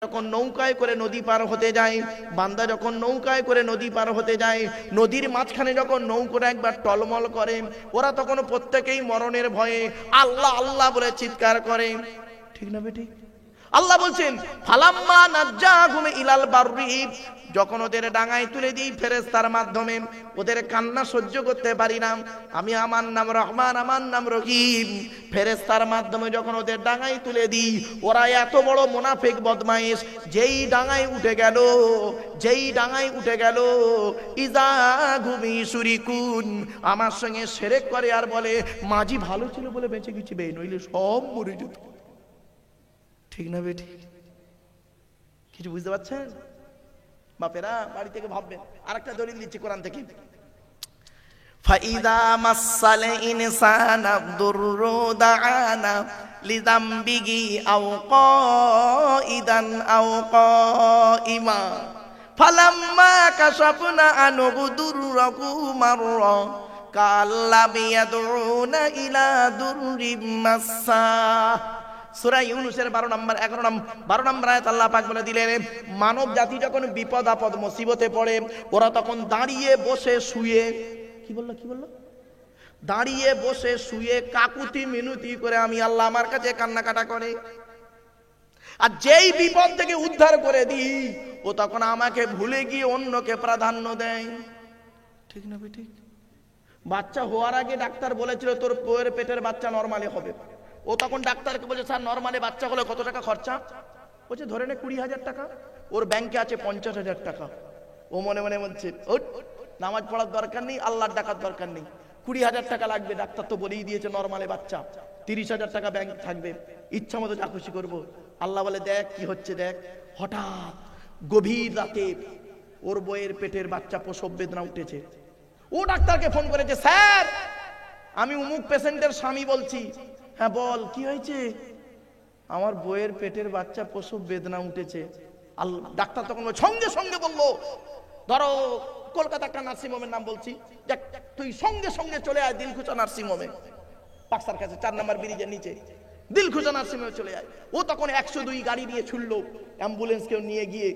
যখন নৌকায় করে নদী পার হতে যায়, বান্দা যখন নৌকায় করে নদী পার হতে যায়, নদীর মাঝখানে যখন নৌকাটা একবার টলমল করে, ওরা তখন প্রত্যেকেই মরণের ভয়ে আল্লাহ আল্লাহ বলে চিৎকার করে। ঠিক না বেটি? আল্লাহ বলছেন ফালাম্মা নাজ্জাহুম ইলাল বাররি, যখন ওদের ডাঙায় তুলে দিই ফেরেশতার মাধ্যমে, ওদের কান্না সহ্য করতে পারি না, আমি আমার নাম রহমান, আমার নাম রহিম, ফেরেশতার মাধ্যমে যখন ওদের ডাঙায় তুলে দিই, ওরা এত বড় মুনাফিক বদমাইশ, যেই ডাঙায় উঠে গেল ইজা ঘুমি শুরিকুন, আমার সঙ্গে শিরক করে আর বলে মাঝি ভালো ছিল বলে বেঁচে গেছি, নইলে সব মরে যেত। ঠিক না বেটি? কিছু বুঝতে পারছেন? বাপেরা বাড়ি থেকে ভাববেন। আরেকটা দলিল দিচ্ছি কোরআন থেকে। ফাইদা মাসাল ইনসানা দুররু দাআনা লিযামবিহি আও কাইদান আও কাইমা ফালাম্মা কাশাফনা আনহু দুররাহু মাররা কাল্লাম ইয়াদউনা ইলা দুররিম মাসসা। সূরা ইউনূসের 12 নম্বর আয়াত আল্লাহ পাক বলে দিলেন, মানব জাতি যখন বিপদ আপদ মুসিবতে পড়ে, ওরা তখন দাঁড়িয়ে বসে শুয়ে, কি বললো দাঁড়িয়ে বসে শুয়ে কাকুতি মিনতি করে আমি আল্লাহ আমার কাছে কান্নাকাটা করে। আর যেই বিপদ থেকে উদ্ধার করে দিই, ও তখন আমাকে ভুলে গিয়ে অন্যকে প্রাধান্য দেয়। ঠিক না বেটি? বাচ্চা হওয়ার আগে ডাক্তার বলেছিল তোর বউয়ের পেটের বাচ্চা নরমালি হবে, ও তখন ডাক্তারকে বলছে স্যার নরমালি বাচ্চা হলে কত টাকা খরচা? বলছে ধরে নে 20,000 টাকা। ওর ব্যাংকে আছে 50,000 টাকা। ও মনে মনে বলছে নামাজ পড়ার দরকার নেই, আল্লাহর ডাকার দরকার নেই, 20,000 টাকা লাগবে, ডাক্তার তো বলেই দিয়েছে নরমালি বাচ্চা, 30,000 টাকা ব্যাংক থাকবে, ইচ্ছা মতো যা খুশি করবো। আল্লাহ বলে দেখ কি হচ্ছে দেখ। হঠাৎ গভীর রাতে ওর বইয়ের পেটের বাচ্চা প্রসব বেদনা উঠেছে। ও ডাক্তারকে ফোন করেছে, স্যার আমি অমুক পেশেন্টের স্বামী বলছি। হ্যাঁ বল কি হয়েছে? আমার বইয়ের পেটের বাচ্চা প্রসব বেদনা উঠেছে। ডাক্তার তখন সঙ্গে সঙ্গে বললো ধরো কলকাতা একটা নার্সিং হোমের নাম বলছি, দেখ তুই সঙ্গে সঙ্গে চলে আয় দিলখুশা নার্সিং হোমে, পাকসার কাছে 4 নম্বর ব্রিজের নিচে দিলখুশা নার্সিং হোমে চলে আয়। ও তখন 102 গাড়ি নিয়ে ছুটলো, অ্যাম্বুলেন্সকেও নিয়ে গিয়ে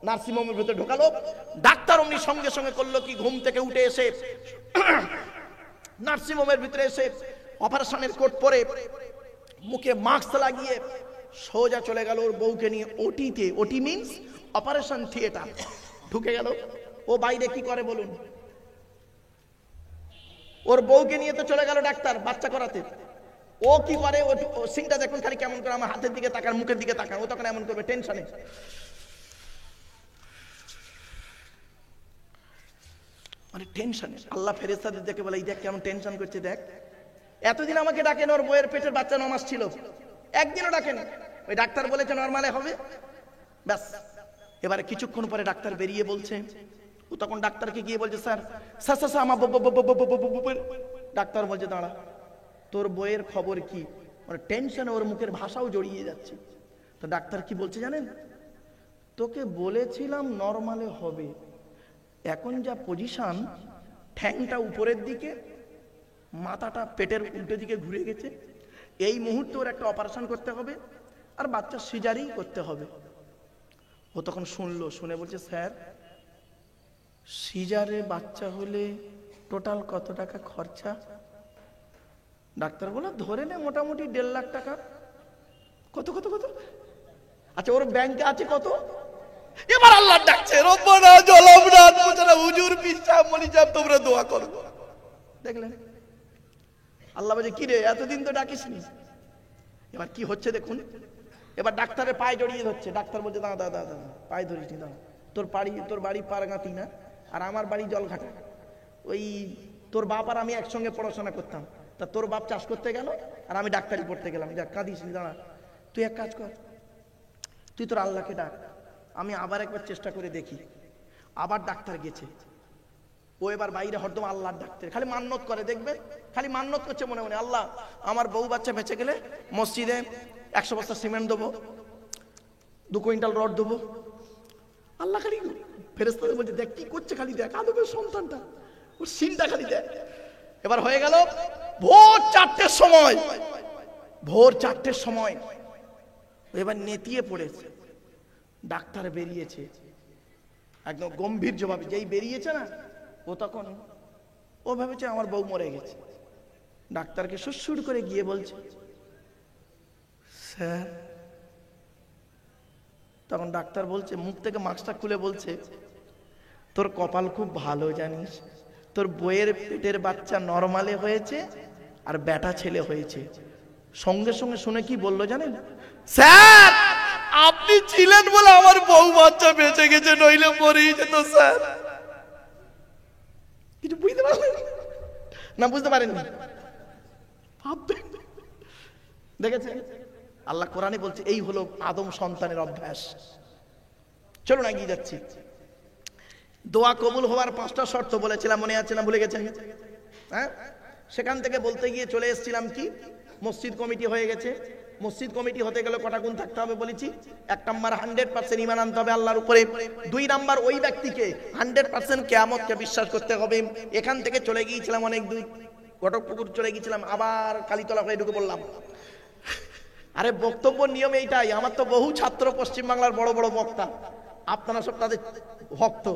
নার্সিং হোমের ভিতরে ঢোকালো। ডাক্তার অমনি সঙ্গে সঙ্গে করলো কি, ঘুম থেকে উঠে এসে নার্সিং হোমের ভিতরে এসে অপারেশনের কোট পরে মুখে মাস্ক লাগিয়ে সোজা চলে গেল ওর বউকে নিয়ে ওটিতে। ওটি মিন্স অপারেশন থিয়েটার ঢুকে গেল। ও বাইরে কি করে বলুন? ওর বউকে নিয়ে তো চলে গেল ডাক্তার বাচ্চা করাতে। ও কি করে? ও সিনটা দেখুন খালি কেমন করে আমার হাতের দিকে তাকান, মুখের দিকে তাকান। ও তখন এমন করবে টেনশনে, মানে টেনশনে। আল্লাহ ফেরেশতাদের দেখে বলে এই দেখ কেমন টেনশন করছে দেখ। এতদিন আমাকে ডাকেন, ওর বইয়ের পেটের বাচ্চা 9 মাস ছিল, একদিনও ডাকেন। ওই ডাক্তার বলেছে নরমালে হবে, ব্যাস। এবারে কিছুক্ষণ পরে ডাক্তার বেরিয়ে বলছে, ও তখন ডাক্তারকে গিয়ে বলছে স্যার আমার ডাক্তার বলছে দাঁড়া, তোর বইয়ের খবর কি? মানে টেনশনে ওর মুখের ভাষাও জড়িয়ে যাচ্ছে। তো ডাক্তার কি বলছে জানেন? তোকে বলেছিলাম নরমালে হবে, এখন যা পজিশন, ঠ্যাংটা উপরের দিকে, মাথাটা পেটের উল্টো দিকে ঘুরে গেছে, এই মুহূর্তে ওর একটা অপারেশন করতে হবে আর বাচ্চা সিজারই করতে হবে। ও তখন শুনলো, শুনে বলছে স্যার সিজারে বাচ্চা হলে টোটাল কত টাকা খরচা? ডাক্তার বলে ধরে নে মোটামুটি 1.5 লাখ টাকা। কত কত কত? আচ্ছা ওর ব্যাংকে আছে কত? এবার আল্লাহ ডাকছে রব্বানা জালামনা আনফুসানা, হুজুর পীর সাহেব মনি সাহেব তোমরা দোয়া করো। দেখলেন আল্লাহ বলে কি রে এতদিন তো ডাকিসনি। এবার কি হচ্ছে দেখুন। এবার ডাক্তারের পায়ে জড়িয়ে ধরছে। ডাক্তার বলছে দাঁড়া দাদা দাদা পায়ে ধরিস নি, দাঁড়া, তোর বাড়ি পারগাতি না, আর আমার বাড়ি জলঘাটা। ওই তোর বাপ আর আমি একসঙ্গে পড়াশোনা করতাম, তা তোর বাপ চাষ করতে গেল আর আমি ডাক্তারি পড়তে গেলাম। যা কাঁদিস নি, দাঁড়া, তুই এক কাজ কর, তুই তোর আল্লাহকে ডাক, আমি আবার একবার চেষ্টা করে দেখি। আবার ডাক্তার গেছে। ও এবার বাইরে হরদম আল্লাহর ডাকতে খালি মান্নত করে, দেখবে খালি মান্নত করছে মনে মনে, আল্লাহ আমার বউ বাচ্চা বেঁচে গেলে মসজিদে 100 বস্তা সিমেন্ট দেবো, 2 কুইন্টাল রড দেবো। আল্লাহ খালি ফেরেশতাদের বলছে দেখ কি করছে, খালি দেখ আদবের সন্তানটা, ওর সিনটা খালি দেখ। এবার হয়ে গেল ভোর 4টের সময়, এবার নেতিয়ে পড়েছে। ডাক্তার বেরিয়েছে, একদম গম্ভীর জবাবে, যেই বেরিয়েছে না ও তখন ও ভেবেছে আমার বউ মরে গেছে। ডাক্তারকে সুসুর করে গিয়ে বলছে, স্যার। তখন ডাক্তার বলছে, মুখ থেকে মাস্কটা খুলে বলছে, তোর কপাল খুব ভালো জানিস, তোর বইয়ের পেটের বাচ্চা নরমালে হয়েছে আর বেটা ছেলে হয়েছে। সঙ্গে সঙ্গে শুনে কি বললো জানেন? স্যার আপনি ছিলেন বলে আমার বউ বাচ্চা বেঁচে গেছে, নইলে মরেই যেত স্যার। কিছু বুঝতে পারলেন না? বুঝতে পারেননি? দেখেছেন আল্লাহ কোরআনে বলছে এই হলো আদম সন্তানের অভ্যাস। চলুন এগিয়ে যাচ্ছি। দোয়া কবুল হওয়ার 5টা শর্ত বলেছিলাম, মনে আছে না? ভুলে গেছেন? হ্যাঁ, সেখান থেকে বলতে গিয়ে চলে এসেছিলাম কি, মসজিদ কমিটি হয়ে গেছে। মসজিদ কমিটি হতে গেলে কটা গুণ থাকতে হবে বলেছি? 1 নাম্বার 100% ঈমান আনতে হবে আল্লাহর উপরে। 2 নাম্বার ওই ব্যক্তিকে 100% কিয়ামতকে বিশ্বাস করতে হবে। এখান থেকে চলে গিয়েছিলাম অনেক দূর, ঘটকপুকুর চলে গিয়েছিলাম, আবার কালীতলা হয়ে ঢুকে বললাম। আরে বক্তব্য নিয়ম এইটাই, আমার তো বহু ছাত্র পশ্চিমবাংলার বড় বড় বক্তা, আপনারা সব তাদের ভক্ত।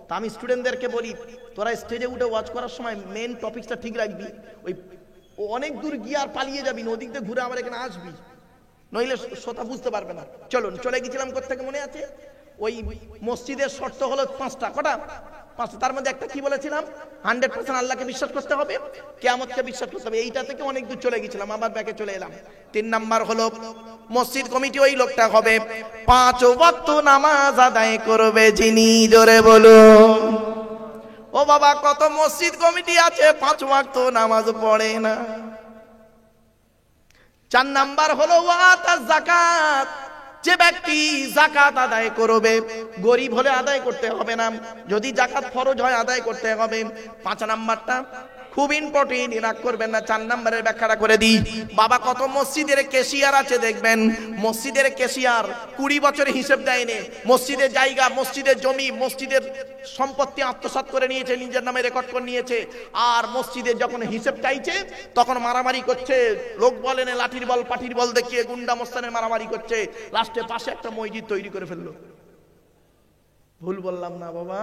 তা আমি স্টুডেন্টদেরকে বলি, তোরা স্টেজে উঠে ওয়াচ করার সময় মেন টপিকটা ঠিক রাখবি, ওই অনেক দূর গিয়ে আর পালিয়ে যাবি না, ওদিক দিয়ে ঘুরে আমার এখানে আসবি, নইলে শ্রোতা বুঝতে পারবে না। চলুন চলে গেছিলাম কোথেকে মনে আছে? ওই মসজিদের শর্ত হলো 5টা। কটা? 5টা। তার মধ্যে একটা কি বলেছিলাম? 100% আল্লাহকে বিশ্বাস করতে হবে, কিয়ামতকে বিশ্বাস করতে হবে। এইটা থেকে অনেক দূর চলে গেছিলাম, আবার ব্যাকে চলে এলাম। 3 নাম্বার হলো মসজিদ কমিটি ওই লোকটা হবে 5 ওয়াক্ত নামাজ আদায় করবে যিনি। জোরে বলুন। ও বাবা, কত মসজিদ কমিটি আছে 5 ওয়াক্ত নামাজ পড়ে না। 4 নাম্বার হলো ওয়াতা যাকাত, যে ব্যক্তি যাকাত আদায় করবে, গরিব হলে আদায় করতে হবে না, যদি যাকাত ফরজ হয় আদায় করতে হবে। 5 নাম্বারটা খুব ইম্পর্টেন্ট, রাগ করবেন না। 4 নাম্বারের ব্যাখ্যাটা করে দিই। বাবা, কত মসজিদের ক্যাশিয়ার আছে দেখবেন, মসজিদের ক্যাশিয়ার 20 বছর হিসেব দেয়নি, মসজিদের জায়গা, মসজিদের জমি, মসজিদের সম্পত্তি আত্মসাৎ করে নিয়েছে, নিজের নামে রেকর্ড করে নিয়েছে, আর মসজিদে যখন হিসেব চাইছে তখন মারামারি করছে, লোক বলেন লাঠির বল পাঠির বল দেখিয়ে গুন্ডা মস্তানের মারামারি করছে, লাস্টে পাশে একটা মসজিদ তৈরি করে ফেললো। ভুল বললাম না বাবা?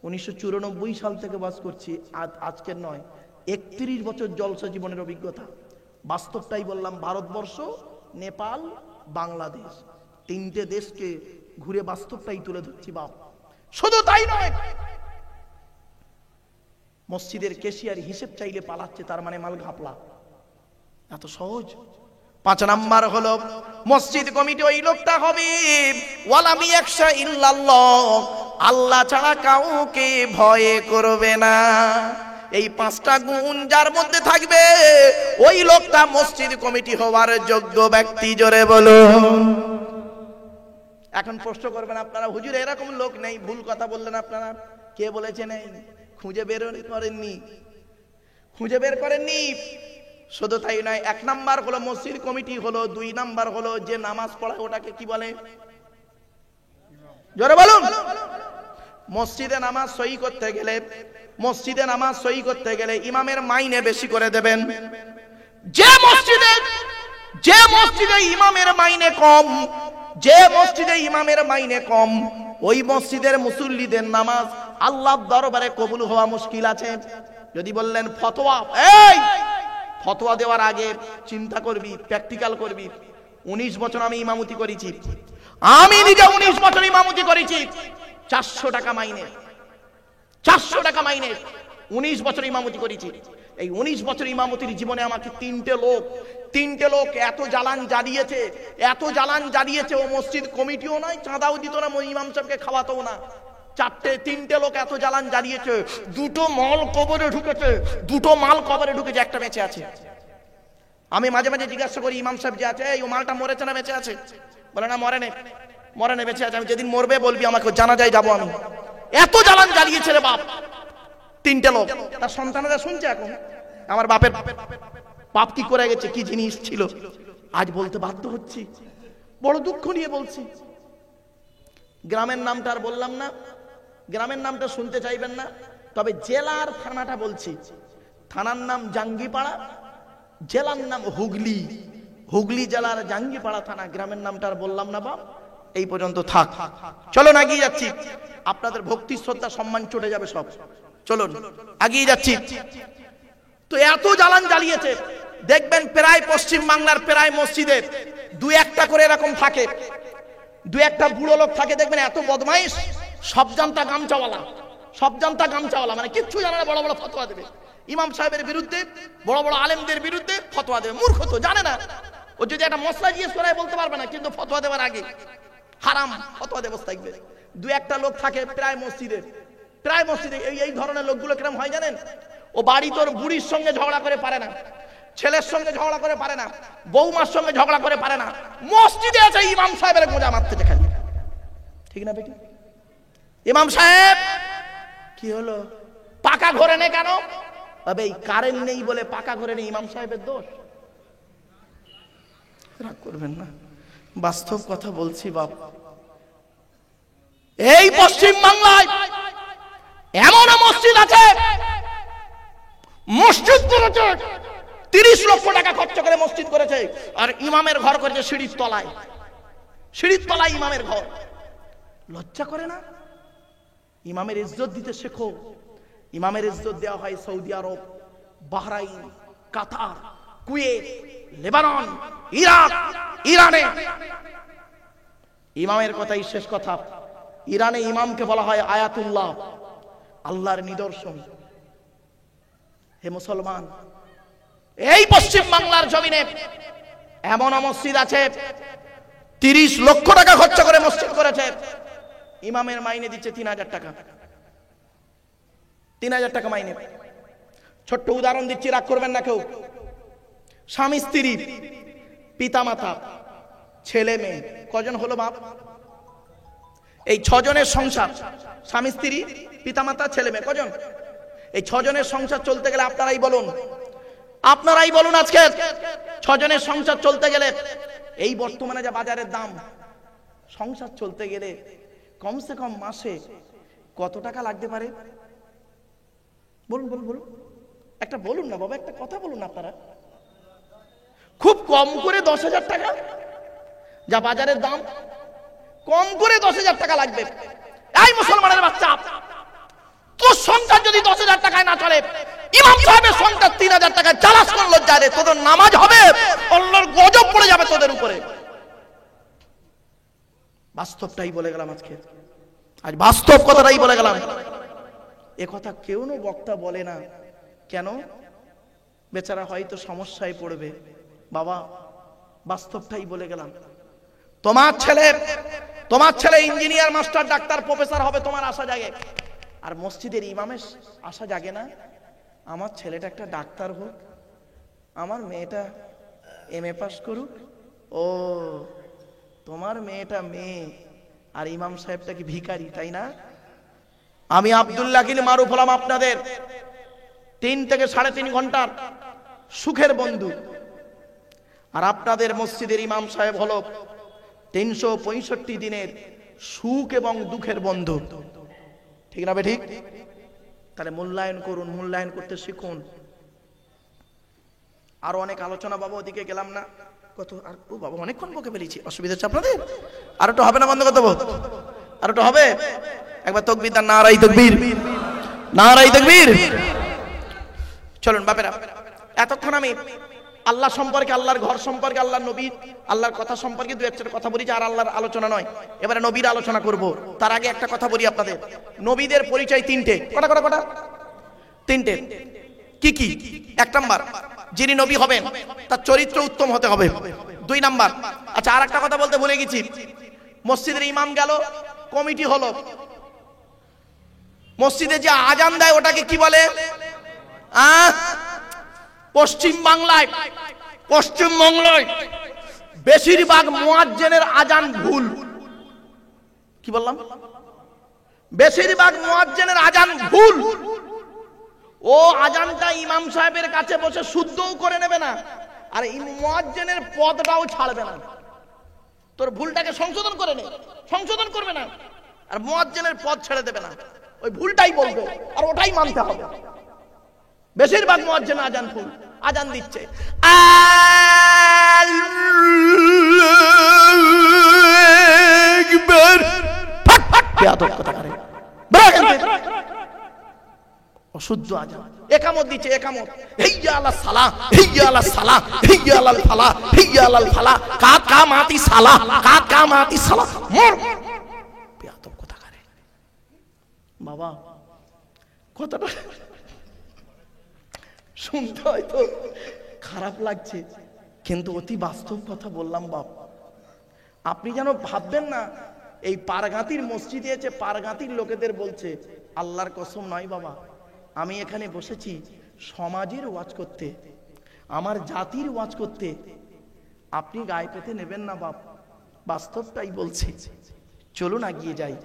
1994 সাল থেকে বাস করছি, আজকের নয়, 31 বছর জলসা জীবনের অভিজ্ঞতা। বাস্তবটাই বললাম। ভারতবর্ষ, নেপাল, বাংলাদেশ, 3টে দেশকে ঘুরে বাস্তবটাই তুলে ধরছি বাপ। শুধু তাই নয়, মসজিদের ক্যাশিয়ার হিসেব চাইলে পালাচ্ছে, তার মানে মাল ঘাপলা। এত সহজ? 5 নাম্বার হলো মসজিদ কমিটি ওই লোকটা হবে ওয়ালাম ইয়াখশা ইল্লাল্লাহ, আল্লাহ ছাড়া কাউকে ভয় করবে না। এই 5টা গুণ যার মধ্যে থাকবে ওই লোকটা মসজিদ কমিটি হওয়ার যোগ্য ব্যক্তি। জোরে বলুন। এখন প্রশ্ন করবেন আপনারা, হুজুর এরকম লোক নেই, ভুল কথা বললেন আপনারা। কে বলেছে নেই? খুঁজে বের করেননি, খুঁজে বের করেননি। শুধু তাই নয়, 1 নাম্বার হলো মসজিদ কমিটি হলো, 2 নাম্বার হলো যে নামাজ পড়ায় ওটাকে কি বলে? জোরে বলুন। মসজিদে নামাজ সহি করতে গেলে, মসজিদে নামাজ সহি করতে গেলে ইমামের মাইনে বেশি করে দেবেন। যে মসজিদে ইমামের মাইনে কম, যে মসজিদে ইমামের মাইনে কম, ওই মসজিদের মুসল্লিদের নামাজ আল্লাহর দরবারে কবুল হওয়া মুশকিল আছে। যদি বললেন ফতোয়া, এই ফতোয়া দেওয়ার আগে চিন্তা করবি, প্র্যাকটিক্যাল করবি। 19 বছর আমি ইমামতি করেছি, আমি নিজে 19 বছর ইমামতি করেছি, 400 টাকা মাইনে, 400 টাকা মাইনে, 19 বছর ইমামতি করেছি। এই 19 বছর ইমামতির জীবনে আমাকে 3টে লোক এত জ্বালান জ্বালিয়েছে, এত জ্বালান জ্বালিয়েছে, ও মসজিদ কমিটিও নয়, চাঁদাও দিত না, ইমাম সাহেবকে খাওয়াতো না। 3টে লোক এত জ্বালান জ্বালিয়েছে, 2টো মাল কবরে ঢুকেছে, 2টো মাল কবরে ঢুকেছে, একটা বেঁচে আছে। আমি মাঝে মাঝে জিজ্ঞাসা করি ইমাম সাহেব যে আছে, এই ও মালটা মরেছে না বেঁচে আছে? বলে না মরে নেই, বেঁচে আছে। আমি যেদিন মরবে বলবি আমাকে, জানা যায় যাবো আমি। এত জ্বালান জ্বালিয়েছে রে বাপ। 3টে লোক, তার সন্তানেরা শুনছে এখন আমার বাপের বাপ কি করে গেছে, কি জিনিস ছিল, আজ বলতে বাধ্য হচ্ছি, বড় দুঃখ নিয়ে বলছি। গ্রামের নামটা আর বললাম না, গ্রামের নামটা শুনতে চাইবেন না, তবে জেলার থানাটা বলছি। থানার নাম জাঙ্গিপাড়া, জেলার নাম হুগলি। হুগলি জেলার জাঙ্গিপাড়া থানা, গ্রামের নামটা আর বললাম না বাপ, এই পর্যন্ত থাক। চলুন এগিয়ে যাচ্ছি, আপনাদের ভক্তি শ্রদ্ধা সম্মান চটে যাবে সব। চলুন এগিয়ে যাচ্ছি। তো এত জ্বালান জ্বালিয়েছে, দেখবেন প্রায় পশ্চিম বাংলার প্রায় মসজিদে দু একটা করে এরকম থাকে, দু একটা বুড়ো লোক থাকে, দেখবেন এত বদমাইশ, সব জানতা গামচাওয়ালা, সব জানতা গামচাওয়ালা, মানে কিচ্ছু জানে না, বড় বড় ফতোয়া দেবে ইমাম সাহেবের বিরুদ্ধে, বড় বড় আলেমদের বিরুদ্ধে ফতোয়া দেবে। মূর্খ তো, জানে না। ও যদি একটা মশলা জিজ্ঞেস করে বলতে পারবে না, কিন্তু ফতোয়া দেওয়ার আগে হারাম ফতোয়া দেবস থাকবে। দু একটা লোক থাকে প্রায় মসজিদে, প্রায় মসজিদে এই ধরনের লোকগুলো কিরকম হয় জানেন? ও বাড়ি তোর বুড়ির সঙ্গে ঝগড়া করে পারে না, ছেলের সঙ্গে ঝগড়া করে পারে না, বৌমার সঙ্গে ঝগড়া করে পারে না, মসজিদে আছে ইমাম সাহেবের গোজা মারতে খালি। ঠিক না বেটি? ইমাম সাহেব কি হলো, পাকা ঘরে নেই কেন? এই কারেন্ট নেই বলে পাকা ঘরে নেই, ইমাম সাহেবের দোষ? রাগ করবেন না, বাস্তব কথা বলছি বাপ। এই পশ্চিম বাংলায় এমন মসজিদ আছে, মসজিদ করেছে 30 লক্ষ টাকা খরচ করে মসজিদ করেছে, আর ইমামের ঘর করেছে সিঁড়ির তলায়, সিঁড়ির তলায় ইমামের ঘর। লজ্জা করে না? ইমামের ইজ্জত দিতে শেখো। ইমামের ইজ্জত দেওয়া হয় সৌদি আরব, বাহরাইন, কাতার, কুয়েত, লেবানন, ইরাক, ইরানে। ইমামের কথাই শেষ কথা। ইরানে ইমামকে বলা হয় আয়াতুল্লাহ, আল্লাহর নিদর্শন। হে মুসলমান, এই পশ্চিম বাংলার জমিনে এমন মসজিদ আছে 30 লক্ষ টাকা খরচ করে মসজিদ করেছে, ইমামের মাইনে দিচ্ছে 3000 টাকা, 3000 টাকা মাইনে। ছোট্ট উদাহরণ দিচ্ছি, রাগ করবেন না কেউ। স্বামী স্ত্রী, পিতা মাতা, ছেলে মেয়ে, কজন হলো বাপ? এই 6 জনের সংসার, স্বামী স্ত্রী, পিতা মাতা, ছেলে মেয়ে, কজন? এই 6 জনের সংসার চলতে গেলে আপনারাই বলুন, আপনারাই বলুন, আজকে 6 জনের সংসার চলতে গেলে এই বর্তমানে যা বাজারের দাম, সংসার চলতে গেলে কমসে কম মাসে কত টাকা লাগতে পারে? বলুন বলুন বলুন, একটা বলুন না বাবা, একটা কথা বলুন আপনারা। খুব কম করে 10,000 টাকা, যা বাজারের দাম, কম করে 10,000 টাকা লাগবে। এই মুসলমানের বাচ্চা, তোর সংসার যদি 10,000 টাকায় না চলে, ইমাম সাহেবের সংসার 3,000 টাকায় চালাস কোন লজ্জা রে? তোদের নামাজ হবে, আল্লাহর গজব পড়ে যাবে তোদের উপরে। বাস্তবটাই বলে গেলাম আজকে, আজ বাস্তব কথাটাই বলে গেলাম। এ কথা কেউ না বক্তা বলে না কেন? বেচারা হয়তো সমস্যায় পড়বে। বাবা, বাস্তবটাই বলে গেলাম। তোমার ছেলে ইঞ্জিনিয়ার, মাস্টার, ডাক্তার, প্রফেসর হবে, তোমার আশা জাগে। আর মসজিদের ইমামের আশা জাগে না, আমার ছেলেটা একটা ডাক্তার হোক, আমার মেয়েটা MA পাস করুক। ও, তোমার মেয়েটা মেয়ে, আর ইমাম সাহেবটা কি ভিখারি, তাই না? আমি আব্দুল্লাহ গিল মারুফ হলাম আপনাদের 3 থেকে 3.5 ঘন্টার সুখের বন্ধু, আর আপনাদের মসজিদের ইমাম সাহেব হলো 365 দিনের সুখ এবং দুঃখের বন্ধু। ঠিক না ঠিক? তাহলে মূল্যায়ন করুন, মূল্যায়ন করতে শিখুন। আরো অনেক আলোচনা বাবা, ওদিকে গেলাম না। কত আর, ও বাবা অনেকক্ষণ বকে ফেলেছি, অসুবিধা হচ্ছে আপনাদের? আর একটু হবে না? বন্ধ করতে দেবো? আর একটু হবে? একবার তাকবীর দান, নারায়ে তাকবীর, নারায়ে তাকবীর। চলুন বাপেরা, এতক্ষণ আমি আল্লাহ সম্পর্কে, আল্লাহর ঘর সম্পর্কে, আল্লাহর নবী, আল্লাহর কথা সম্পর্কে 2-1 কথা বলি, আর আল্লাহর আলোচনা নয়। এবারে নবীর আলোচনা করব। তার আগে একটা কথা বলি আপনাদের। নবীদের পরিচয় 3টে। কটা? 3টে। কি কি? 1 নাম্বার, যিনি নবী হবেন তার চরিত্র উত্তম হতে হবে। 2 নাম্বার, আচ্ছা আর একটা কথা বলতে ভুলে গেছি, মসজিদের ইমাম গেল, কমিটি হলো, মসজিদে যে আজান দেয় ওটাকে কি বলে? পশ্চিম বাংলায় বেশিরভাগ মুয়াজ্জিনের আজান ভুল। কি বললাম? বেশিরভাগ মুয়াজ্জিনের আজান ভুল। ও আজানটা ইমাম সাহেবের কাছে বসে শুদ্ধও করে নেবে না, আর মুয়াজ্জিনের পদটাও ছাড়বে না। তোর ভুলটাকে সংশোধন করে নে, সংশোধন করবে না, আর মুয়াজ্জিনের পদ ছেড়ে দেবে না। ওই ভুলটাই বলবে আর ওটাই মানতে হবে। বেশিরভাগ মুয়াজ্জিন আজান ভুল, আজান দিচ্ছে আকবার। বেয়াদব কোথাকারে, অশুদ্ধ আজান। একামত দিচ্ছে, একামত, হাইয়া আলাস সালাহ, হাইয়া আলাস সালাহ, হাইয়া আলাল ফালাহ, হাইয়া আলাল ফালাহ, কাত কামাতি সালাহ, কাত কামাতি সালাহ। মর বেয়াদব কোথাকারে। বাবা কথাটা শুনতে হয়তো খারাপ লাগছে, কিন্তু অতি বাস্তব কথা বললাম বাপ। আপনি যেন ভাববেন না এই পারগাতির মসজিদে এসে পারগাতির লোকেদের বলছে। আল্লাহর কসম নয় বাবা, আমি এখানে বসেছি সমাজের ওয়াজ করতে, আমার জাতির ওয়াজ করতে। আপনি গায়ে পেতে নেবেন না বাপ, বাস্তবটাই বলছে। চলুন এগিয়ে যাই।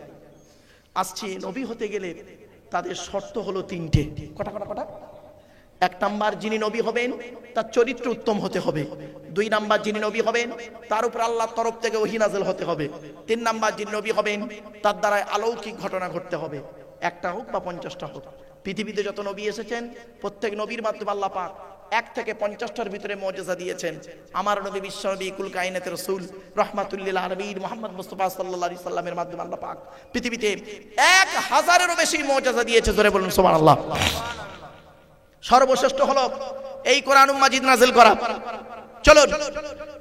আসছে নবী হতে গেলে তাদের শর্ত হলো তিনটে। কটা কটা কটা? এক নাম্বার, যিনি নবী হবেন তার চরিত্র উত্তম হতে হবে। দুই নাম্বার, যিনি নবী হবেন তার উপর আল্লাহর তরফ থেকে ওহী নাযিল হতে হবে। তিন নাম্বার, যিনি নবী হবেন তার দ্বারা অলৌকিক ঘটনা ঘটতে হবে, একটা হোক বা 50টা হোক। পৃথিবীতে যত নবী এসেছেন প্রত্যেক নবীর মাধ্যমে আল্লাহ পাক 1 থেকে 50টার ভিতরে মুজিজা দিয়েছেন। আমার নবী বিশ্বনবী কুল কায়নাতের রাসূল রাহমাতুল লিল আলামিন মুহাম্মদ মুস্তাফা সাল্লাল্লাহু আলাইহি সাল্লামের মাধ্যমে আল্লাহ পাক পৃথিবীতে 1000-এরও বেশি মুজিজা দিয়েছে। জোরে বলুন সুবহানাল্লাহ। সর্বশ্রেষ্ঠ হলো এই কোরআনুল মাজিদ নাযিল করা। চলো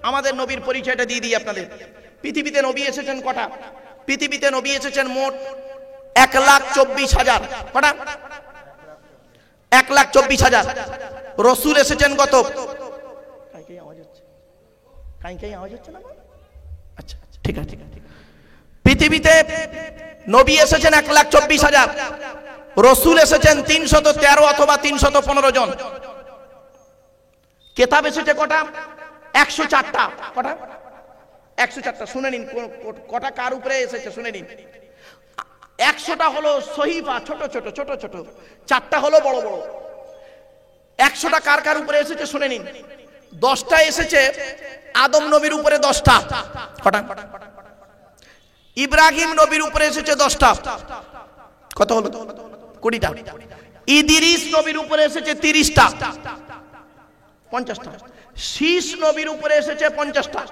আমাদের নবীর পরিচয়টা দিয়ে দিই আপনাদের। পৃথিবীতে নবী এসেছেন কটা? পৃথিবীতে নবী এসেছেন মোট 1,24,000। কটা? 1,24,000। রাসূল এসেছেন কত? কাই আওয়াজ হচ্ছে, কাই আওয়াজ হচ্ছে না? আচ্ছা ঠিক আছে। পৃথিবীতে নবী এসেছেন 1,24,000, রাসূল এসেছেন 313 অথবা 315 জন। কিতাব এসেছে কটা? 104টা। কটা? 104টা। শুনে নিন কটা কার উপরে এসেছে, শুনে নিন। 100টা হলো সহিফা, ছোট ছোট ছোট ছোট, 4টা হলো বড় বড়। 100টা কার কার উপরে এসেছে শুনে নিন। 10টা এসেছে আদম নবীর উপরে, 10টা। কটা? ইব্রাহিম নবীর উপরে এসেছে 10টা। কত হলো? 20টা। ইদ্রিস নবীর উপরে এসেছে 30টা, 50টা। শীষ নবীর উপরে এসেছে 50টা।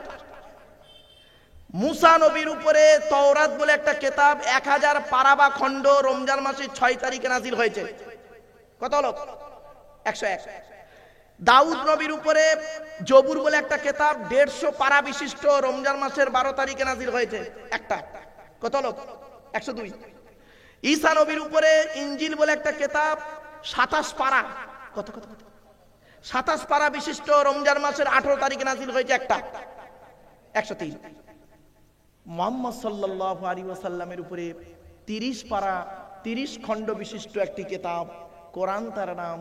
মুসা নবীর উপরে তাওরাত বলে একটা কিতাব 1000 পারা বা খণ্ড রমজান মাসের 6 তারিখে নাযিল হয়েছে। কত হলো? 101। দাউদ নবীর উপরে জবুর বলে একটা কিতাব 150 পারা বিশিষ্ট রমজান মাসের 12 তারিখে নাযিল হয়েছে, একটা। কত হলো? 102। ঈসা নবীর উপরে ইনজিল বলে একটা কিতাব 27 পারা। কত কত কত? 27 পারা বিশিষ্ট রমজান মাসের 18 তারিখে নাযিল হয়েছে, একটা। 103। মুহাম্মদ সাল্লাল্লাহু আলাইহি ওয়াসাল্লামের উপরে 30 পারা 30 খণ্ড বিশিষ্ট একটি কিতাব কোরআন, তার নাম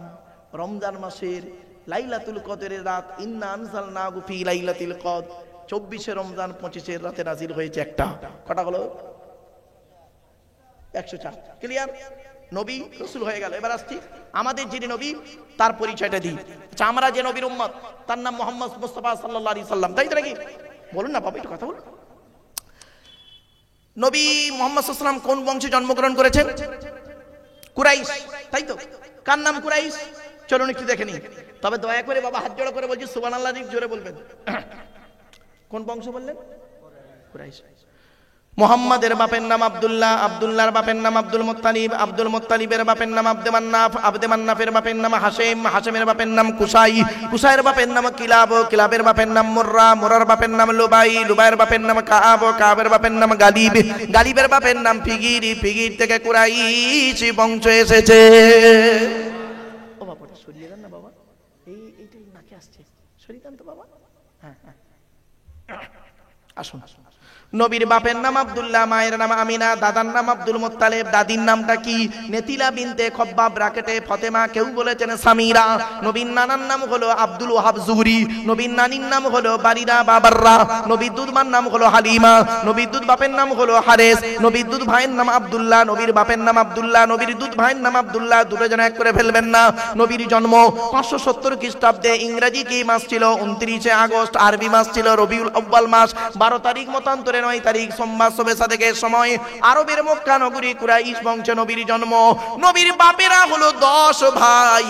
রমজান মাসের লাইলাতুল কদরের রাত, ইন্না আনজালনাহু ফি লাইলাতুল কদর, 24শে রমজান 25 রাতে নাযিল হয়েছে, একটা। কটা হলো? 104। ক্লিয়ার? নবী রাসূল হয়ে গেল। এবার আসছি আমাদের যিনি নবী তার পরিচয়টা দিই। আচ্ছা, আমরা যে নবীর উম্মত তার নাম মুহাম্মদ মুস্তাফা সাল্লাল্লাহু আলাইহি সাল্লাম, তাই তো নাকি? বলুন না বাবা, একটু কথা বলুন। নবী মুহাম্মদ সাল্লাল্লাহু আলাইহি সাল্লাম কোন বংশে জন্মগ্রহণ করেছেন? কুরাইশ, তাই তো? কার নাম কুরাইশ? চলুন একটু দেখে নিই। তবে দয়া করে বাবা হাত জোড়া করে বলছি সুবহানাল্লাহ জোরে বলবেন। কোন বংশ বললেন? কুরাইশ। মুহাম্মাদের বাপের নাম আব্দুল্লাহ, আব্দুল্লাহর বাপের নাম আব্দুল মুত্তালিব, আব্দুল মুত্তালিবের বাপের নাম আব্দে মান্নাফ, আব্দে মান্নাফের বাপের নাম হাশেম, হাশেমের বাপের নাম কুসাই, কুসাইয়ের বাপের নাম কিলাব, কিলাবের বাপের নাম মুররা, মুরার বাপের নাম লুবাই, লুবাইয়ের বাপের নাম কাআব, কাআবের বাপের নাম গালিব, গালিবের বাপের নাম ফিগির, ফিগির থেকে কুরাইশ বংশ এসেছে। ও বাবা সরিয়ে দেন না বাবা, এইটাই নাকে আসছে, সরিয়ে দেন তো বাবা। হ্যাঁ হ্যাঁ, আসুন। নবীর বাপের নাম আব্দুল্লাহ, মায়ের নাম আমিনা, দাদার নাম আব্দুল মুত্তালিব, দাদির নামটা কি? নেতিলা বিনতে খব্বাব ব্রাকেটে ফতেমা, কেউ বলেছেন সামিরা। নবীর নানার নাম হলো আব্দুল ওয়াহাব জুহরি, নবীর নানির নাম হলো বারিরা বাবাররা, নবীর দুধ মার নাম হলো হালিমা, নবীর দুধ বাপের নাম হলো হারেস, নবীর দুধ ভাইয়ের নাম আব্দুল্লাহ, নবীর বাপের নাম আব্দুল্লাহ, নবীর দুধ ভাইয়ের নাম আব্দুল্লাহ, দুটো জন এক করে ফেলবেন না। নবীর জন্ম 570 খ্রিস্টাব্দে, ইংরেজি কি মাস ছিল? 29শে আগস্ট, আরবি মাস ছিল রবিউল আউয়াল মাস, 12 তারিখ মতান্তরে 9 তারিখ সোমবার শবে সাদেকের সময় আরবের মক্কা নগরী কুরাইশ বংশে নবীর জন্ম। নবীর বাপেরা হলো 10 ভাই,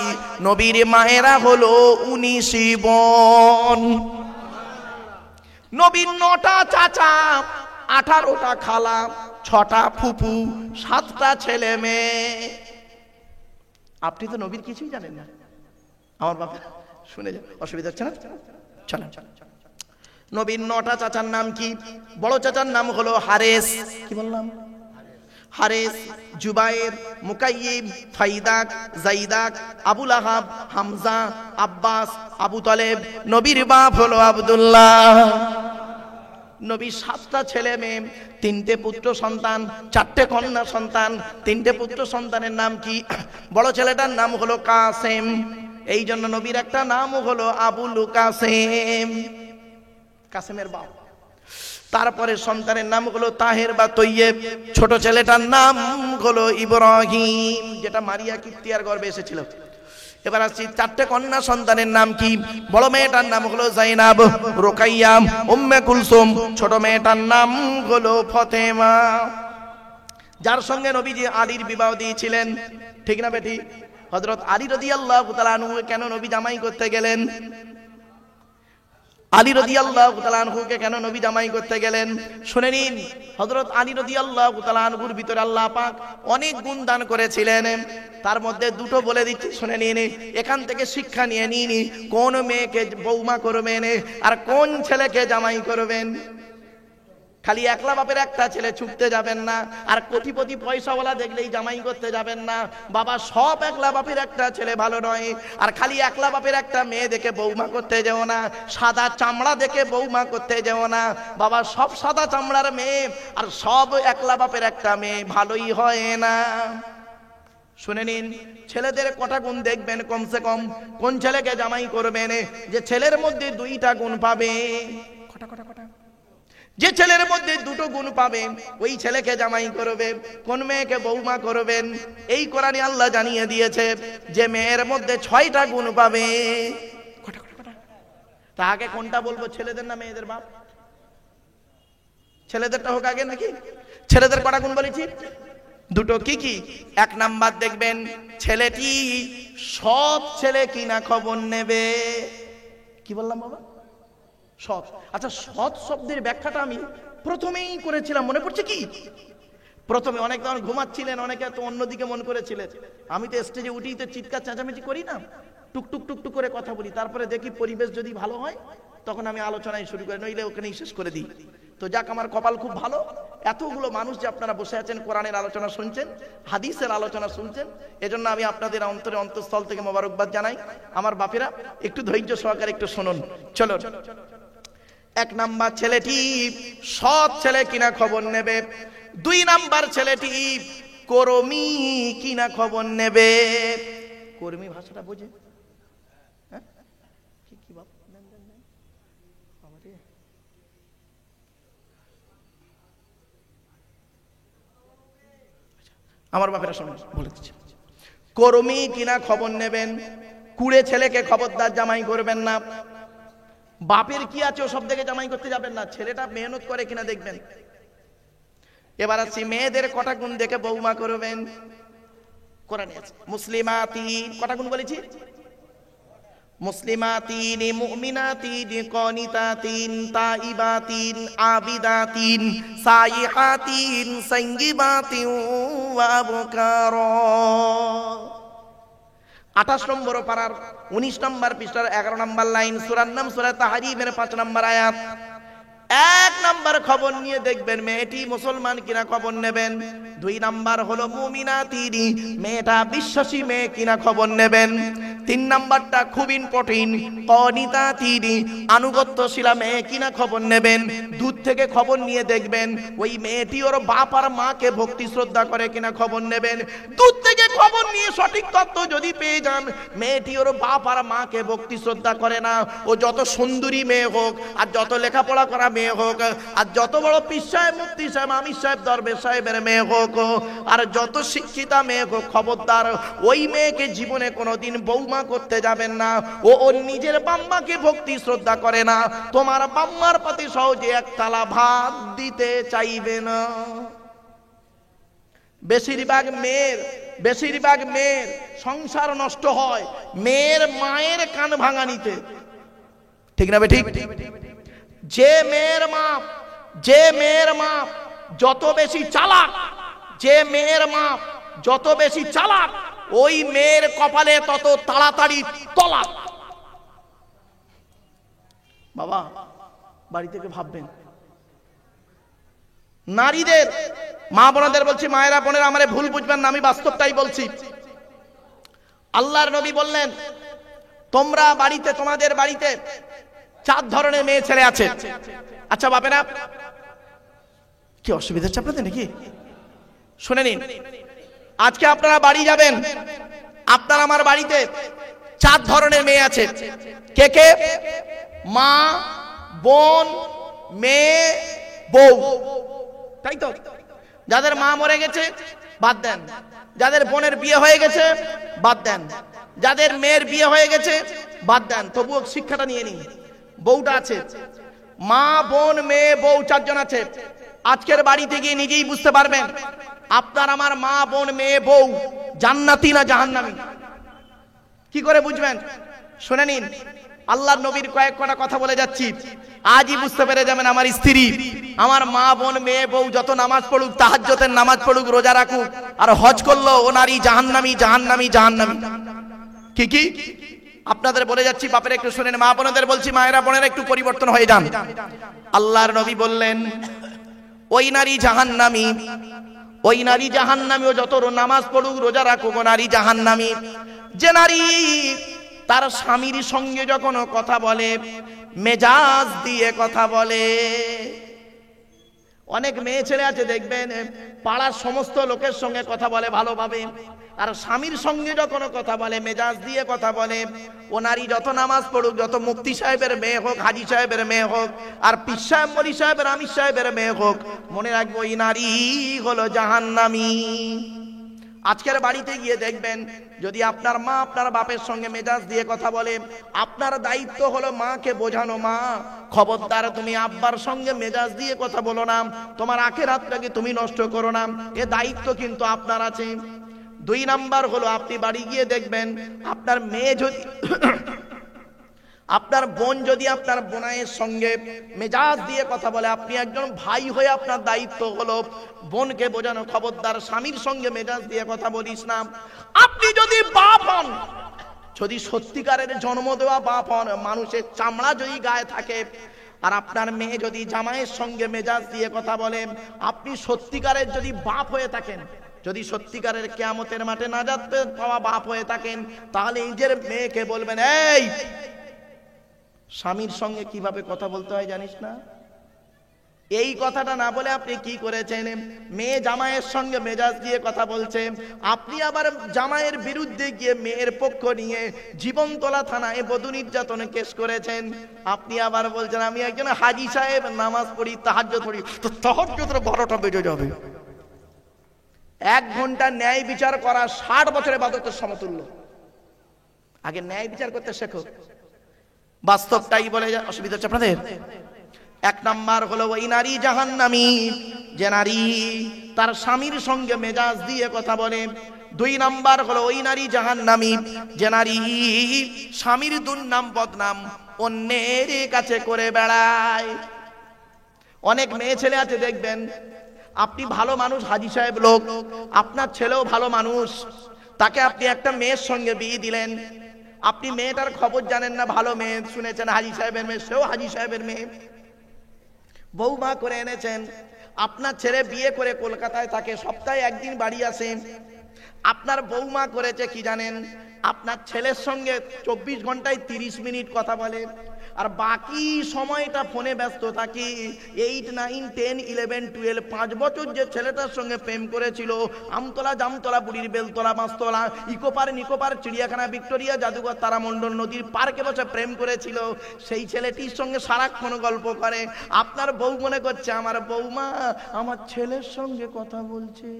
নবীর মায়েরা হলো 19 বোন। নবীর 9টা চাচা, 18টা খালা, 6টা ফুফু, 7টা ছেলে মেয়ে। আপনি তো নবীর কিছুই জানেন না। আমার বাবা শুনে যান, অসুবিধা হচ্ছে না? চলেন। নবীর 9টা চাচার নাম কি? বড় চাচার নাম হলো হারেস। কি বললাম? হারেস, জুবায়ের, মুকাইয়িব, ফাইদাক, জাইদাক, আবুল আহাব, হামজা, আব্বাস, আবু তালেব। নবীর বাপ হলো আব্দুল্লাহ। নবীর 7টা ছেলে মেয়ে, 3টে পুত্র সন্তান, 4টে কন্যা সন্তান। 3টে পুত্র সন্তানের নাম কি? বড় ছেলেটার নাম হলো কাসেম, এই জন্য নবীর একটা নাম হলো আবুল কাসেম, কাসেমের বাপ। তারপরে সন্তানের নাম হলো তাহের বা তৈয়েব। ছোট ছেলেটার নাম হলো ইব্রাহিম, যেটা মারিয়া কিপ্তিয়ার গর্ভে এসেছিল। এবার আসছি 4টে কন্যা সন্তানের নাম কি? বড় মেয়েটার নাম হলো জাইনাব, রুকাইয়া, উম্মে কুলসুম। ছোট মেয়েটার নাম হলো ফাতেমা, যার সঙ্গে নবীজি আলীর বিবাহ দিয়েছিলেন। ঠিক না বেটি? হযরত আলী রাদিয়াল্লাহু তাআলা আনহু কেন নবী জামাই করতে গেলেন? আলী রাদিয়াল্লাহু তাআলা আনহুকে কেন নবী জামাই করতে গেলেন? শুনে নিন, হযরত আলী রাদিয়াল্লাহু তাআলা আনহুর ভিতরে আল্লাহ পাক অনেক গুণ দান করেছিলেন। তার মধ্যে দুটো বলে দিচ্ছি, শুনে নিন। এখান থেকে শিক্ষা নিয়ে নিন, কোন মেয়েকে বৌমা করবেন আর কোন ছেলেকে জামাই করবেন। খালি একলা বাপের একটা ছেলে ছুটতে যাবেন না, আর কোটিপতি পয়সাওয়ালা দেখলেই জামাই করতে যাবেন না। বাবা, সব একলা বাপের একটা ছেলে ভালো নয়। আর খালি একলা বাপের একটা মেয়ে দেখে বৌমা করতে যেও না, সাদা চামড়া দেখে বৌমা করতে যেও না। বাবা, সব সাদা চামড়ার মেয়ে আর সব একলা বাপের একটা মেয়ে ভালোই হয় না। শুনে নিন, ছেলেদের কটা গুণ দেখবেন কমসে কম। কোন ছেলেকে জামাই করবেন যে ছেলের মধ্যে 2টা গুণ পাবে? যে ছেলের মধ্যে 2টো গুণ পাবে ওই ছেলেকে জামাই করবে। কোন মেয়েকে বৌমা করবেন? এই কোরআনে আল্লাহ জানিয়ে দিয়েছে যে মেয়ের মধ্যে 6টা গুণ পাবে। তা আগে কোনটা বলবো, ছেলেদের না মেয়েদের? বাপ, ছেলেদেরটা হোক আগে নাকি? ছেলেদের কটা গুণ বলেছি? 2টো। কি কি? 1 নাম্বার দেখবেন, ছেলেটি সৎ ছেলে কিনা খবর নেবে। কি বললাম বাবা? সৎ। আচ্ছা, সৎ শব্দের ব্যাখ্যাটা আমি প্রথমেই করেছিলাম, মনে পড়ছে কি? প্রথমে অনেক তখন ঘুমাচ্ছিলেন, অনেকে তো অন্যদিকে মন করেছিলেন। আমি তো স্টেজে উঠেই তো চিৎকার চেঁচামেচি করি না, টুকটুক টুকটুক করে কথা বলি। তারপরে দেখি পরিবেশ যদি ভালো হয় তখন আমি আলোচনায় শুরু করি, নইলে ওখানেই শেষ করে দিই। তো যাক, আমার কপাল খুব ভালো, এতগুলো মানুষ যে আপনারা বসে আছেন, কোরআনের আলোচনা শুনছেন, হাদিসের আলোচনা শুনছেন, এজন্য আমি আপনাদের অন্তরে অন্তঃস্থল থেকে মোবারকবাদ জানাই। আমার বাপেরা একটু ধৈর্য সহকারে একটু শুনুন। চলো, 1 নাম্বার, ছেলেটি সৎ ছেলে কিনা খবর নেবে। 2 নাম্বার, ছেলেটি কর্মী কিনা খবর নেবে। কর্মী ভাষাটা বোঝে? কি বাপ, আমার বাপেরা শুনুন, বলে দিচ্ছি। কর্মী কিনা খবর নেবেন। কুড়ে ছেলেকে খবরদার জামাই করবেন না। বাপের কি আছে ও সব দেখে জামাই করতে যাবেন না, ছেলেটা মেহনত করে কিনা দেখবেন। এবার আসছি, মেয়েদের কটা গুণ দেখে বৌমা করবেন। কোরআনে আছে মুসলিমাতিন, কটা গুণ বলেছি? মুসলিমাতিন, মুমিনাতিন, কানিতাতিন, তাইবাতিন, আবিদাতিন, সাইহাতিন, সাইয়্যিবাতিন ওয়া আবকারা। 28 নম্বর পারার 19 নম্বর পৃষ্ঠার 11 নম্বর লাইন, সূরার নাম সূরা তাহরিমের 5 নম্বর আয়াত। 1 নাম্বার খবর নিয়ে দেখবেন মেয়েটি মুসলমান কিনা খবর নেবেন। 2 নাম্বার হলো মুমিনাতিন, মেয়েটা বিশ্বাসী মেয়ে কিনা খবর নেবেন। 3 নাম্বারটা খুব ইম্পর্টেন্ট, কানিতাতিন, আনুগত্যশীলা মেয়ে কিনা খবর নেবেন। দূর থেকে খবর নিয়ে দেখবেন ওই মেয়েটি ওর বাপ আর মাকে ভক্তি শ্রদ্ধা করে কিনা খবর নেবেন। দূর থেকে খবর নিয়ে সঠিক তথ্য যদি পেয়ে যান মেয়েটি ওর বাপ আর মাকে ভক্তি শ্রদ্ধা করে না, ও যত সুন্দরী মেয়ে হোক আর যত লেখাপড়া করা মেয়ে হোক আর যত বড় পীর সাহেব, মুফতি সাহেব, আমির সাহেব, দরবেশ সাহেবের মেয়ে হোক আর যত শিক্ষিতা মেয়ে হোক, খবরদার ওই মেয়েকে জীবনে কোনোদিন বৌমা করতে যাবেন না। ও ওর নিজের বাম্মাকে ভক্তি শ্রদ্ধা করে না, তোমার বাম্মার প্রতি সহজে এক থালা ভাত দিতে চাইবে না। বেশিরভাগ মেয়ের সংসার নষ্ট হয় মেয়ের মায়ের কান ভাঙানিতে। ঠিক না? ঠিক। যে মেয়ের মা যত বেশি চালাক, যে মেয়ের মা যত বেশি চালাক, ওই মেয়ের কপালে তত তাড়াতাড়ি তলাক। বাবা বাড়ি থেকে ভাববেন, নারীদের, মা বোনদের বলছি, মায়েরা বোনেরা আমারে ভুল বুঝবেন না, আমি বাস্তবটাই বলছি। আল্লাহর নবী বললেন, তোমরা বাড়িতে, তোমাদের বাড়িতে 4 ধরনের মেয়ে ছেলে আছে। আচ্ছা বাপেরা, কি অসুবিধা হচ্ছে আপনাদের নাকি? শুনে নিন, আজকে আপনারা বাড়ি যাবেন, আপনার আমার বাড়িতে 4 ধরনের মেয়ে আছে। কে কে? মা, বোন, মেয়ে, বউ, তাই তো? যাদের মা মরে গেছে বাদ দেন, যাদের বোনের বিয়ে হয়ে গেছে বাদ দেন, যাদের মেয়ের বিয়ে হয়ে গেছে বাদ দেন, তবুও শিক্ষাটা নিয়ে নিন। বউটা আছে, মা, বোন, মেয়ে, বউ, 4 জন আছে। আজকের বাড়িতে গিয়ে নিজেই বুঝতে পারবেন আপনার আমার মা, বোন, মেয়ে, বউ জান্নাতি না জাহান্নামী। কি করে বুঝবেন? শুনে নিন, আল্লাহর নবীর কয়েক কটা কথা বলে যাচ্ছি, আজই বুঝতে পেরে যাবেন আমার স্ত্রী, আমার মা, বোন, মেয়ে, বউ যত নামাজ পড়ুক, তাহাজ্জুদের নামাজ পড়ুক, রোজা রাখুক আর হজ করলো, ও নারী জাহান্নামী, জাহান্নামী, জাহান্নামী। কি কি আপনাদের বলে যাচ্ছি, বাপের একটু শুনেন, মা বোনদের বলছি, মায়েরা বোনেরা একটু পরিবর্তন হয়ে যান। আল্লাহর নবী বললেন, ওই নারী জাহান্নামী, ওই নারী জাহান্নামী, ও যত নামাজ পড়ুক, রোজা রাখুক, ও নারী জাহান্নামী। যে নারী তার স্বামীর সঙ্গে যখন কথা বলে মেজাজ দিয়ে কথা বলে। অনেক মেয়ে ছেলে আছে দেখবেন, পাড়ার সমস্ত লোকের সঙ্গে কথা বলে ভালোভাবে, আর স্বামীর সঙ্গে যখন কথা বলে মেজাজ দিয়ে কথা বলে। ও নারী যত নামাজ পড়ুক, যত মুফতি সাহেবের মেয়ে হোক, হাজি সাহেবের মেয়ে হোক, আর পীর সাহেব, মলি সাহেবের, আমির সাহেবের মেয়ে হোক, মনে রাখবো ওই নারী হলো জাহান্নামী। আজকের বাড়িতে গিয়ে দেখবেন, যদি আপনার মা আপনার বাপের সঙ্গে মেজাজ দিয়ে কথা বলে, আপনার দায়িত্ব হলো মাকে বোঝানো, মা খবরদার তুমি আব্বার সঙ্গে মেজাজ দিয়ে কথা বলো না, তোমার আখিরাতটাকে তুমি নষ্ট করো না, এ দায়িত্ব কিন্তু আপনার আছে। 2 নাম্বার হলো, আপনি বাড়ি গিয়ে দেখবেন, আপনার মেয়ে যদি আপনার বোন যদি আপনার বোনাইয়ের সঙ্গে মেজাজ দিয়ে কথা বলে, আপনি একজন ভাই হয়ে আপনার দায়িত্ব হলো বোনকে বোঝানো, খবরদার স্বামীর সঙ্গে মেজাজ দিয়ে কথা বলিস না। আপনি যদি বাপ হন, যদি সত্যিকারের জন্ম দেওয়া বাপ হন, মানুষের চামড়া যদি গায়ে থাকে, আর আপনার মেয়ে যদি জামাইয়ের সঙ্গে মেজাজ দিয়ে কথা বলে, আপনি সত্যিকারের যদি বাপ হয়ে থাকেন, যদি সত্যিকারের কিয়ামতের মাঠে নাজাত পাওয়া বাপ হয়ে থাকেন, তাহলে নিজের মেয়েকে বলবেন, এই স্বামীর সঙ্গে কিভাবে কথা বলতে হয় জানিস না? এই কথাটা না বলে আপনি কি করেছেন? মেয়ে জামাইয়ের সঙ্গে মেজাজ দিয়ে কথা বলছে, আপনি আবার জামাইয়ের বিরুদ্ধে গিয়ে মেয়ের পক্ষ নিয়ে জীবনতলা থানায় বধূ নির্যাতন কেস করেছেন। আপনি আবার বলছেন, আমি একজন হাজি সাহেব, নামাজ পড়ি, তাহাজ্জুদ পড়ি, তো তাহাজ্জুদের 12টা বেজে যাবে। 1 ঘন্টা ন্যায় বিচার করা 60 বছরের ইবাদতের সমতুল্য। আগে ন্যায় বিচার করতে শেখো। বাস্তবটাই বলে, অসুবিধা হচ্ছে আপনাদের? 1 নাম্বার হলো ওই নারী জাহান্নামী, যে নারী তার স্বামীর সঙ্গে মেজাজ দিয়ে কথা বলে। 2 নাম্বার হলো ওই নারী জাহান্নামী, যে নারী স্বামীর দুর্নাম বদনাম অন্যের কাছে করে বেড়ায়। অনেক মেয়ে ছেলে আছে দেখবেন, আপনি ভালো মানুষ, হাজি সাহেব লোক, আপনার ছেলেও ভালো মানুষ, তাকে আপনি একটা মেয়ের সঙ্গে বিয়ে দিলেন, আপনি মেয়েটার খবর জানেন না, ভালো মেয়ে শুনেছেন হাজি সাহেবের মেয়ে, সেও হাজি সাহেবের মেয়ে, বৌমা করে এনেছেন। আপনার ছেলে বিয়ে করে কলকাতায় থাকে, সপ্তাহে 1 দিন বাড়ি আসে। আপনার বৌমা করেছে কি জানেন? আপনার ছেলের সঙ্গে 24 ঘন্টায় 30 মিনিট কথা বলে, আর বাকি সময়টা ফোনে ব্যস্ত থাকি। 8, 9, 10, 11, 12, 5 বছর যে ছেলেটার সঙ্গে প্রেম করেছিল, আমতলা, জামতলা, বুড়ির বেলতলা, মাছতলা, ইকোপার, নিকোপার, চিড়িয়াখানা, ভিক্টোরিয়া, জাদুঘর, তারামণ্ডল, নদীর পার্কে বসে প্রেম করেছিল, সেই ছেলেটির সঙ্গে সারাক্ষণ গল্প করে। আপনার বউ মনে করছে আমার বৌমা আমার ছেলের সঙ্গে কথা বলছে।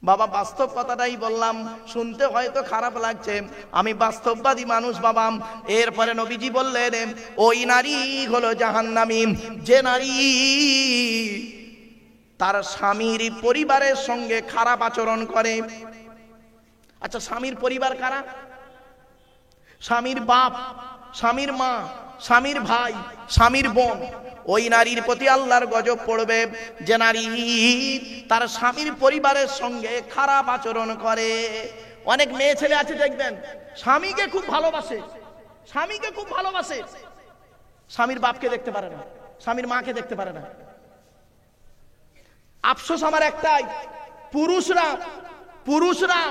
বাবা বাস্তব কথাটাই বললাম, শুনতে হয়তো খারাপ লাগছে, আমি বাস্তববাদী মানুষ বাবা। এরপরে নবীজি বললেন, ওই নারী হলো জাহান্নামী, যে নারী তার স্বামীর পরিবারের সঙ্গে খারাপ আচরণ করে। আচ্ছা, স্বামীর পরিবার কারা? স্বামীর বাপ, স্বামীর মা, স্বামীর ভাই, স্বামীর বোন, ওই নারীর প্রতি আল্লাহর গজব পড়বে যে নারী তার স্বামীর পরিবারের সঙ্গে খারাপ আচরণ করে। অনেক মেয়ে ছেলে আছে দেখবেন স্বামীকে খুব ভালোবাসে, স্বামীকে খুব ভালোবাসে, স্বামীর বাপকে দেখতে পারে না, স্বামীর মাকে দেখতে পারে না। আফসোস আমার একটাই, পুরুষরা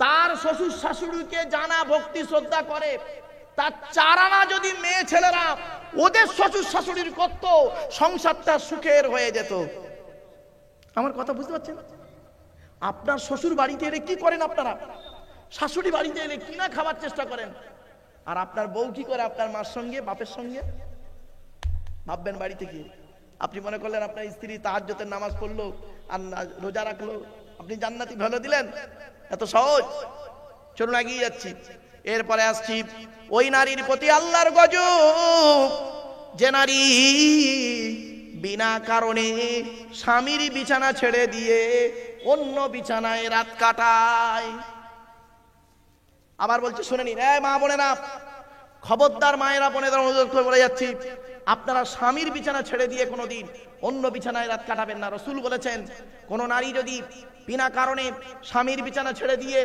তার শ্বশুর শাশুড়িকে জানা ভক্তি শ্রদ্ধা করে, তার চারানা যদি মেয়ে ছেলেরা ওদের শ্বশুর শাশুড়ির করত, সংসারটা সুখের হয়ে যেত। আমার কথা বুঝতে পারছেন? আপনার শ্বশুর বাড়িতে এলে কি করেন আপনারা? শাশুড়ি বাড়িতে এলে কি না খাবার চেষ্টা করেন। আর আপনার বউ কি করে আপনার মার সঙ্গে, বাপের সঙ্গে? ভাববেন বাড়িতে গিয়ে। আপনি মনে করলেন আপনার স্ত্রী তাহাজ্জুদের নামাজ পড়লো আর রোজা রাখলো, আপনি জান্নাতি ভালো দিলেন? এত সহজ? চলুন এগিয়ে যাচ্ছি। এরপরে আসছি ওই নারীর প্রতি আল্লাহর গজব যে নারী বিনা কারণে স্বামীর বিছানা ছেড়ে দিয়ে অন্য বিছানায় রাত কাটায়। আবার বলছি শুনে নিন, মা বোনেরা, খবরদার মায়েরা বোনেদের অনুরোধ করে বলে যাচ্ছি, আপনারা স্বামীর বিছানা ছেড়ে দিয়ে কোনোদিন অন্য বিছানায় রাত কাটাবেন না। রাসূল বলেছেন কোন নারী যদি বিনা কারণে স্বামীর বিছানা ছেড়ে দিয়ে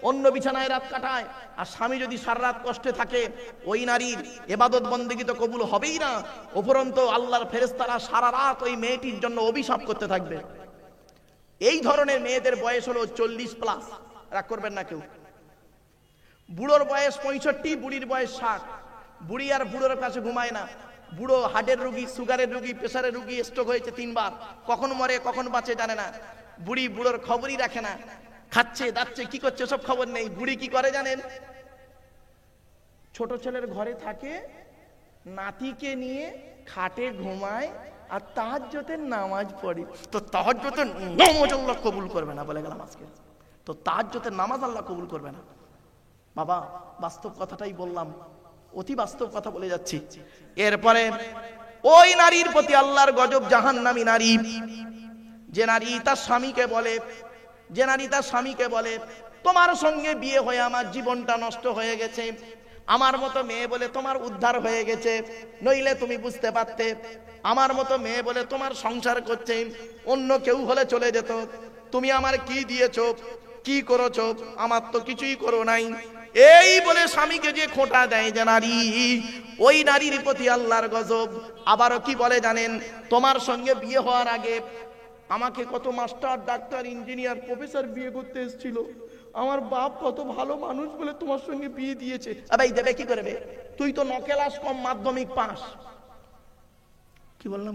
অন্য বিছানায় রাত কাটায় আর স্বামী যদি সারা রাত কষ্টে থাকে, ওই নারীর ইবাদত বন্দেগী তো কবুল হবেই না, উপরন্তু আল্লাহর ফেরেশতারা সারা রাত ওই মেয়েটির জন্য অভিশাপ করতে থাকবে। এই ধরনের মেয়েদের বয়স হলো 40+, রাগ করবেন না কেউ। বুড়োর বয়স 65, বুড়ির বয়স 60। বুড়ি আর বুড়োর কাছে ঘুমায় না। বুড়ো হার্টের রোগী, সুগারের রোগী, প্রেসারের রোগী, স্ট্রোক হয়েছে 3 বার, কখন মরে কখন বাঁচে জানে না। বুড়ি বুড়োর খবরই রাখে না, খাচ্ছে দাচ্ছে কি করছে সব খবর নেই। বুড়ি কি করে জানেন? ছোট ছেলের ঘরে থাকে, নাতিকে নিয়ে খাটে ঘুমায় আর তাহাজ্জুদের নামাজ পড়ে। তো তাহাজ্জুদের নামাজ আল্লাহ কবুল করবে না বলে গেলাম আজকে। তো তাহাজ্জুদের নামাজ আল্লাহ কবুল করবে না। বাবা বাস্তব কথাটাই বললাম, অতি বাস্তব কথা বলে যাচ্ছি। এরপরে ওই নারীর প্রতি আল্লাহর গজব জাহান্নামী নারী যে নারী তার স্বামীকে বলে তোমার সঙ্গে বিয়ে হয়ে আমার জীবনটা নষ্ট হয়ে গেছে, আমার মতো মেয়ে বলে তোমার উদ্ধার হয়ে গেছে, নইলে তুমি বুঝতে পারতে, আমার মতো মেয়ে বলে তোমার সংসার করছে, অন্য কেউ হলে চলে যেত, তুমি আমার কি দিয়েছো, কি করেছো, আমার তো কিছুই করো নাই। এই বলে স্বামীকে যে খোঁটা দেয় যে নারী, ওই নারীর প্রতি আল্লাহর গজব। আবারও কি বলে জানেন? তোমার সঙ্গে বিয়ে হওয়ার আগে আমাকে কত মাস্টার, ডাক্তার, ইঞ্জিনিয়ার, প্রফেসর বিয়ে করতে এসেছিল, আমার বাপ কত ভালো মানুষ বলে তোমার সঙ্গে বিয়ে দিয়েছে। আবে দেবে কি করবে? তুই তো 9 ক্লাস কম মাধ্যমিক পাস। কি বললাম?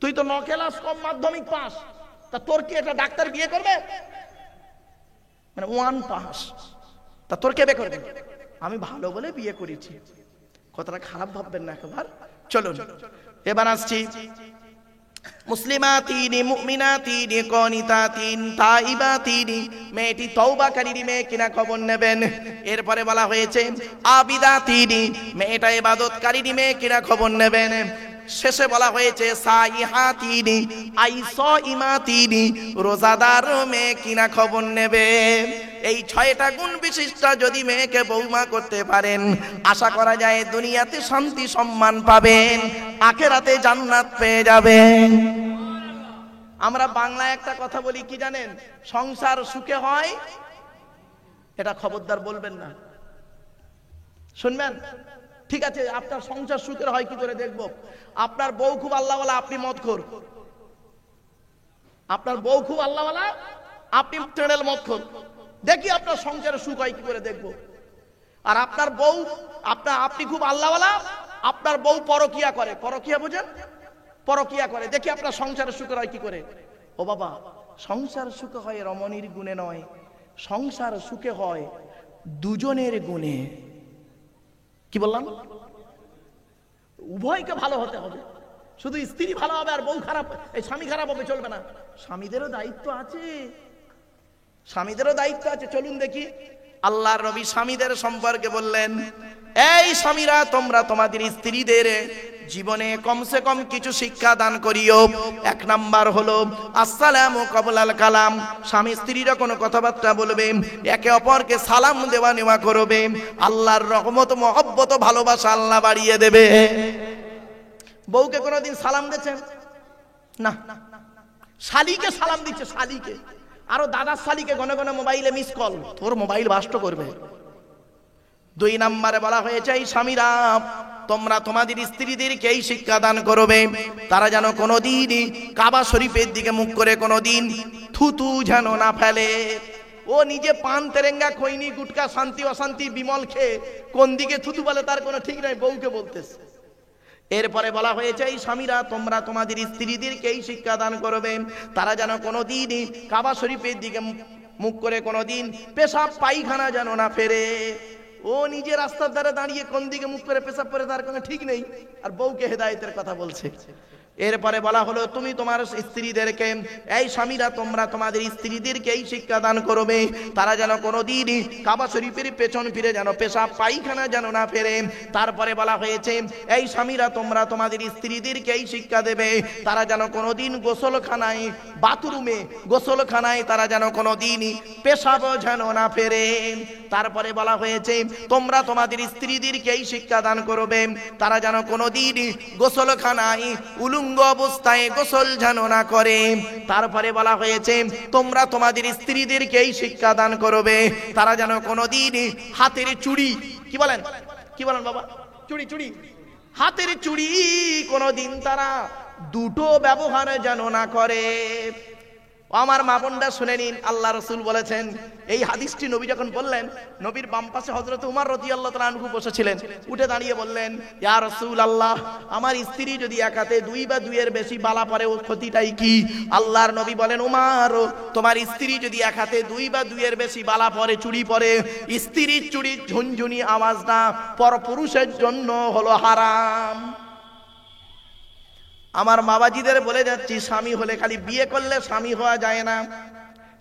তুই তো 9 ক্লাস কম মাধ্যমিক পাস, তা তোর কি একটা ডাক্তার বিয়ে করবে? মানে 1 পাস, তা তোর কে বিয়ে করবে? আমি ভালো বলে বিয়ে করেছি। কথাটা খারাপ ভাববেন না একবার। চলুন এবার আসছি মুসলিমাতিনি মুমিনাতিনি কানিতাতিন তাইবাতিনি, মেয়েটি তওবাকারী মেয়ে কিনা খবর নেবেন। এরপরে বলা হয়েছে আবিদাতিনি, মেয়েটা ইবাদতকারী মেয়ে কিনা খবর নেবেন। শেষে বলা হয়েছে সাইহাতিনি আইসাইমাতিনি, রোজাদার মেয়ে কিনা খবর নেবে। এই 6টা গুণ বিশিষ্ট যদি মেয়েকে বৌমা করতে পারেন, আশা করা যায় দুনিয়াতে শান্তি সম্মান পাবেন, আখিরাতে জান্নাত পেয়ে যাবেন। আমরা বাংলায় একটা কথা বলি কি জানেন? সংসার সুখে হয়, এটা খবরদার বলবেন না, শুনবেন? ঠিক আছে, আপনার সংসার সুখের হয় কি করে দেখবো? আপনার বউ খুব আল্লাহওয়ালা, আপনি মদখোর। আপনার বউ খুব আল্লাহওয়ালা, আপনি তেড়েল মদখোর। দেখি আপনার সংসারে সুখ হয় কি করে দেখবো। আর আপনার বউ, আপনি খুব আল্লাহওয়ালা, আপনার বউ পরকিয়া করে। পরকিয়া বুঝেন? পরকিয়া করে, দেখি আপনার সংসারে সুখের হয় কি করে। ও বাবা, সংসার সুখে হয় রমণীর গুণে নয়, সংসার সুখে হয় দুজনের গুণে। কি বললাম? উভয়কে ভালো হতে হবে। শুধু স্ত্রী ভালো হবে আর বউ খারাপ, এই স্বামী খারাপ হবে চলবে না। স্বামীদেরও দায়িত্ব আছে, স্বামীদেরও দায়িত্ব আছে। চলুন দেখি আল্লাহর নবী স্বামীদের সম্পর্কে বললেন, এই স্বামীরা তোমরা তোমাদের স্ত্রীদের জীবনে কমসে কম কিছু শিক্ষা দান করিও। এক নাম্বার হলো আসসালামু ক্বাবলাল কালাম, স্বামী স্ত্রীরা কোনো কথাবার্তা বলবে একে অপরকে সালাম দেওয়া নেওয়া করবে, আল্লাহর রহমত মহব্বত ভালোবাসা আল্লাহ বাড়িয়ে দেবে। বউকে কোনোদিন সালাম দিয়েছেন? না। শালিকে সালাম দিচ্ছে, শালিকে, আরো দাদার শালিকে ঘন ঘন মোবাইলে মিস কল, তোর মোবাইল বাস্ট করবে। দুই নম্বরে বলা হয়েছে এই স্বামীরা তোমরা তোমাদের স্ত্রীদেরকে এই শিক্ষা দান করবে তারা যেন কোনোদিন কাবা শরীফের দিকে মুখ করে কোনোদিন থুতু যেন না ফেলে। ও নিজে পান তেরেঙ্গা খৈনি গুটকা শান্তি অশান্তি বিমল খেয়ে কোন দিকে থুতু বলে তার কোনো ঠিক নাই, বউকে বলতেছে। এরপরে বলা হয়েছে এই স্বামীরা তোমরা তোমাদের স্ত্রীদেরকে এই শিক্ষা দান করবে তারা যেন কোনোদিন কাবা শরীফের দিকে মুখ করে কোনোদিন পেশাব পায়খানা যেন না ফেরে। ও নিজে রাস্তার ধারে দাঁড়িয়ে কোন দিকে মুখ করে পেশাব করে তার কোনো ঠিক নেই, আর বউকে হেদায়েতের কথা বলছে। এরপরে বলা হলো তুমি তোমার স্ত্রীদেরকে, এই স্বামীরা তোমরা তোমাদের স্ত্রীদেরকে এই শিক্ষা দান করবে তারা যেন কোনোদিন কাবা শরীফের পেছন ফিরে যেন পেশাব পায়খানা যেন না ফেরে। তারপরে বলা হয়েছে এই স্বামীরা তোমরা তোমাদের স্ত্রীদেরকে এই শিক্ষা দেবে তারা যেন কোনোদিন গোসলখানায় বাথরুমে গোসলখানায় তারা যেন কোনোদিন পেশাব যেন না ফেরে। তারপরে বলা হয়েছে তোমরা তোমাদের স্ত্রীদেরকে এই শিক্ষা দান করবে তারা যেন কোনোদিন গোসলখানায় উলুঙ্গ অবস্থায় গোসল যেন না করে। তারপরে বলা হয়েছে তোমরা তোমাদের স্ত্রীদেরকে এই শিক্ষা দান করবে তারা যেন কোনোদিন হাতের চুড়ি, কি বলেন বাবা, চুড়ি চুড়ি, হাতের চুড়ি কোনোদিন তারা দুটো ব্যবহার যেন না করে। আমার মা বোনরা শুনে নিন, আল্লাহ রাসূল বলেছেন এই হাদিসটি নবী যখন বললেন, নবীর বাম পাশে হযরত উমর রাদিয়াল্লাহু তাআলা আনহু বসেছিলেন, উঠে দাঁড়িয়ে বললেন ইয়া রাসূলুল্লাহ আমার স্ত্রী যদি এক হাতে দুই বা দুইয়ের বেশি বালা পরে ওর ক্ষতিটাই কি? আল্লাহর নবী বলেন উমর তোমার স্ত্রী যদি এক হাতে দুই বা দুইয়ের বেশি বালা পরে চুড়ি পরে, স্ত্রীর চুড়ির ঝুনঝুনি আওয়াজটা পরপুরুষের জন্য হলো হারাম। আমার বাবাজিদের বলে যাচ্ছি স্বামী হলে খালি বিয়ে করলে স্বামী হওয়া যায় না,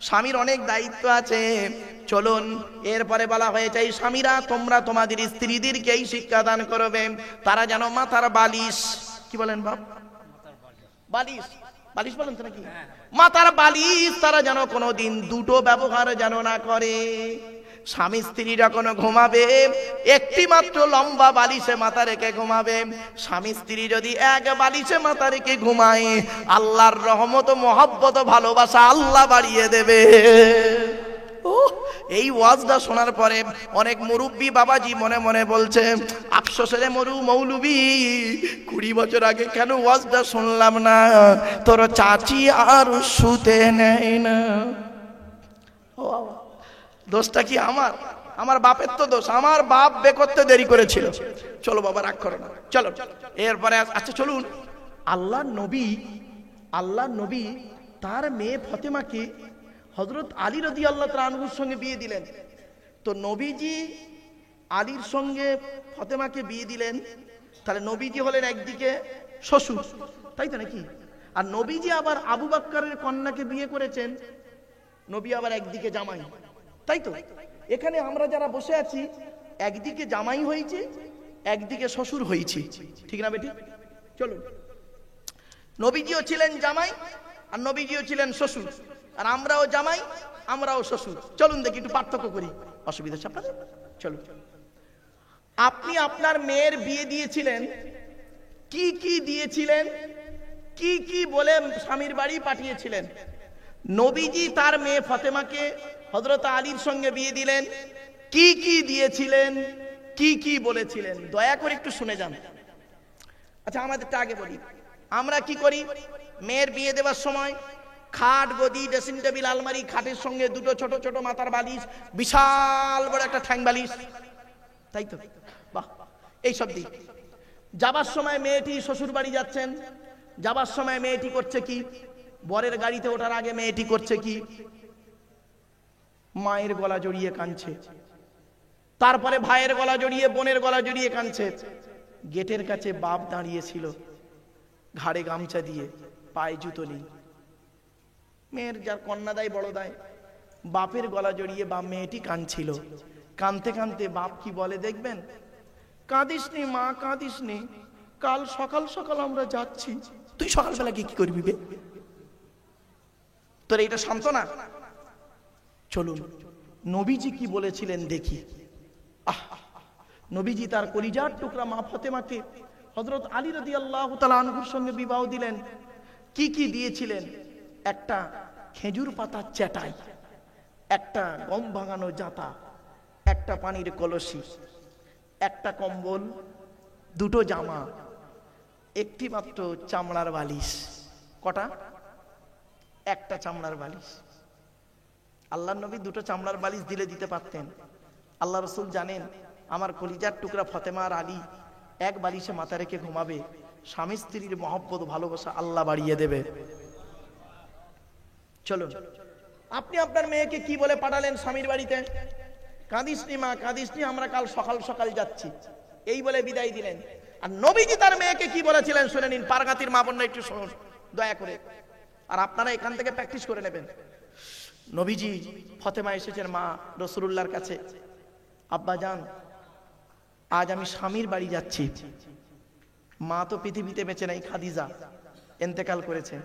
স্বামীর অনেক দায়িত্ব আছে। চলুন এরপরে বলা হয়েছে এই স্বামীরা তোমরা তোমাদের স্ত্রীদেরকে এই শিক্ষা দান করবে তারা যেন মাথার বালিশ, কি বলেন বাপ, বালিশ, বালিশ বলেন তো নাকি, মাথার বালিশ তারা যেন কোনোদিন দুটো ব্যবহার যেন না করে। স্বামী স্ত্রী যখন ঘুমাবে একটি মাত্র লম্বা বালিশে মাথা রেখে ঘুমাবে। স্বামী স্ত্রী যদি এক বালিশে মাথা রেখে ঘুমায় আল্লাহর রহমত মহব্বত ভালোবাসা আল্লাহ বাড়িয়ে দেবে। এই ওয়াজটা শোনার পরে অনেক মুরব্বী বাবাজি মনে মনে বলছে আফসোসের মৌলবী 20 বছর আগে কেন ওয়াজটা শুনলাম না, তোর চাচি আর শুতে নেয় না। দোষটা কি আমার? আমার বাপের তো দোষ, আমার বাপ বে করতে দেরি করেছিল। চলো বাবা রাগ করো না, চলো এরপরে আচ্ছা চলুন আল্লাহ নবী তার মেয়ে ফাতেমাকে হযরত আলী রাদিয়াল্লাহু তাআলা আনহুর সঙ্গে বিয়ে দিলেন। তো নবীজি আলীর সঙ্গে ফাতেমাকে বিয়ে দিলেন, তাহলে নবীজি হলেন একদিকে শ্বশুর, তাই তো নাকি? আর নবীজি আবার আবু বকরের কন্যাকে বিয়ে করেছেন, নবী আবার একদিকে জামাই, তাই তো? এখানে আমরা যারা বসে আছি একদিকে জামাই হয়েছে একদিকে শ্বশুর হয়েছে, ঠিক না বেটি? চলুন নবীজিও ছিলেন জামাই আর নবীজিও ছিলেন শ্বশুর, আর আমরাও জামাই আমরাও শ্বশুর। চলুন দেখি একটু পার্থক্য করি, অসুবিধা আছে আপনাদের? চলুন আপনি আপনার মেয়ের বিয়ে দিয়েছিলেন, কি কি দিয়েছিলেন, কি কি বলে স্বামীর বাড়ি পাঠিয়েছিলেন? নবীজি তার মেয়ে ফাতেমাকে হযরত আলীর সঙ্গে বিয়ে দিলেন, কি কি দিয়েছিলেন, কি কি বলেছিলেন? দয়া করে একটু শুনে যান। আচ্ছা আমাদেরটা আগে বলি, আমরা কি করি মেয়ের বিয়ে দেওয়ার সময়? খাট, গদি, ড্রেসিং টেবিল, আলমারি, খাটের সঙ্গে দুটো ছোট ছোট মাথার বালিশ, বিশাল বড় একটা ঠ্যাং বালিশ, তাই তো? বাহ, এইসব দিক। যাবার সময় মেয়েটি শ্বশুর বাড়ি যাচ্ছেন, যাবার সময় মেয়েটি করছে কি? বরের গাড়িতে ওঠার আগে মেয়েটি করছে কি? মায়ের গলা জড়িয়ে কাঁদছে, তারপরে ভাইয়ের গলা জড়িয়ে, বোনের গলা জড়িয়ে কাঁদছে। গেটের কাছে বাপ দাঁড়িয়ে ছিল, ঘাড়ে গামছা দিয়ে, পায়ে জুতো নেই। মেয়ের যার কন্যা দায় বড় দায়, বাপের গলা জড়িয়ে বাপ মেয়েটি কাঁদছিল। কাঁদতে কাঁদতে বাপ কি বলে দেখবেন? কাঁদিস নি মা, কাঁদিস নি, কাল সকাল সকাল আমরা যাচ্ছি। তুই সকালবেলা কি করবি বে? তোর এইটা সান্ত্বনা? চলুন নবীজি কি বলেছিলেন দেখি। নবীজি তার কলিজার টুকরা মা ফাতেমাকে হযরত আলী রাদিয়াল্লাহু তাআলা আনহুর সঙ্গে বিবাহ দিলেন। কি কি দিয়েছিলেন? একটা খেজুর পাতার চাটাই, একটা গম ভাঙানো জাতা, একটা পানির কলসি, একটা কম্বল, দুটো জামা, একটি মাত্র চামড়ার বালিশ। কটা? একটা চামড়ার বালিশ। আল্লাহর নবী দুটো চামড়ার বালিশ দিলে দিতে পারতেন। আল্লাহ রাসূল জানেন আমার কলিজার টুকরা ফাতেমা আর আলী এক বালিশে মাথা রেখে ঘুমাবে, স্বামী স্ত্রীর মহব্বত ভালোবাসা আল্লাহ বাড়িয়ে দেবে। চলুন, আপনি আপনার মেয়েকে কি বলে পাঠালেন স্বামীর বাড়িতে? কাঁদিসনি মা, কাঁদিসনি, আমরা কাল সকাল সকাল যাচ্ছি, এই বলে বিদায় দিলেন। আর নবীজি তার মেয়েকে কি বলেছিলেন শুনে নিন। পারগাতির মা বোনরা একটু শুনুন দয়া করে, আর আপনারা এখান থেকে প্র্যাকটিস করে নেবেন। নবীজি ফাতেমা এসেছেন মা রাসূলুল্লাহর কাছে। আব্বা জান, আজ আমি স্বামীর বাড়ি যাচ্ছি। মা তো পৃথিবীতে বেঁচে নাই, খাদিজা ইন্তেকাল করেছেন।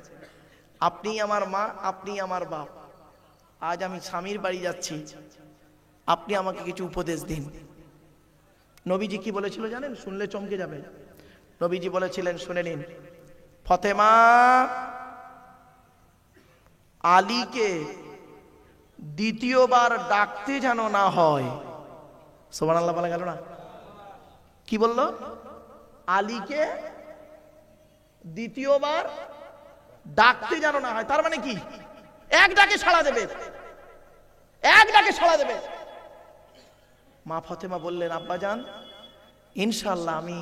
আপনি আমার মা, আপনি আমার বাপ। আজ আমি স্বামীর বাড়ি যাচ্ছি, আপনি আমাকে কিছু উপদেশ দিন। নবীজি কি বলেছিল জানেন? শুনলে চমকে যাবেন। নবীজি বলেছিলেন শুনে নিন। ফাতেমা, আলীকে দ্বিতীয়বার ডাকতে যেন না হয়। সুবহানাল্লাহ বলা গেল না? কি বললো? আলীকে দ্বিতীয়বার ডাকতে যেন না হয়। তার মানে কি? এক ডাকে সাড়া দেবে, এক ডাকে সাড়া দেবে। মা ফাতেমা বললেন আব্বাজান, ইনশাআল্লাহ আমি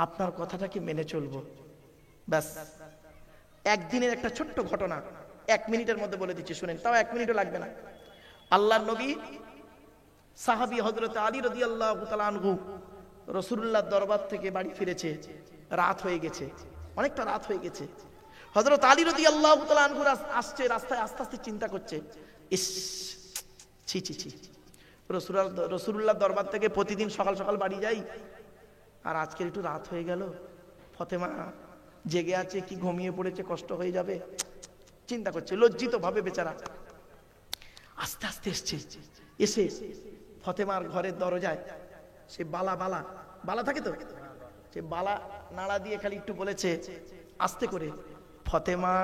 আপনার কথাটাকে মেনে চলবো। ব্যাস, একদিনের একটা ছোট্ট ঘটনা 1 মিনিটের মধ্যে বলে দিচ্ছি, শুনেন, তাও 1 মিনিটও লাগবে না। আল্লাহর নবী সাহাবী হযরত আলী রাদিয়াল্লাহু তাআলা আনহু রাসূলুল্লাহর দরবার থেকে বাড়ি ফিরেছে। রাত হয়ে গেছে, অনেকটা রাত হয়ে গেছে। হযরত আলী রাদিয়াল্লাহু তাআলা আনহু আসছে, রাস্তায় আস্তে আস্তে চিন্তা করছে, ইস ছি ছি ছি, রাসূলুল্লাহর দরবার থেকে প্রতিদিন সকাল সকাল বাড়ি যাই, আর আজকে একটু রাত হয়ে গেল। ফাতেমা জেগে আছে কি ঘুমিয়ে পড়েছে, কষ্ট হয়ে যাবে, চিন্তা করছে লজ্জিত ভাবে বেচারা। আস্তে আস্তে এসছে, এসে ফাতেমার ঘরের দরজায় সে বালা বালা বালা থাকে তো, সে বালা নাড়া দিয়ে খালি একটু বলেছে আস্তে করে, ফাতেমা।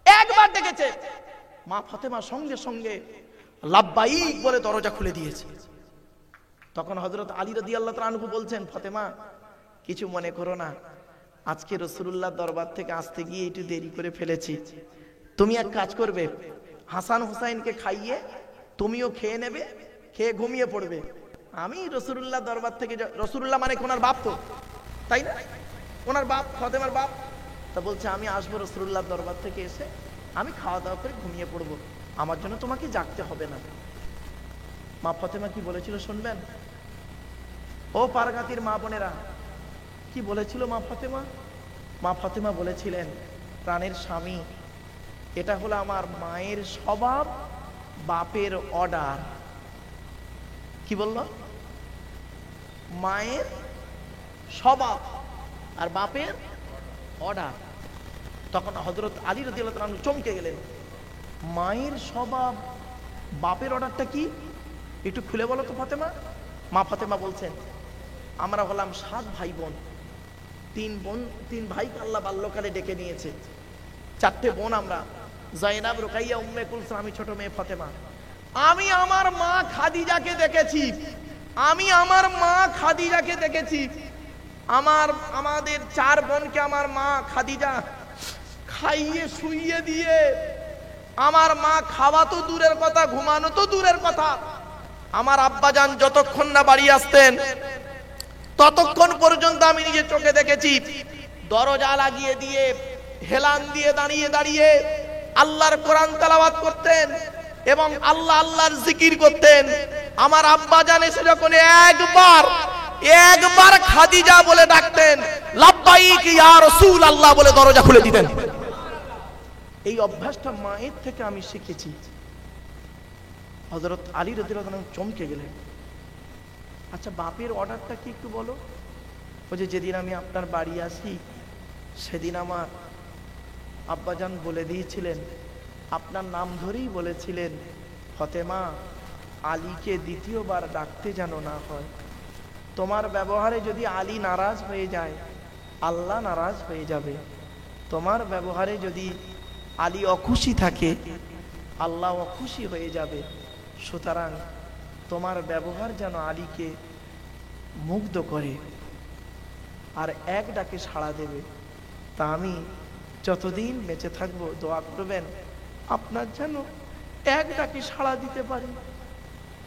একবার ডেকেছে, মা ফাতেমা সঙ্গে সঙ্গে লাব্বাইক বলে দরজা খুলে দিয়েছে। তখন হযরত আলী রাদিয়াল্লাহু তাআলা আনহু বলছেন, ফাতেমা কিছু মনে করো না, আজকে রাসূলুল্লাহর দরবার থেকে আসতে গিয়ে একটু দেরি করে ফেলেছি। তুমি এক কাজ করবে, হাসান হুসাইনকে খাইয়ে তুমিও খেয়ে নেবে, খেয়ে ঘুমিয়ে পড়বে। আমি রাসূলুল্লাহর দরবার থেকে, রাসূলুল্লাহ মানে ওনার বাপ তো, তাই না? ওনার বাপ, ফাতেমার বাপ। তা বলছে আমি আসবো রাসূলুল্লাহর দরবার থেকে এসে আমি খাওয়া দাওয়া করে ঘুমিয়ে পড়বো, আমার জন্য তোমাকে জাগতে হবে না। মা ফাতেমা কি বলেছিল শুনবেন? ও পারগাতির মা বোনেরা, কি বলেছিল মা ফাতেমা? মা ফাতেমা বলেছিলেন, প্রাণের স্বামী, এটা হলো আমার মায়ের স্বভাব, বাপের অর্ডার। কি বলল? মায়ের স্বভাব আর বাপের অর্ডার। তখন হযরত আলী রাদিয়াল্লাহু তাআলা চমকে গেলেন, মায়ের স্বভাব বাপের অর্ডারটা কি? একটু খুলে বলো তো ফাতেমা। মা ফাতেমা বলছেন, আমরা হলাম 7 ভাই বোন। 3 ভাইকে আল্লাহ বাল্যকালে ডেকে নিয়েছে, 4টে বোন আমরা, জাইনাব, রুকাইয়া, উম্মে কুলসুম, আমি ছোট মেয়ে ফাতেমা। আমি আমার মা খাদিজাকে দেখেছি, আমি আমার মা খাদিজাকে দেখেছি। আমাদের 4 বোনকে আমার মা খাদিজা খাইয়ে শুইয়ে দিয়ে, আমার মা খাওয়া তো দূরের কথা, ঘুমানো তো দূরের কথা, আমার আব্বাজান যতক্ষণ না বাড়ি আসতেন ততক্ষণ পর্যন্ত আমি নিজে চোখে দেখেছি দরজা লাগিয়ে দিয়ে হেলান দিয়ে দাঁড়িয়ে দাঁড়িয়ে আল্লাহর কোরআন তেলাওয়াত করতেন এবং আল্লাহ আল্লাহর জিকির করতেন। আমার আব্বাজান এসে যখন একবার খাদিজা বলে ডাকতেন, লাব্বাইক ইয়া রাসূলুল্লাহ বলে দরজা খুলে দিতেন। এই অভ্যাসটা মায়ের থেকে আমি শিখেছি। হযরত আলী রাদিয়াল্লাহু আনহু চমকে গেলেন। আচ্ছা বাপের অর্ডারটা কি একটু বলো? বলছে যেদিন আমি আপনার বাড়ি আসি সেদিন আমার আব্বাজান বলে দিয়েছিলেন, আপনার নাম ধরেই বলেছিলেন, ফতেমা, আলীকে দ্বিতীয়বার ডাকতে যেন না হয়। তোমার ব্যবহারে যদি আলী নারাজ হয়ে যায়, আল্লাহ নারাজ হয়ে যাবে। তোমার ব্যবহারে যদি আলী অখুশি থাকে, আল্লাহ অখুশি হয়ে যাবে। সুতরাং তোমার ব্যবহার যেন আলীকে মুগ্ধ করে আর এক ডাকে সাড়া দেবে। তা আমি যতদিন বেঁচে থাকবো দোয়া করবেন আপনার যেন এক ডাকে সাড়া দিতে পারি।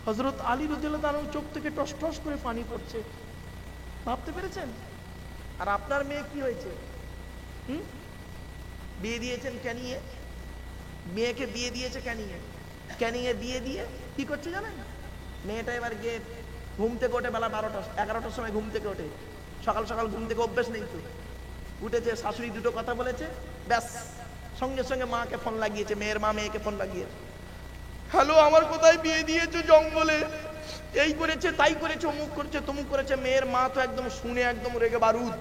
হযরত আলী রাদিয়াল্লাহু আনহু চোখ থেকে টস টস করে পানি পড়ছে, ভাবতে পেরেছেন? আর আপনার মেয়ে কি হয়েছে? বিয়ে দিয়েছেন ক্যানিংয়ে, মেয়েকে বিয়ে দিয়েছে ক্যানিংয়ে বিয়ে দিয়ে কি করছে জানেন? মেয়েটা এবার গিয়ে ঘুম থেকে ওঠে বেলা 11টার সময় ঘুম থেকে ওঠে। সকাল সকাল ঘুম থেকে অভ্যেস নেই তো, উঠেছে, শাশুড়ি দুটো কথা বলেছে, ব্যাস সঙ্গে সঙ্গে মাকে ফোন লাগিয়েছে, মেয়ের মা মেয়েকে ফোন লাগিয়েছে, হ্যালো আমার কোথায় বিয়ে দিয়েছো জঙ্গলে, এই করেছে তাই করেছে, অমুক করেছে তমুক করেছে। মেয়ের মা তো একদম শুনে একদম রেগে বারুদ।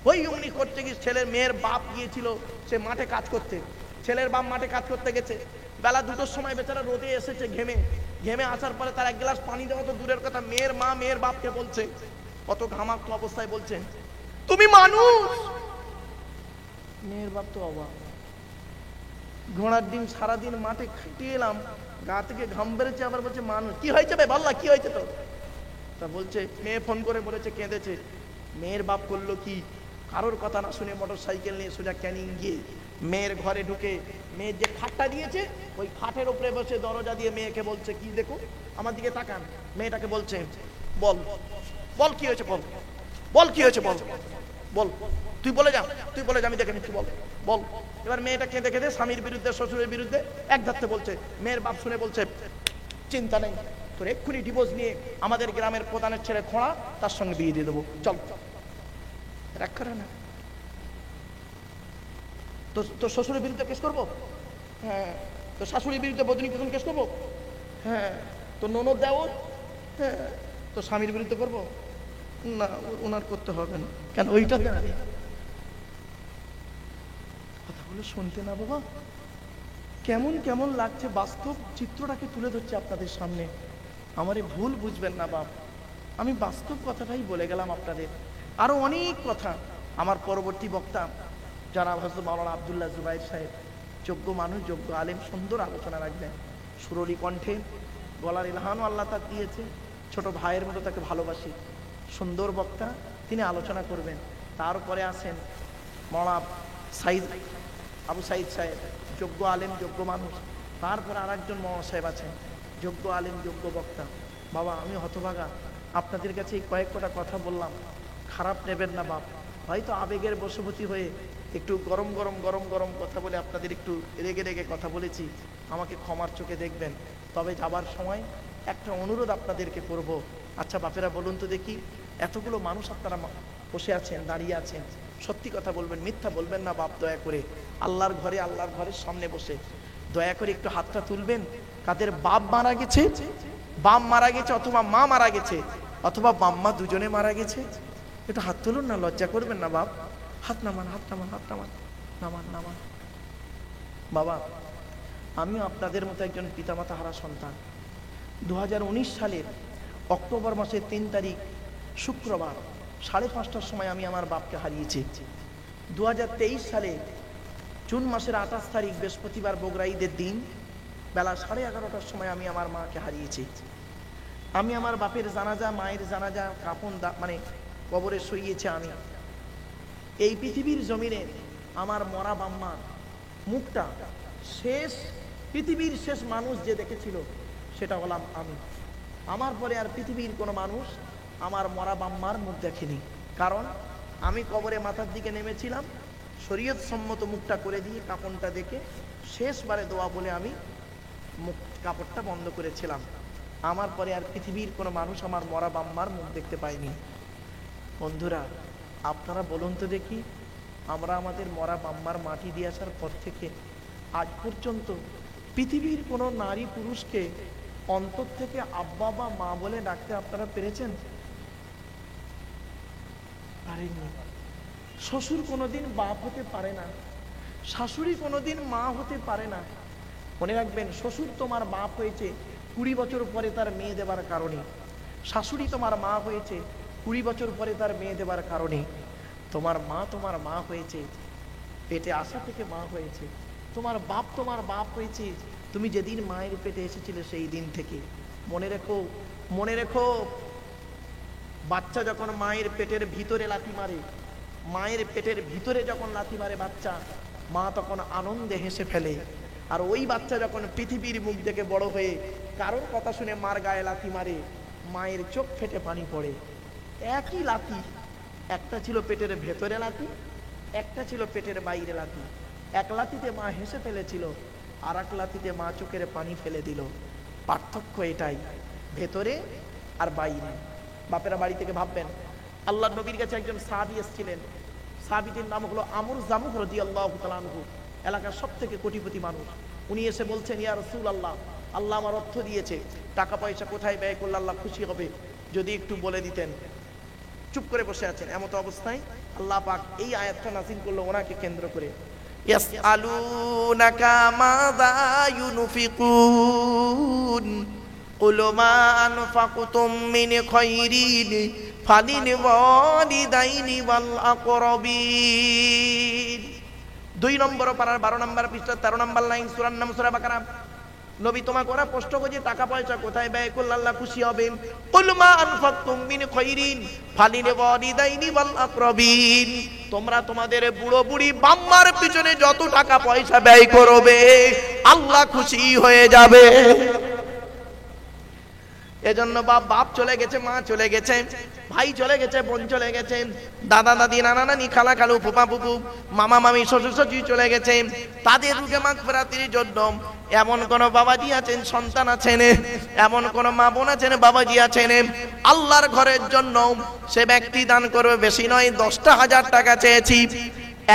ওই অমনি করতে গিয়ে ছেলের মেয়ের বাপ গিয়েছিল সে মাঠে কাজ করতে, ছেলের বাপ মাঠে কাজ করতে গেছে, বেলা 2টোর সময় বেচারা রোদে এসেছে ঘেমে আসার পরে তার এক গ্লাস পানি দেওয়া তো দূরের কথা, মেয়ের মা মেয়ের বাপকে বলছে, কত ঘামাক্ত অবস্থায় বলছে, তুমি মানুষ? মেয়ের বাপ তো অবাক, ঘোড়ার ডিম সারাদিন মাঠে খাটিয়ে এলাম, গা থেকে ঘাম বেড়েছে, আবার বলছে মানুষ। কি হয়েছে ভাই বল্লা, কি হয়েছে তো? তা বলছে মেয়ে ফোন করে বলেছে, কেঁদেছে। মেয়ের বাপ করলো কি, কারোর কথা না শুনে মোটর সাইকেল নিয়ে সোজা ক্যানিং গিয়ে মেয়ের ঘরে ঢুকে মেয়ের যে খাটটা দিয়েছে ওই খাটের উপরে বসে দরজা দিয়ে মেয়েকে বলছে, কি দেখো, আমার দিকে তাকান। মেয়েটাকে বলছে, বল বল কি হয়েছে, বল বল কি হয়েছে, বল বল, তুই বলে যা আমি দেখে নিচ্ছি, বল বল। এবার মেয়েটা কেঁদে কেঁদে স্বামীর বিরুদ্ধে শ্বশুরের বিরুদ্ধে এক ধারতে বলছে। মেয়ের বাপ শুনে বলছে, চিন্তা নেই, তোর এক্ষুনি ডিভোর্স নিয়ে আমাদের গ্রামের প্রধানের ছেলে খোঁড়া, তার সঙ্গে বিয়ে দিয়ে দেবো, চল। রাগ করে না? তোর শ্বশুরের বিরুদ্ধে কেস করবো? হ্যাঁ। তোর শাশুড়ির বিরুদ্ধে বদনিকেতন কেস করবো? হ্যাঁ। তোর ননদ দেওর? হ্যাঁ। তোর স্বামীর বিরুদ্ধে করবো? না, ওনার করতে হবে না। কেন? ওইটা কথাগুলো শুনতে না বাবা কেমন কেমন লাগছে, বাস্তব চিত্রটাকে তুলে ধরছে আপনাদের সামনে। আমারে ভুল বুঝবেন না বাপ, আমি বাস্তব কথাটাই বলে গেলাম আপনাদের। আরো অনেক কথা আমার পরবর্তী বক্তা যারা হযরত মাওলানা আব্দুল্লাহ জুবাইর সাহেব, যোগ্য মানুষ, যোগ্য আলেম, সুন্দর আলোচনা রাখবেন, সুরলি কণ্ঠে, গলার ইলহানও আল্লাহ তার দিয়েছে, ছোট ভাইয়ের মতো তাকে ভালোবাসি, সুন্দর বক্তা, তিনি আলোচনা করবেন। তারপরে আসেন মাওলানা আবু সাইদ সাহেব, যোগ্য আলেম, যোগ্য মানুষ। তারপরে আর একজন মাওলানা সাহেব আছেন, যোগ্য আলেম, যোগ্য বক্তা। বাবা আমি হতভাগা, আপনাদের কাছে এই কয়েক কটা কথা বললাম, খারাপ নেবেন না বাপ, হয়তো আবেগের বশবর্তী হয়ে একটু গরম গরম কথা বলে আপনাদের একটু রেগে কথা বলেছি, আমাকে ক্ষমার চোখে দেখবেন। তবে যাবার সময় একটা অনুরোধ আপনাদেরকে করব, আচ্ছা বাপেরা বলুন তো দেখি, এতগুলো মানুষ আপনারা বসে আছেন, দাঁড়িয়ে আছেন, সত্যি কথা বলবেন, মিথ্যা বলবেন না বাপ, দয়া করে। আল্লাহর ঘরের সামনে বসে দয়া করে একটু হাতটা তুলবেন, কাদের বাপ মারা গেছে অথবা মা মারা গেছে অথবা বাম্মা দুজনে মারা গেছে, একটু হাত তুলুন না, লজ্জা করবেন না বাপ। হাত নামান নামান। বাবা আমিও আপনাদের মতো একজন পিতামাতা হারা সন্তান। 2019 সালের অক্টোবর মাসের 3 তারিখ শুক্রবার 5:30টার সময় আমি আমার বাপকে হারিয়েছি। 2023 সালে জুন মাসের 28 তারিখ বৃহস্পতিবার বগরা ঈদের দিন বেলা 11:30টার সময় আমি আমার মাকে হারিয়েছি। আমি আমার বাপের জানাজা, মায়ের জানাজা, কাফন মানে কবরে শুইয়েছি আমি। এই পৃথিবীর জমিনে আমার মরা বাম্মা মুখটা শেষ, পৃথিবীর শেষ মানুষ যে দেখেছিল সেটা হলাম আমি। আমার পরে আর পৃথিবীর কোনো মানুষ আমার মরা বাম্মার মুখ দেখেনি, কারণ আমি কবরে মাথার দিকে নেমেছিলাম, শরীয়ত সম্মত মুখটা করে দিয়ে কাপড়টা দেখে শেষবারে দোয়া বলে আমি মুখ কাপড়টা বন্ধ করেছিলাম। আমার পরে আর পৃথিবীর কোনো মানুষ আমার মরা বাম্মার মুখ দেখতে পায়নি। বন্ধুরা আপনারা বলুন তো দেখি, আমরা আমাদের মরা বাম্মার মাটি দিয়ে আসার পর থেকে আজ পর্যন্ত পৃথিবীর কোনো নারী পুরুষকে অন্তর থেকে আব্বা বা মা বলে ডাকতে আপনারা পেরেছেন? পারেনি। শ্বশুর কোনোদিন বাপ হতে পারে না, শাশুড়ি কোনোদিন মা হতে পারে না। মনে রাখবেন, শ্বশুর তোমার বাপ হয়েছে 20 বছর পরে তার মেয়ে দেবার কারণে, শাশুড়ি তোমার মা হয়েছে 20 বছর পরে তার মেয়ে দেবার কারণে। তোমার মা হয়েছে পেটে আসা থেকে মা হয়েছে, তোমার বাপ হয়েছে তুমি যেদিন মায়ের পেটে এসেছিলে সেই দিন থেকে। মনে রেখো, বাচ্চা যখন মায়ের পেটের ভিতরে লাথি মারে, মায়ের পেটের ভিতরে যখন লাথি মারে বাচ্চা, মা তখন আনন্দে হেসে ফেলে। আর ওই বাচ্চা যখন পৃথিবীর মুখ থেকে বড় হয়ে কারোর কথা শুনে মার গায়ে লাথি মারে, মায়ের চোখ ফেটে পানি পড়ে। একই লাথি, একটা ছিল পেটের ভেতরে লাথি, একটা ছিল পেটের বাইরে লাথি। এক লাথিতে মা হেসে ফেলেছিল, আর এক লাথিতে মা চোখের পানি ফেলে দিল। পার্থক্য এটাই, ভেতরে আর বাইরে। বাপেরা বাড়ি থেকে ভাববেন, আল্লাহ নবীর কাছে একজন সাহাবী এসেছিলেন, সাহাবীটির নাম হলো আমর জামুহ রাদিয়াল্লাহু তাআলা আনহু, এলাকার সবথেকে কোটিপতি মানুষ। উনি এসে বলছেন, ইয়া রাসূলুল্লাহ, আল্লাহ আমার অর্থ দিয়েছে, টাকা পয়সা কোথায় ব্যয় করলে আল্লাহ খুশি হবে, যদি একটু বলে দিতেন। চুপ করে বসে আছেন, এমত অবস্থায় আল্লাহ পাক এই আয়াতটা নাযিল করলো ওনাকে কেন্দ্র করে, ইয়াসআলুনাকা মাযা ইউনফিকুন কুল মা আনফাকতুম মিন খায়রিন ফালিল ওয়ালিদাইনি ওয়াল আকরাবিন। 2 নম্বর পারার 12 নম্বর পৃষ্ঠা 13 নম্বর লাইন, সূরার নাম সূরা বাকারা। নবী তোমাকে ওরা প্রশ্ন করছে টাকা পয়সা কোথায় ব্যয় করলে আল্লাহ খুশি হবে। কুল মা আনফাকতুম মিন খায়রিন ফালিল ওয়ালিদাইনি ওয়াল আকরাবিন। তোমরা তোমাদের বুড়ো বুড়ি বাম্মার পিছনে যত টাকা পয়সা ব্যয় করবে আল্লাহ খুশি হয়ে যাবে। এজন্য বাপ চলে গেছে, মা চলে গেছে, ভাই চলে গেছে, বোন চলে গেছে, দাদা দাদি, নানা নানি, খালা খালু, ফুপা ফুপু, মামা মামি, শ্বশুর শাশুড়ি চলে গেছে। তাদের রুহে মাগফিরাতের জন্য এমন কোন বাবাজি আছেন, সন্তান আছেন, এমন কোন মা বোন আছেন, বাবাজি আছেন, আল্লাহর ঘরের জন্য সে ব্যক্তি দান করবে, বেশি নয় 10,000 টাকা চেয়েছি।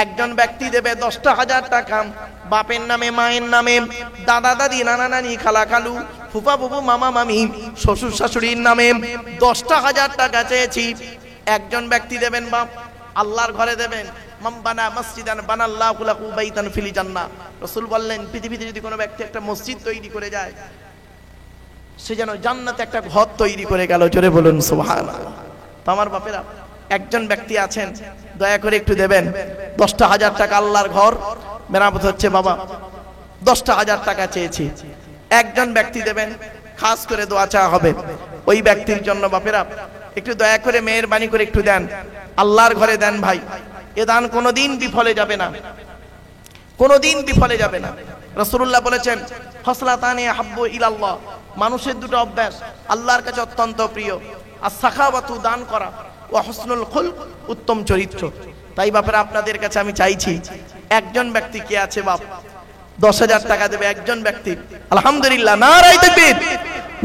একজন ব্যক্তি দেবে 10,000 টাকা বাপের নামে, মায়ের নামে, দাদা দাদি, নানা নানি, খালা খালু, ফুফা ফুফু, মামা মামি, শ্বশুর শাশুড়ির নামে 10,000 টাকা চেয়েছি। একজন ব্যক্তি দেবেন বাপ, আল্লাহর ঘরে দেবেন। মান বানা মসজিদান বানাল্লাহু লাহু বাইতান ফিল জান্নাহ। রাসূল বললেন, পৃথিবীতে যদি কোনো ব্যক্তি একটা মসজিদ তৈরি করে যায়, সে যেন জান্নাতে একটা ঘর তৈরি করে গেল। জোরে বলুন সুবহানাল্লাহ। তো আমার বাপেরা, একজন ব্যক্তি আছেন, দয়া করে একটু দেবেন 10,000 টাকা, আল্লাহর ঘর মেরামত হচ্ছে বাবা, 10,000 টাকা চেয়েছি। একজন ব্যক্তি দেবেন, খাস করে দোয়া চাওয়া হবে ওই ব্যক্তির জন্য। বাপেরা একটু দয়া করে মেহেরবানি করে একটু দেন, আল্লাহর ঘরে দেন ভাই। এ দান কোনোদিন বিফলে যাবে না, কোনোদিন বিফলে যাবে না। রাসূলুল্লাহ বলেছেন, খসলাতানি হাব্বু ইলাল্লাহ, মানুষের দুটো অভ্যাস আল্লাহর কাছে অত্যন্ত প্রিয়, as-সাখাওয়াতু, দান করা, ও হুসনুল খুলক, উত্তম চরিত্র। তাই বাপেরা আপনাদের কাছে আমি চাইছি, একজন ব্যক্তি কে আছে বাপ 10,000 টাকা দেবে, একজন ব্যক্তি। আলহামদুলিল্লাহ, নারায়ে তাকবীর,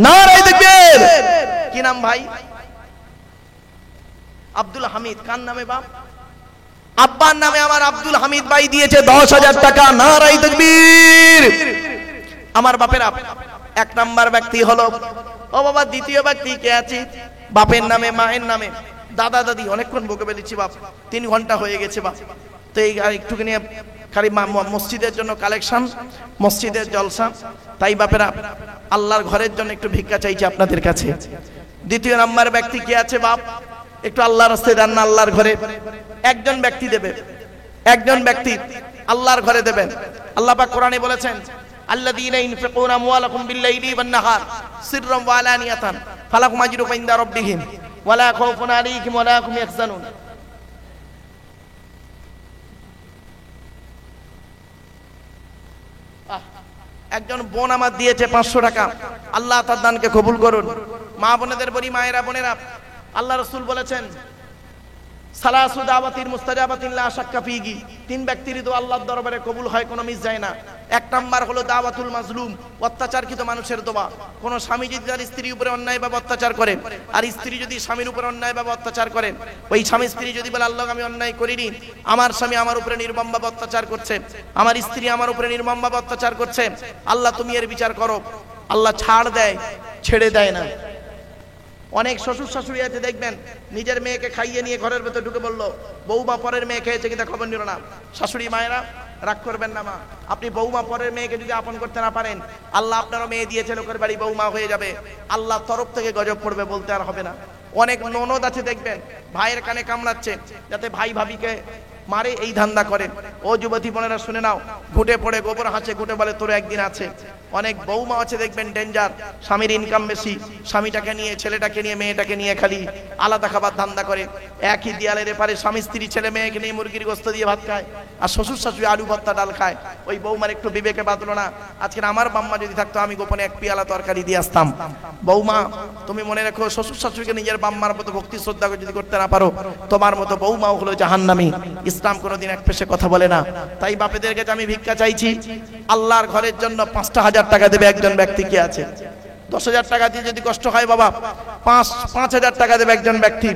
নারায়ে তাকবীর। কি নাম ভাই? আব্দুল হামিদ। কার নামে বাপ? আব্বার নামে আমার আব্দুল হামিদ ভাই দিয়েছে 10,000 টাকা। নারায়ে তাকবীর। আমার বাপেরা, 1 নাম্বার ব্যক্তি হলো, ও বাবা দ্বিতীয় ব্যক্তি কে আছে? বাপের নামে, মায়ের নামে, দাদা দাদি। অনেকক্ষণ বকে বেরিয়েছি বাপ, 3 ঘন্টা হয়ে গেছে বাপ। তো এই আর একটুখানি খালি মসজিদের জন্য কালেকশন, মসজিদের জলসা। তাই বাপেরা, আল্লাহর ঘরের জন্য একটু ভিক্ষা চাইছি আপনাদের কাছে। দ্বিতীয় নাম্বার ব্যক্তি কে আছে বাপ? একটু আল্লাহর রাস্তায় দেন না, আল্লাহর ঘরে। একজন ব্যক্তি দেবে, একজন ব্যক্তি আল্লাহর ঘরে দেবেন। আল্লাহ পাক কোরআনে বলেছেন, আল্লাযীনা ইনফিকুনা আমওয়ালাকুম বিল-লাইলি ওয়ান-নাহার সিররান ওয়া আলানিয়াতান ফালাহুম আজরুহুম ইনদা রাব্বিহিম ওয়া লা খাউফুন আলাইহিম ওয়া লা হুম ইয়াহজানুন। একজন বোন আমার দিয়েছে 500 টাকা, আল্লাহ তার দানকে কবুল করুন। মা বোনেদের বলি, মায়েরা বোনেরা, আল্লাহ রাসূল বলেছেন, সালাসু দাওয়াতির মুস্তাজাবাতিন লা শাক্কা ফিহি, 3 ব্যক্তির দোয়া আল্লাহর দরবারে কবুল হয়, কোনো মিস যায় না। 1 নাম্বার হলো দাওয়াতুল মাজলুম, অত্যাচারকৃত মানুষের দোয়া। কোন স্বামী যদি তার স্ত্রীর উপরে অন্যায়ভাবে অত্যাচার করে, আর স্ত্রী যদি স্বামীর উপরে অন্যায়ভাবে অত্যাচার করেন, ওই স্বামী স্ত্রী যদি বলে, আল্লাহ আমি অন্যায় করিনি, আমার স্বামী আমার উপরে নির্মমভাবে অত্যাচার করছে, আমার স্ত্রী আমার উপরে নির্মমভাবে অত্যাচার করছে, আল্লাহ তুমি এর বিচার করো। আল্লাহ ছাড় দেয়, ছেড়ে দেয় না। অনেক শ্বশুর শাশুড়ি আছে দেখবেন নিজের মেয়েকে খাইয়ে নিয়ে ঘরের ভেতর ঢুকে বললো বৌমা পরের মেয়ে খেয়েছে কিনা খবর নিল না। শাশুড়ি মায়েরা রাগ করবেন না মা, আপনি বৌমা পরের মেয়েকে যদি আপন করতে না পারেন, আল্লাহ আপনারও মেয়ে দিয়েছে, লোকের বাড়ি বৌমা হয়ে যাবে, আল্লাহ তরফ থেকে গজব পড়বে, বলতে আর হবে না। অনেক ননদ আছে দেখবেন ভাইয়ের কানে কামড়াচ্ছে যাতে ভাই ভাবিকে মারে, এই ধান্দা করে। ও যুবতী বোনেরা শুনে নাও, ঘুটে পড়ে গোবর হাসে, ঘুটে বলে তোর একদিন আছে। অনেক বৌমা আছে দেখবেন ডেঞ্জার, স্বামীর ইনকাম বেশি, স্বামীটাকে নিয়ে ছেলেটাকে নিয়ে মেয়েটাকে নিয়ে খালি আলাদা খাবার ধান্দা করে। একই দেয়ালের এপারে স্বামী স্ত্রী ছেলে মেয়েকে নিয়ে মুরগির গোস্ত দিয়ে ভাত খায়, আর শ্বশুর শাশুড়ি আলু ভর্তা ডাল খায়। ওই বৌমার একটু বিবেকে বাঁধলো না। আজকে আমার বাম্মা যদি থাকতো আমি গোপনে এক পিয়ালা তরকারি দিয়ে আসতাম। বৌমা তুমি মনে রাখো, শ্বশুর শাশুড়িকে নিজের বাম্মার মতো ভক্তি শ্রদ্ধা যদি করতে না পারো, তোমার মতো বৌমাও হলো জাহান্নামী। ইসলাম কোনোদিন এক পেশে কথা বলে না। তাই বাপেদের কাছে আমি ভিক্ষা চাইছি, আল্লাহর ঘরের জন্য 5,000 টাকা দেবে একজন ব্যক্তি। কি আছে 10,000 টাকা দিয়ে যদি কষ্ট হয় বাবা, 5,000 টাকা দেবে একজন ব্যক্তি।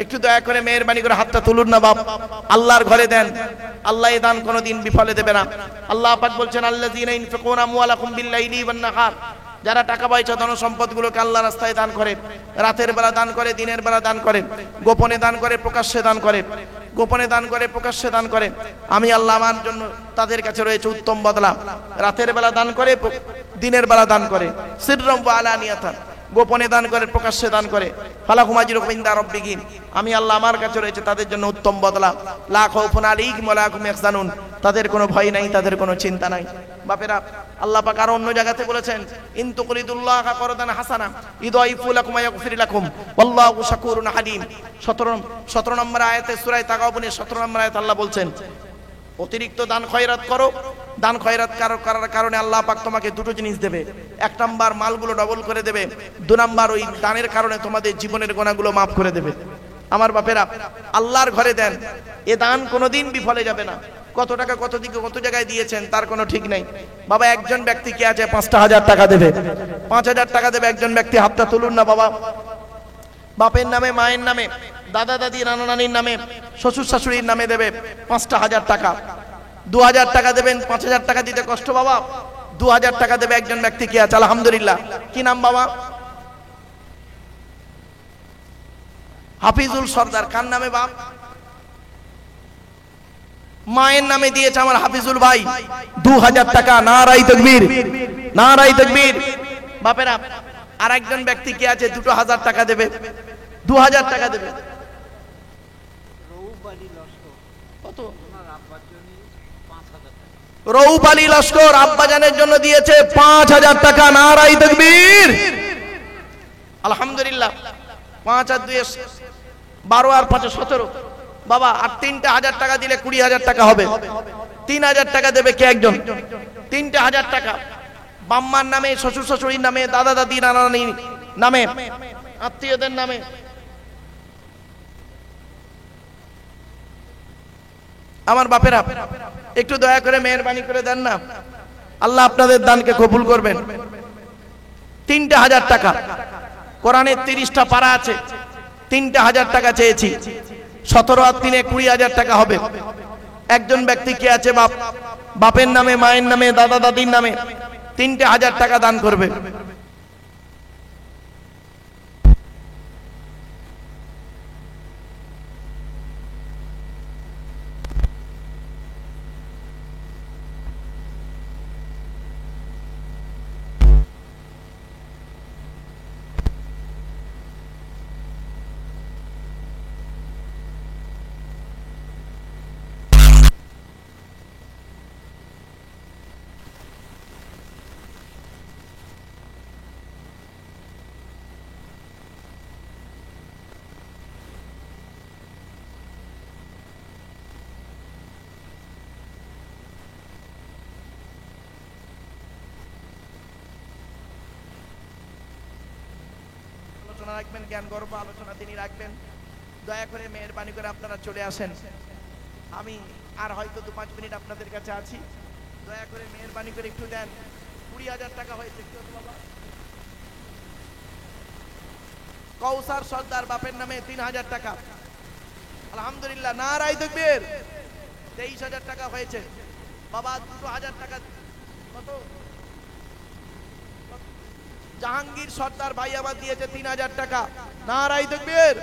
একটু দয়া করে মেহেরবানি করে হাতটা তুলুন না বাপ, আল্লাহর ঘরে দেন। আল্লাহ এই দান কোনোদিন বিফলে দেবে না। আল্লাহ পাক বলছেন আল্লাযীনা ইনফিকুনা আমওয়ালাকুম বিল-লাইলি ওয়ান-নাহার, যারা টাকা পয়সা ধন সম্পদগুলোকে আল্লাহর রাস্তায় দান করে, রাতের বেলা দান করে, দিনের বেলা দান করে, গোপনে দান করে, প্রকাশ্যে দান করে, গোপনে দান করে, প্রকাশ্যে দান করে, আমি আল্লাহ আমার জন্য তাদের কাছে রয়েছে উত্তম বদলা। রাতের বেলা দান করে, দিনের বেলা দান করে, সিররাম ওয়া আলানিয়াতান, গোপনে দান করে, প্রকাশ্যে দান করে, ফালাহুম আজরুহুম ইনদা রাব্বিহিম, আমি আল্লাহ আমার কাছে রয়েছে তাদের জন্য উত্তম বদলা। লা খাউফুন আলাইহিম ওয়া লা হুম ইয়াহজানুন, তাদের কোনো ভয় নাই, তাদের কোনো চিন্তা নাই। বাপেরা আল্লাহ পাক আরো অন্য জায়গাতে বলেছেন ইন তুকরিদুল্লাহা করদান হাসানা ইদাইফু লাকুম ওয়া ইয়াগফির লাকুম ওয়াল্লাহু শাকুরুন হালিম। 17 নম্বর আয়াতে সূরা তাগাবুনের 17 নম্বর আয়াতে আল্লাহ বলছেন অতিরিক্ত দান খয়রাত করো। দান খয়রাত করার কারণে আল্লাহ পাক তোমাকে দুটো জিনিস দেবে। 1 নাম্বার মালগুলো ডবল করে দেবে, 2 নাম্বার ওই দানের কারণে তোমাদের জীবনের গুনাহগুলো মাফ করে দেবে। আমার বাপেরা আল্লাহর ঘরে দেন, এ দান কোনোদিন বিফলে যাবে না। কত টাকা কত দিকে কত জায়গায় দিয়েছেন তার কোনো ঠিক নেই। বাবা একজন ব্যক্তি কে আছে 5,000 টাকা দেবে, 5,000 টাকা দেবে একজন ব্যক্তি, হাতটা তুলুন না বাবা। বাপের নামে, মায়ের নামে, দাদা দাদি, নানা নানির নামে, শ্বশুর শাশুড়ির নামে দেবে 5,000 টাকা। 2,000 টাকা দেবেন, 5,000 টাকা দিতে কষ্ট বাবা। 2,000 টাকা দেবে একজন ব্যক্তি কে আছে, আলহামদুলিল্লাহ। কি নাম বাবা? হাফিজুল সরদার। কার নামে বাপ? মায়ের নামে দিয়েছে আমার হাফিজুল ভাই, 2,000 টাকা। নারায়ে তাকবীর, নারায়ে তাকবীর। বাপেরা আর একজন ব্যক্তি কে আছে 2,000 টাকা দেবে, 2,000 টাকা দেবে। কত? রউফ আলী লস্কর আব্বাজানের জন্য দিয়েছে 5,000 টাকা। নারায়ে তাকবীর, আলহামদুলিল্লাহ। 5 আর 2 12 আর 5 17 বাবা। আর 3,000 টাকা দিলে 20,000 টাকা হবে। 3,000 টাকা দেবে কে একজন? 3,000 টাকা বাম্মার নামে, শ্বশুর শাশুড়ির নামে, দাদা দাদি, নানা নানির নামে, আত্মীয়দের নামে। আমার বাপেরা একটু দয়া করে মেহেরবানি করে দেন না, আল্লাহ আপনাদের দানকে কবুল করবেন। 3,000 টাকা, কোরআনের 30টা পারা আছে, 3,000 টাকা চেয়েছি। 17 আর 3 20,000 টাকা হবে। একজন ব্যক্তি কে আছে বাপ, বাপের নামে, মায়ের নামে, দাদা দাদির নামে 3,000 টাকা দান করবে। রাখবেন, জ্ঞান গর্ব আলোচনা তিনি রাখবেন। দয়া করে মেহেরবানি করে আপনারা চলে আসেন। আমি আর হয়তো 2-5 মিনিট আপনাদের কাছে আছি। দয়া করে মেহেরবানি করে একটু দেন। 20,000 টাকা হয়েছে। কৌসার সর্দার বাপের নামে 3,000 টাকা, আলহামদুলিল্লাহ। নারায়ে তাকবীর। 23,000 টাকা হয়েছে বাবা। 2,000 টাকা কত? জাহাঙ্গীর সর্দার ভাই আমার দিয়েছে 3000 টাকা, নারাই তাকবীর।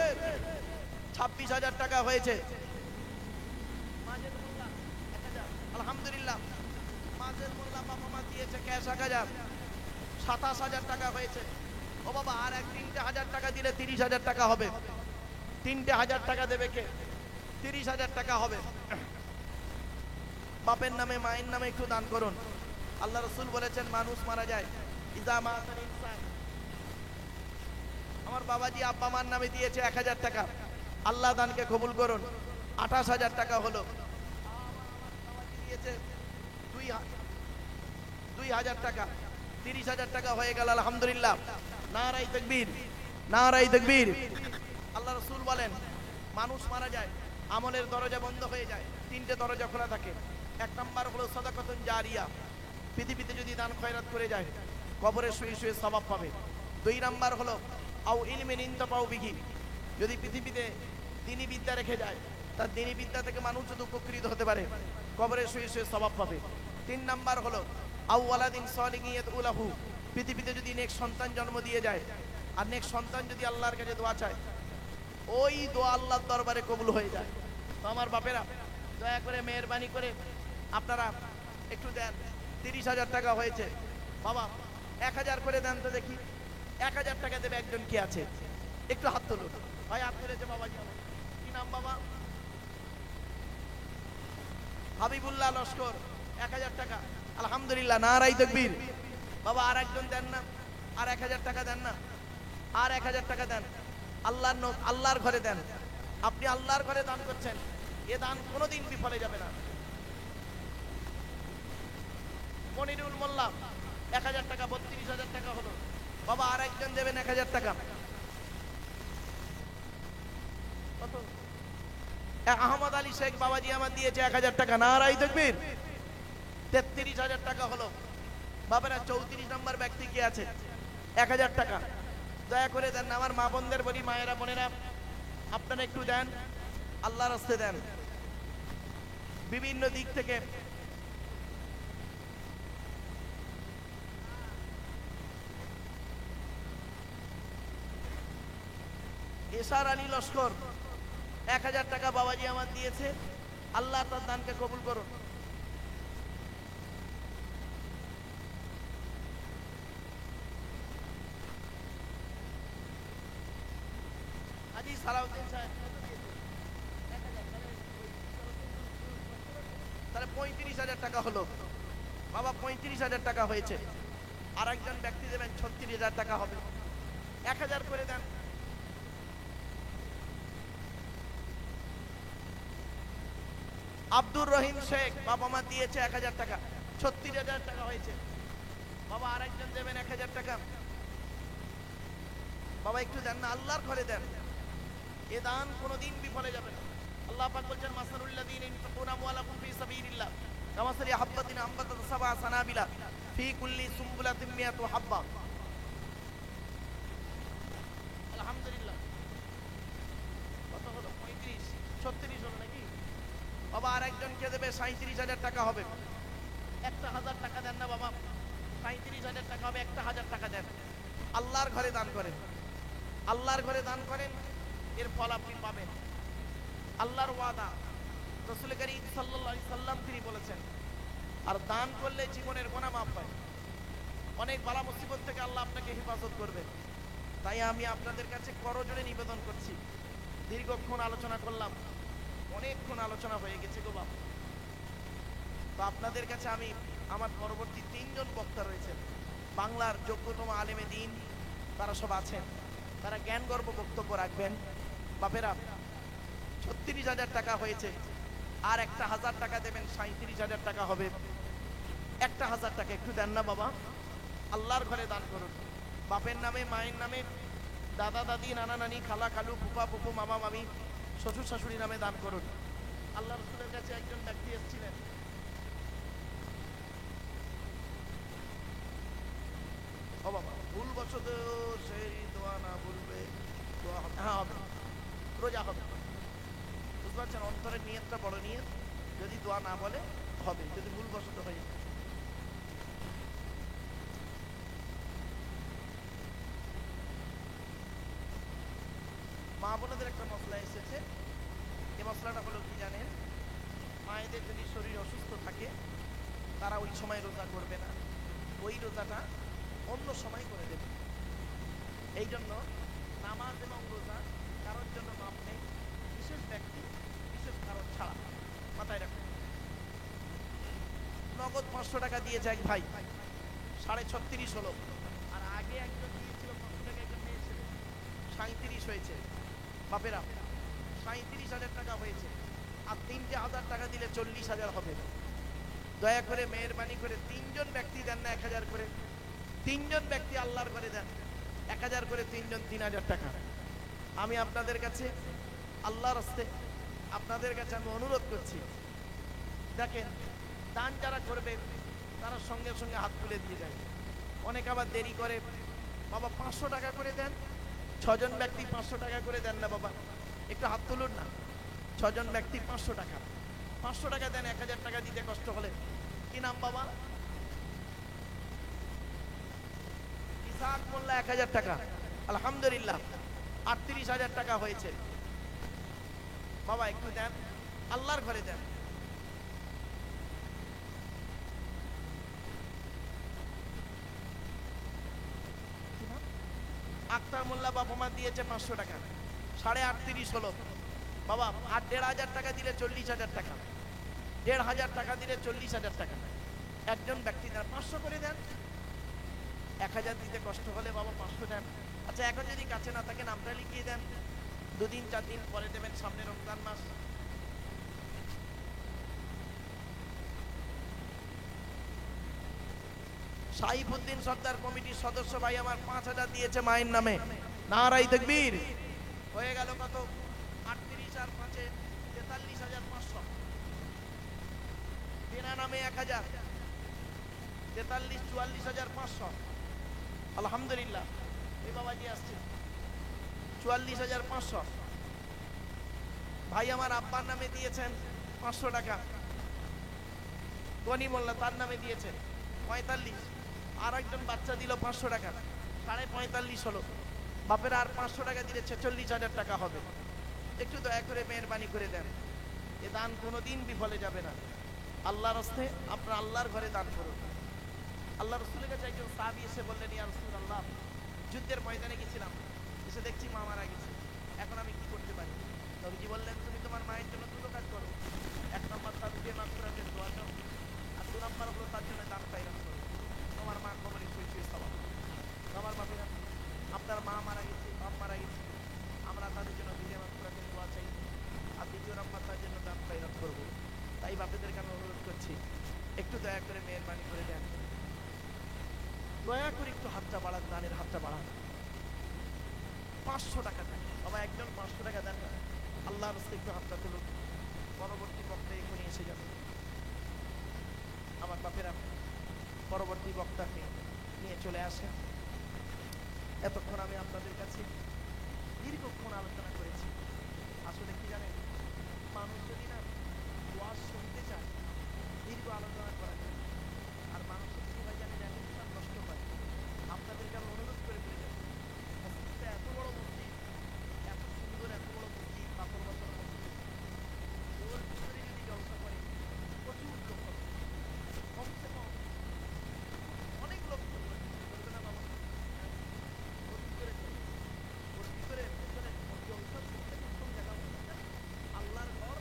26,000 টাকা হয়েছে। আলহামদুলিল্লাহ। মাজেদ মোল্লা বাবা মা দিয়েছে ক্যাশ 1000, 27,000 টাকা হয়েছে। ও বাবা আর এক 3,000 টাকা দিলে 30,000 টাকা হবে। 3,000 টাকা দেবে কে? 30,000 টাকা হবে। বাপের নামে মায়ের নামে একটু দান করুন। আল্লাহ রাসূল বলেছেন মানুষ মারা যায় ইজা মাতাল ইনসান। আমার বাবাজি আব্বা মার নামে দিয়েছে 1000 টাকা, আল্লাহ দানকে কবুল করুন। 28,000 টাকা হলো। দিয়েছে 2,000 টাকা, 30,000 টাকা হয়ে গেল। আলহামদুলিল্লাহ, নারাই তাকবীর, নারাই তাকবীর। আল্লাহ রাসূল বলেন মানুষ মারা যায় আমলের দরজা বন্ধ হয়ে যায়, 3টে দরজা খোলা থাকে। 1 নাম্বার হলো সাদাকাতুন জারিয়া, পৃথিবীতে যদি দান খয়রাত করে যায় কবরে শুয়ে শুয়ে সওয়াব পাবে। 2 নাম্বার হলো আও ইলমিন ইনতাফাউ বিহি, যদি পৃথিবীতে দ্বীনি বিদ্যা রেখে যায় তার দ্বীনি বিদ্যা থেকে মানুষ যদি উপকৃত হতে পারে কবরে শুয়ে শুয়ে সওয়াব পাবে। 3 নাম্বার হলো আও ওয়ালাদিন সালিহিন ইয়াদউলাহু, পৃথিবীতে যদি নেক সন্তান জন্ম দিয়ে যায় আর নেক সন্তান যদি আল্লাহর কাছে দোয়া চায় ওই দোয়া আল্লাহর দরবারে কবুল হয়ে যায়। তো আমার বাপেরা দয়া করে মেহেরবানি করে আপনারা একটু দেন। 30,000 টাকা হয়েছে। বাবা 1000 করে দেন তো দেখি। 1000 টাকা দেবে একজন কে আছে? একটু হাত তুলুন। ভাই হাত তুলেছে বাবাজি। কি নাম বাবা? হাবিবুল্লাহ লস্কর, 1000 টাকা। আলহামদুলিল্লাহ, নারাই তাকবীর। বাবা আর একজন দেন না, আর 1000 টাকা দেন না, আর 1000 টাকা দেন। আল্লাহর ঘরে দেন। আপনি আল্লাহর ঘরে দান করছেন, এ দান কোনোদিন বিফলে যাবে না। মনিরুল মোল্লা 1000 টাকা, 32,000 টাকা হলো। বাবা আর একজন দেবেন 1000 টাকা। কত? আহমদ আলী শেখ বাবাজি আমার দিয়েছে 1000 টাকা, নারাই তাকবীর। 33,000 টাকা হলো। বাবারা 34 নম্বর ব্যক্তি কে আছে? 1000 টাকা। দয়া করে দেন। আমার মা বোনদের বলি, মায়েরা বোনেরা আপনারা একটু দেন, আল্লাহর রাস্তে দেন। বিভিন্ন দিক থেকে এসার আলী লস্কর 1000 টাকা বাবাজি আমার দিয়েছে, আল্লাহ তার দানকে কবুল করুন। আজি সালাউদ্দিন সাহেব তাহলে 35,000 টাকা হলো। বাবা 35,000 টাকা হয়েছে। আর একজন ব্যক্তি দেবেন 36,000 টাকা হবে। 1000 করে দেন। আব্দুর রহিম শেখ বাবা মা দিয়েছে 1000 টাকা, 36,000 টাকা হয়েছে। বাবা আর একজন দেবেন 1000 টাকা। বাবা একটু দেন না, আল্লাহর ঘরে দেন। এ দান কোনোদিন বিফলে যাবে না। আল্লাহ পাক বলছেন মাসালুল্লাযীনা ইনফাকুনা আমওয়ালাহুম ফি সাবিলিল্লাহ কামাসালি হাববাতিন আনবাতাত সাবআ সানাবিলা ফি কুল্লি সুমবুলাতিন মিয়াতু হাব্বা। আলহামদুলিল্লাহ। কত হলো? 35, 36 হলো নাকি? বাবা আর একজনকে দেবে 37,000 টাকা হবে। 1,000 টাকা দেন না বাবা। 37,000 টাকা হবে, 1,000 টাকা দেন। আল্লাহর ঘরে দান করেন, আল্লাহর ঘরে দান করেন, এর ফল আপনি পাবেন। আল্লাহর ওয়াদা, রাসূল করিম সাল্লাল্লাহু আলাইহি সাল্লাম তিনি বলেছেন, আর দান করলে জীবনের গুনাহ মাফ হয়। অনেক বালা মুসিবত থেকে আল্লাহ আপনাকে হেফাজত করবে। তাই আমি আপনাদের কাছে করজোড়ে নিবেদন করছি। দীর্ঘক্ষণ আলোচনা করলাম, অনেকক্ষণ আলোচনা হয়ে গেছে গো বাবা। তো আপনাদের কাছে আমি, আমার পরবর্তী 3 জন বক্তা রয়েছেন, বাংলার যোগ্যতম আলেমে দ্বীন, তারা সব আছেন, তারা জ্ঞান গর্ব বক্তব্য রাখবেন। বাপেরা 36,000 টাকা হয়েছে, আর 1,000 টাকা দেবেন, 37,000 টাকা হবে। 1,000 টাকা একটু দেন না বাবা, আল্লাহর ঘরে দান করুন। বাপের নামে, মায়ের নামে, দাদা দাদি, নানা নানি, খালা খালু, ফুফা ফুফু, মামা মামি, শ্বশুর শাশুড়ি নামে দান করুন। আল্লাহ রাসূলের কাছে একজন ব্যক্তি এসেছিলেন, ও বাবা ভুলবশত সেই দোয়া না বলবে, দোয়া হবে, হ্যাঁ হবে, রোজা হবে। বুঝতে পারছেন, অন্তরের নিয়তটা বড় নিয়ত। যদি দোয়া না বলে হবে, যদি ভুলবশত হয়ে যায়। একটা মশলা এসেছে। এই মশলাটা হলো কি জানেন? মায়েদের যদি শরীর অসুস্থ থাকে তারা ওই সময় রোজা করবে না, ওই রোজাটা অন্য সময় করে দেবে। এই জন্য নামাজ এবং রোজা কারোর জন্য মাপ নেই, বিশেষ ব্যক্তি বিশেষ কারণ ছাড়া। মাথায় রাখুন। নগদ 500 টাকা দিয়েছে এক ভাই, 36.5 হলো। আর আগে একজন দিয়েছিল 500 টাকা, একজন মেয়ে ছিল, 37 হয়েছে। বাপেরা 37,000 টাকা হয়েছে। আর 3,000 টাকা দিলে 40,000 হবে। দয়া করে মেহরবানি করে 3জন ব্যক্তি দেন না 1,000 করে। 3জন ব্যক্তি আল্লাহর করে দেন 1,000 করে, 3জন 3,000 টাকা। আমি আপনাদের কাছে আল্লাহর হস্তে আপনাদের কাছে আমি অনুরোধ করছি, দেখেন দান যারা করবে তারা সঙ্গে সঙ্গে হাত তুলে দিয়ে যায়। অনেক আবার দেরি করে, বাবা 500 টাকা করে দেন। 6জন ব্যক্তি 500 টাকা করে দেন না বাবা, একটু হাত তুলুন না। 6জন ব্যক্তি 500 টাকা, 500 টাকা দেন। 1,000 টাকা দিতে কষ্ট হলে। কি নাম বাবা? ইসাক মোল্লা, 1,000 টাকা। আলহামদুলিল্লাহ 38,000 টাকা হয়েছে। বাবা একটু দেন, আল্লাহর ঘরে দেন। আক্তার মোল্লা বাবা মা দিয়েছে 500 টাকা, 38.5 হলো। বাবা আর 1,500 টাকা দিলে 40,000 টাকা। 1,500 টাকা দিলে 40,000 টাকা। একজন ব্যক্তি দেন, 500 করে দেন। 1,000 দিতে কষ্ট হলে বাবা 500 দেন। আচ্ছা এখন যদি কাছে না থাকে নামটা লিখিয়ে দেন, 2 দিন 4 দিন পরে দেবেন, সামনে রমজান মাস। সাইফুদ্দিন সর্দার কমিটির সদস্য ভাই আমার 5,000 দিয়েছে মায়ের নামে। নারায়ে তাকবীর। হয়ে গেল কত? 38 আর 5-এ 43,500। বিনা নামে 1,000, 43 44,500। আলহামদুলিল্লাহ। এই বাবাজি আসছে 44,500। ভাই আমার আব্বার নামে দিয়েছেন 500 টাকা। গনি মোল্লা তার নামে দিয়েছেন 45। আর একজন বাচ্চা দিল 500 টাকা, 45.5 হলো। বাপের আর 500 টাকা দিলে 46,000 টাকা হবে। একটু দয়া করে মেহরবানি করে দেন। এ দান কোনোদিন বিফলে যাবে না। আল্লাহর হস্তে আপনারা আল্লাহর ঘরে দান করুন। আল্লাহ রসুলের কাছে একজন সাহাবী এসে বললেন, ইয়া রাসূলুল্লাহ, যুদ্ধের ময়দানে গেছিলাম, এসে দেখছি মা মারা গেছে, এখন আমি কি করতে পারি? নবীজি বললেন, তুমি তোমার মায়ের জন্য দুটো কাজ করো। 1 নম্বর তার রুহে মাগফিরাতের দোয়া দাও, আর 2 নম্বর হলো তার জন্য দান খয়রাত করো। তোমার মা কবরে শুয়ে শুয়ে সওয়াব। আমার বাপেরা, আপনার মা মারা গেছে, বাপ মারা গেছে, আমরা তাদের জন্য রুহে মাগফিরাতের দোয়া চাই, আর 2 নম্বর তার জন্য দান খয়রাত করবো। তাই বাপেদেরকে আমি অনুরোধ করছি, একটু দয়া করে মেহরবানি করে দেন। দয়া করে একটু হাতটা বাড়ান, দানের হাতটা বাড়ান। 500 টাকা দেন বাবা, একজন 500 টাকা দেন না। আল্লাহর রাস্তায় একটু হাতটা তুলুন। পরবর্তী বক্তা এখনই এসে যাবে। আমার বাপেরা পরবর্তী বক্তাকে নিয়ে চলে আসেন। এতক্ষণ আমি আপনাদের কাছে দীর্ঘক্ষণ আলোচনা করেছি। আসলে কি জানেন, মানুষ যদি না ওয়াজ শুনতে চায়, দীর্ঘ আলোচনা করা যায়। আর মানুষের সবাই জানেন এখন কষ্ট হয়। আপনাদেরকে আমি অনুরোধ করে ফেলে যাবো, মসজিদটা এত বড় মসজিদ, এত সুন্দর, এত বড় মসজিদ, পাথর বসানো মসজিদ, ওর ভিতরে যদি জলসা করে প্রচুর লোক হবে, কমসে কম অনেক লোক করবে না বাবা। ওর ভিতরে জলসা করতে প্রথম জায়গা হচ্ছে আল্লাহর ঘর,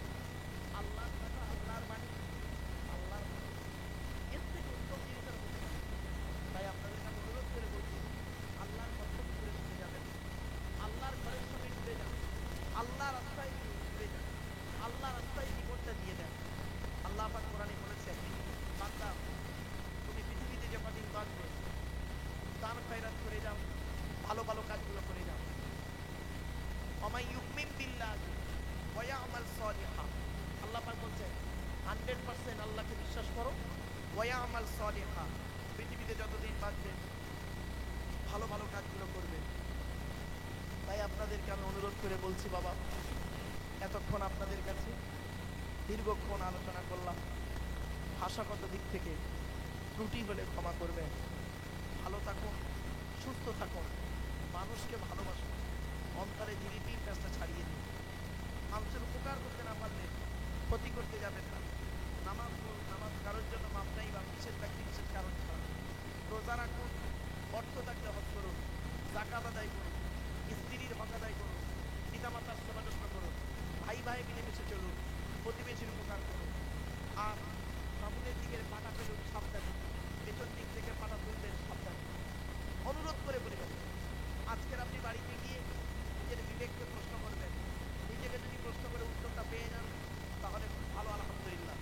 আল্লাহর কথা, আল্লাহর বাণী, আল্লাহর এর থেকে উত্তম জিনিস আর হতে পারে। তাই আপনাদেরকে আমি অনুরোধ করে বলছি, আল্লাহর কথা ঘুরে শুনে যাবেন, আল্লাহর ঘরের সঙ্গে ঘুরে যান, আল্লাহ রাস্তায় ঘুরে যান, আল্লাহ রাস্তায় জীবনটা দিয়ে দেন। আল্লাহ পাক কোরআনে বলেছেন, বান্দা তুমি পৃথিবীতে যে কদিন বাঁচবে দান খয়রাত করে যাও, ভালো ভালো কাজগুলো করে যাও। ওয়া ইউমিন বিল্লাহি ওয়া ইয়ামাল সালিহান। আল্লাহ পাক বলছেন 100% আল্লাহকে বিশ্বাস করো, ওয়া ইয়ামাল সালিহান, পৃথিবীতে যতদিন বাঁচবে ভালো ভালো কাজগুলো করবে। তাই আপনাদেরকে আমি অনুরোধ করে বলছি বাবা, এতক্ষণ আপনাদের কাছে দীর্ঘক্ষণ আলোচনা করলাম। ভাষাগত দিক থেকে ত্রুটি হলে ক্ষমা করবেন। ভালো থাকুন, সুস্থ থাকুন, মানুষকে ভালোবাসুন, অন্তরে জিলিপির কাজটা ছাড়িয়ে দিন। মানুষের উপকার করতে না পারলে ক্ষতি করতে যাবেন না। নামাজ কারোর জন্য মাপ নাই, বা বিশেষ ব্যক্তি বিশেষ কারণ ছাড়া। রোজা রাখুন, অর্থ থাকলে হজ করুন, যাকাত আদায় করুন, স্ত্রীর হক আদায় করুন, পিতামাতার সেবা যত্ন করুন, ভাই ভাই মিলেমিশে চলুন, প্রতিবেশীর উপকার করুন। আর সামনের দিকের পাটা ফেলুন সাবধানে, পেছন দিক থেকে পাটা তুলবেন সাবধানে। অনুরোধ করে বলে গেছেন, আজকের আপনি বাড়িতে গিয়ে নিজের বিবেককে প্রশ্ন করবেন। নিজেকে যদি প্রশ্ন করে উত্তরটা পেয়ে যান তাহলে খুব ভালো, আলহামদুলিল্লাহ।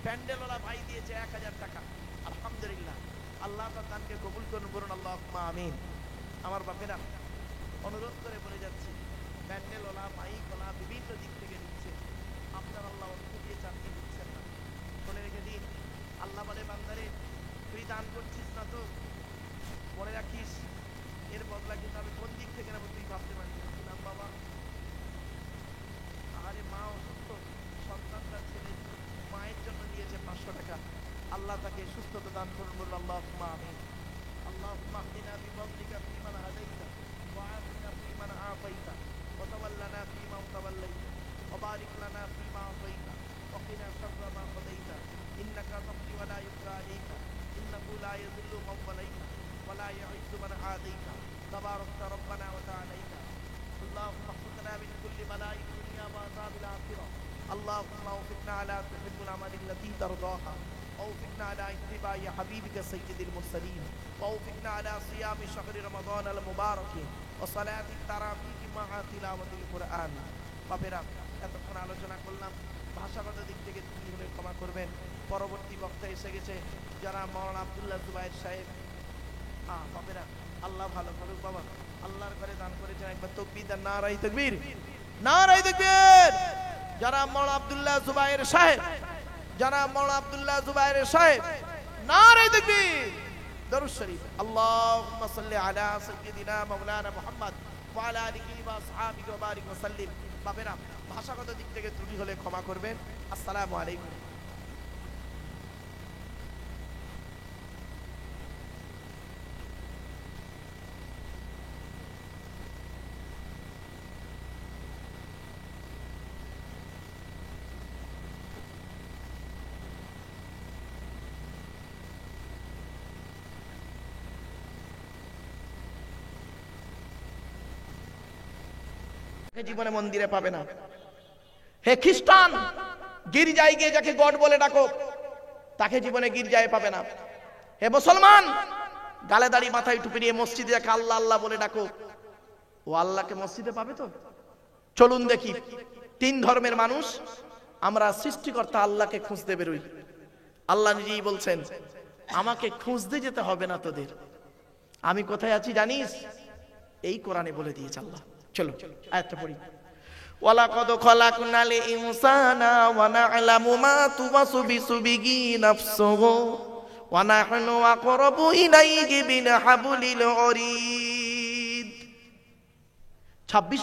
প্যান্ডেলওয়ালা ভাই দিয়েছে 1000 টাকা, আলহামদুলিল্লাহ। আল্লাহ তার দানকে কবুল করুন, বলুন আল্লাহুম্মা আমিন। আমার বাপেরা, অনুরোধ করে বলে যাচ্ছি, প্যান্ডেলওয়ালা মাইকওয়ালা বিভিন্ন দিক থেকে দিচ্ছে, আপনার আল্লাহ অর্থ দিয়ে চাকরি দিচ্ছেন না। মনে রেখে দিন, আল্লাহ বলে বান্দারে তুই দান করছিস না তো মনে রাখিস এর বদলা কিন্তু আমি কোন দিক থেকে নেবো তুই ভাবতে পারবি না। বাবা, আরে মা অসুস্থ, সন্তানটা ছেলে মায়ের জন্য দিয়েছে 500 টাকা, আল্লাহ তাকে সুস্থতা দান করুন, বলুন আল্লাহুম্মা আমিন। আল্লাহুম্মা ইহদিনা বিফদলিকা ফীমান হাদাইতা ওয়া আফিনা ফীমান আফাইতা ওয়া তাওয়াল্লানা ফীমা তাওয়াল্লাইতা ওয়া বারিক লানা ফীমা আতাইতা ওয়া কিনা শাররা মা কাদাইতা ইন্নাকা তাকদি ওয়া লা ইউকরা আলাইকা ইন্নাহু লা ইয়াযিল্লু মান ওয়ালাইতা ওয়া লা ইয়াইযু মান আদাইতা তাবারাকতা রব্বানা ওয়া তাআলাইতা। اللهم احفظنا من كل بلاء الدنيا وعذاب الآخرة. اللهم اوفقنا على تحب العمل التي ترضاها، اوفقنا على اتباع حبيبك سيد المرسلين، واوفقنا على صيام شهر رمضان المبارك وصلاة التراويح مع تلاوة القرآن. বাপেরা, এতক্ষণ আলোচনা করলাম, ভাষাগত দিক থেকে তিনি হলে ক্ষমা করবেন। পরবর্তী বক্তা এসে গেছে যারা মাওলানা আব্দুল্লাহ জুবায়ের সাহেব। বাপেরা, আল্লাহ ভালো করুক বাবা, আল্লাহর ঘরে দান করেছেন, একবার তাকবীর দেন, নারায়ে তাকবীর, নারায়ে তাকবীর। যারা মাওলানা আব্দুল্লাহ জুবায়ের সাহেব, যারা মাওলানা আব্দুল্লাহ জুবায়ের সাহেব, নারায়ে তাকবীর। দরুদ শরীফ, আল্লাহুম্মা সাল্লি আলা সাইয়্যিদিনা মাওলানা মুহাম্মদ ওয়া আলা আলিহি ওয়া আসহাবিহি ওয়া বারিক ওয়া সাল্লিম। বাপেরা, ভাষাগত দিক থেকে ত্রুটি হলে ক্ষমা করবেন। আসসালামু আলাইকুম। জীবনে মন্দিরে পাবে না। হে খ্রিস্টান, গির্জায় গিয়ে যাকে গড বলে ডাকো, তাকে জীবনে গির্জায় পাবে না। হে মুসলমান, গালে দাড়ি মাথায় টুপি নিয়ে মসজিদে যাকে আল্লাহ আল্লাহ বলে ডাকো, ও আল্লাহকে মসজিদে পাবে তো? চলুন দেখি, 3 ধর্মের মানুষ আমরা সৃষ্টিকর্তা আল্লাহকে খুঁজতে বেরোই। আল্লাহ নিজেই বলছেন, আমাকে খুঁজতে যেতে হবে না তোদের, আমি কোথায় আছি জানিস? এই কোরআনে বলে দিয়েছে আল্লাহ। চলো আয়াতটা পড়ি। ওয়ালাকাদ খালাকনাল ইনসানা ওয়া না'লামু মা তুওয়াসবিসু বিহি নাফসুহু ওয়া নাহনু আকরাবু ইলাইহি মিন হাবলিল ওয়ারিদ। 26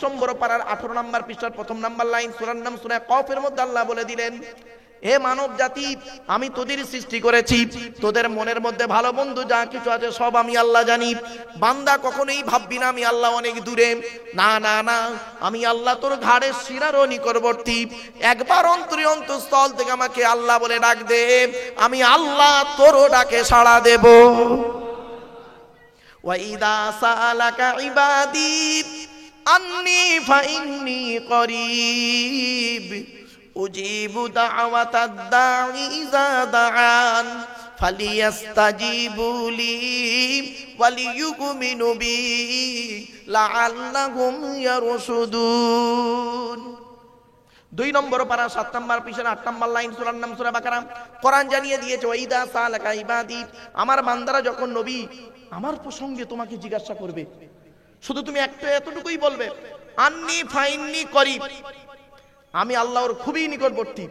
নম্বর পারার 18 নম্বর পৃষ্ঠার 1 নম্বর লাইন, সূরার নাম সূরা কফের মধ্যে আল্লাহ বলে দিলেন, হে মানব জাতি, আমি তোদের সৃষ্টি করেছি, তোদের মনের মধ্যে ভালো মন্দ যা কিছু আছে সব আমি আল্লাহ জানি। বান্দা কখনোই ভাববি না আমি আল্লাহ অনেক দূরে, না না না, আমি আল্লাহ তোর ঘাড়ের শিরারও নিকটবর্তী। একবার অন্তরস্থল থেকে আমাকে আল্লাহ বলে ডাক দে, আমি আল্লাহ তোরও ডাকে সাড়া দেব। ওয়া ইদা সালাকা ইবাদি আন্নী ফাইন্নী করিব উজিবু দাওয়াতাদ দাঈ ইযা দাআন ফালিয়াস্তাজিবু লি ওয়ালিয়ুমিনু বি লাআল্লাহুম ইয়ারশুদুন। 2 নম্বর পারা 7 নম্বর পৃষ্ঠার 8 নম্বর লাইন, সূরার নাম সূরা বাকারা। কোরআন জানিয়ে দিয়েছে, ওয়া ইদা সালাকা ইবাদি, আমার বান্দারা যখন নবী আমার প্রসঙ্গে তোমাকে জিজ্ঞাসা করবে, শুধু তুমি এতটুকুই বলবে, আন্নী ফাইন্নী করিব, আমি আল্লাহর খুবই নিকটবর্তী।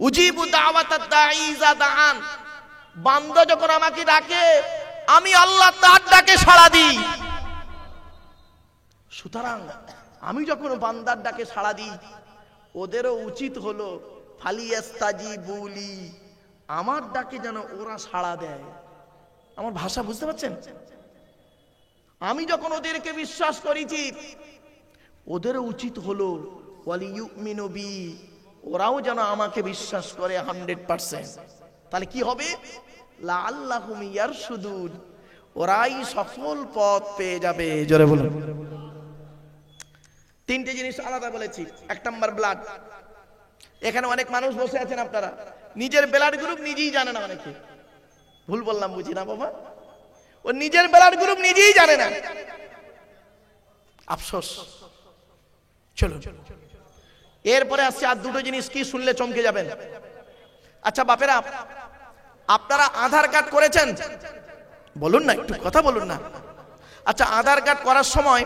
উজিবু দাওয়াতাদ দাঈ ইযা দাআন, বান্দা যখন আমাকে ডাকে আমি আল্লাহ তার ডাকে সাড়া দিই। সুতরাং আমি যখন বান্দার ডাকে সাড়া দিই, ওদেরও উচিত হলো ফালিয়াস্তাজিবু লি, আমার ডাকে যেন ওরা সাড়া দেয়। আমার ভাষা বুঝতে পারছেন? আমি যখন ওদেরকে বিশ্বাস করেছি, ওদের উচিত হলো ওয়ালিয়ুমিনু বি, ওরাও যেন আমাকে বিশ্বাস করে 100%। তাহলে কি হবে? লাআল্লাহুম ইয়ারশুদুন, ওরাই সফল পথ পেয়ে যাবে। জোরে বলুন। তিনটে জিনিস আলাদা বলেছি। এক নাম্বার ব্লাড। এখানে অনেক মানুষ বসে আছেন, আপনারা নিজের ব্লাড গ্রুপ নিজেই জানে না। অনেকে ভুল বললাম বুঝি না বাবা, ও নিজের ব্লাড গ্রুপ নিজেই জানে না, আফসোস। চলো এরপরে আসছে আর দুটো জিনিস, কি শুনলে চমকে যাবেন। আচ্ছা বাপেরা, আপনারা আধার কার্ড করেছেন? বলুন না, একটু কথা বলুন না। আচ্ছা, আধার কার্ড করার সময়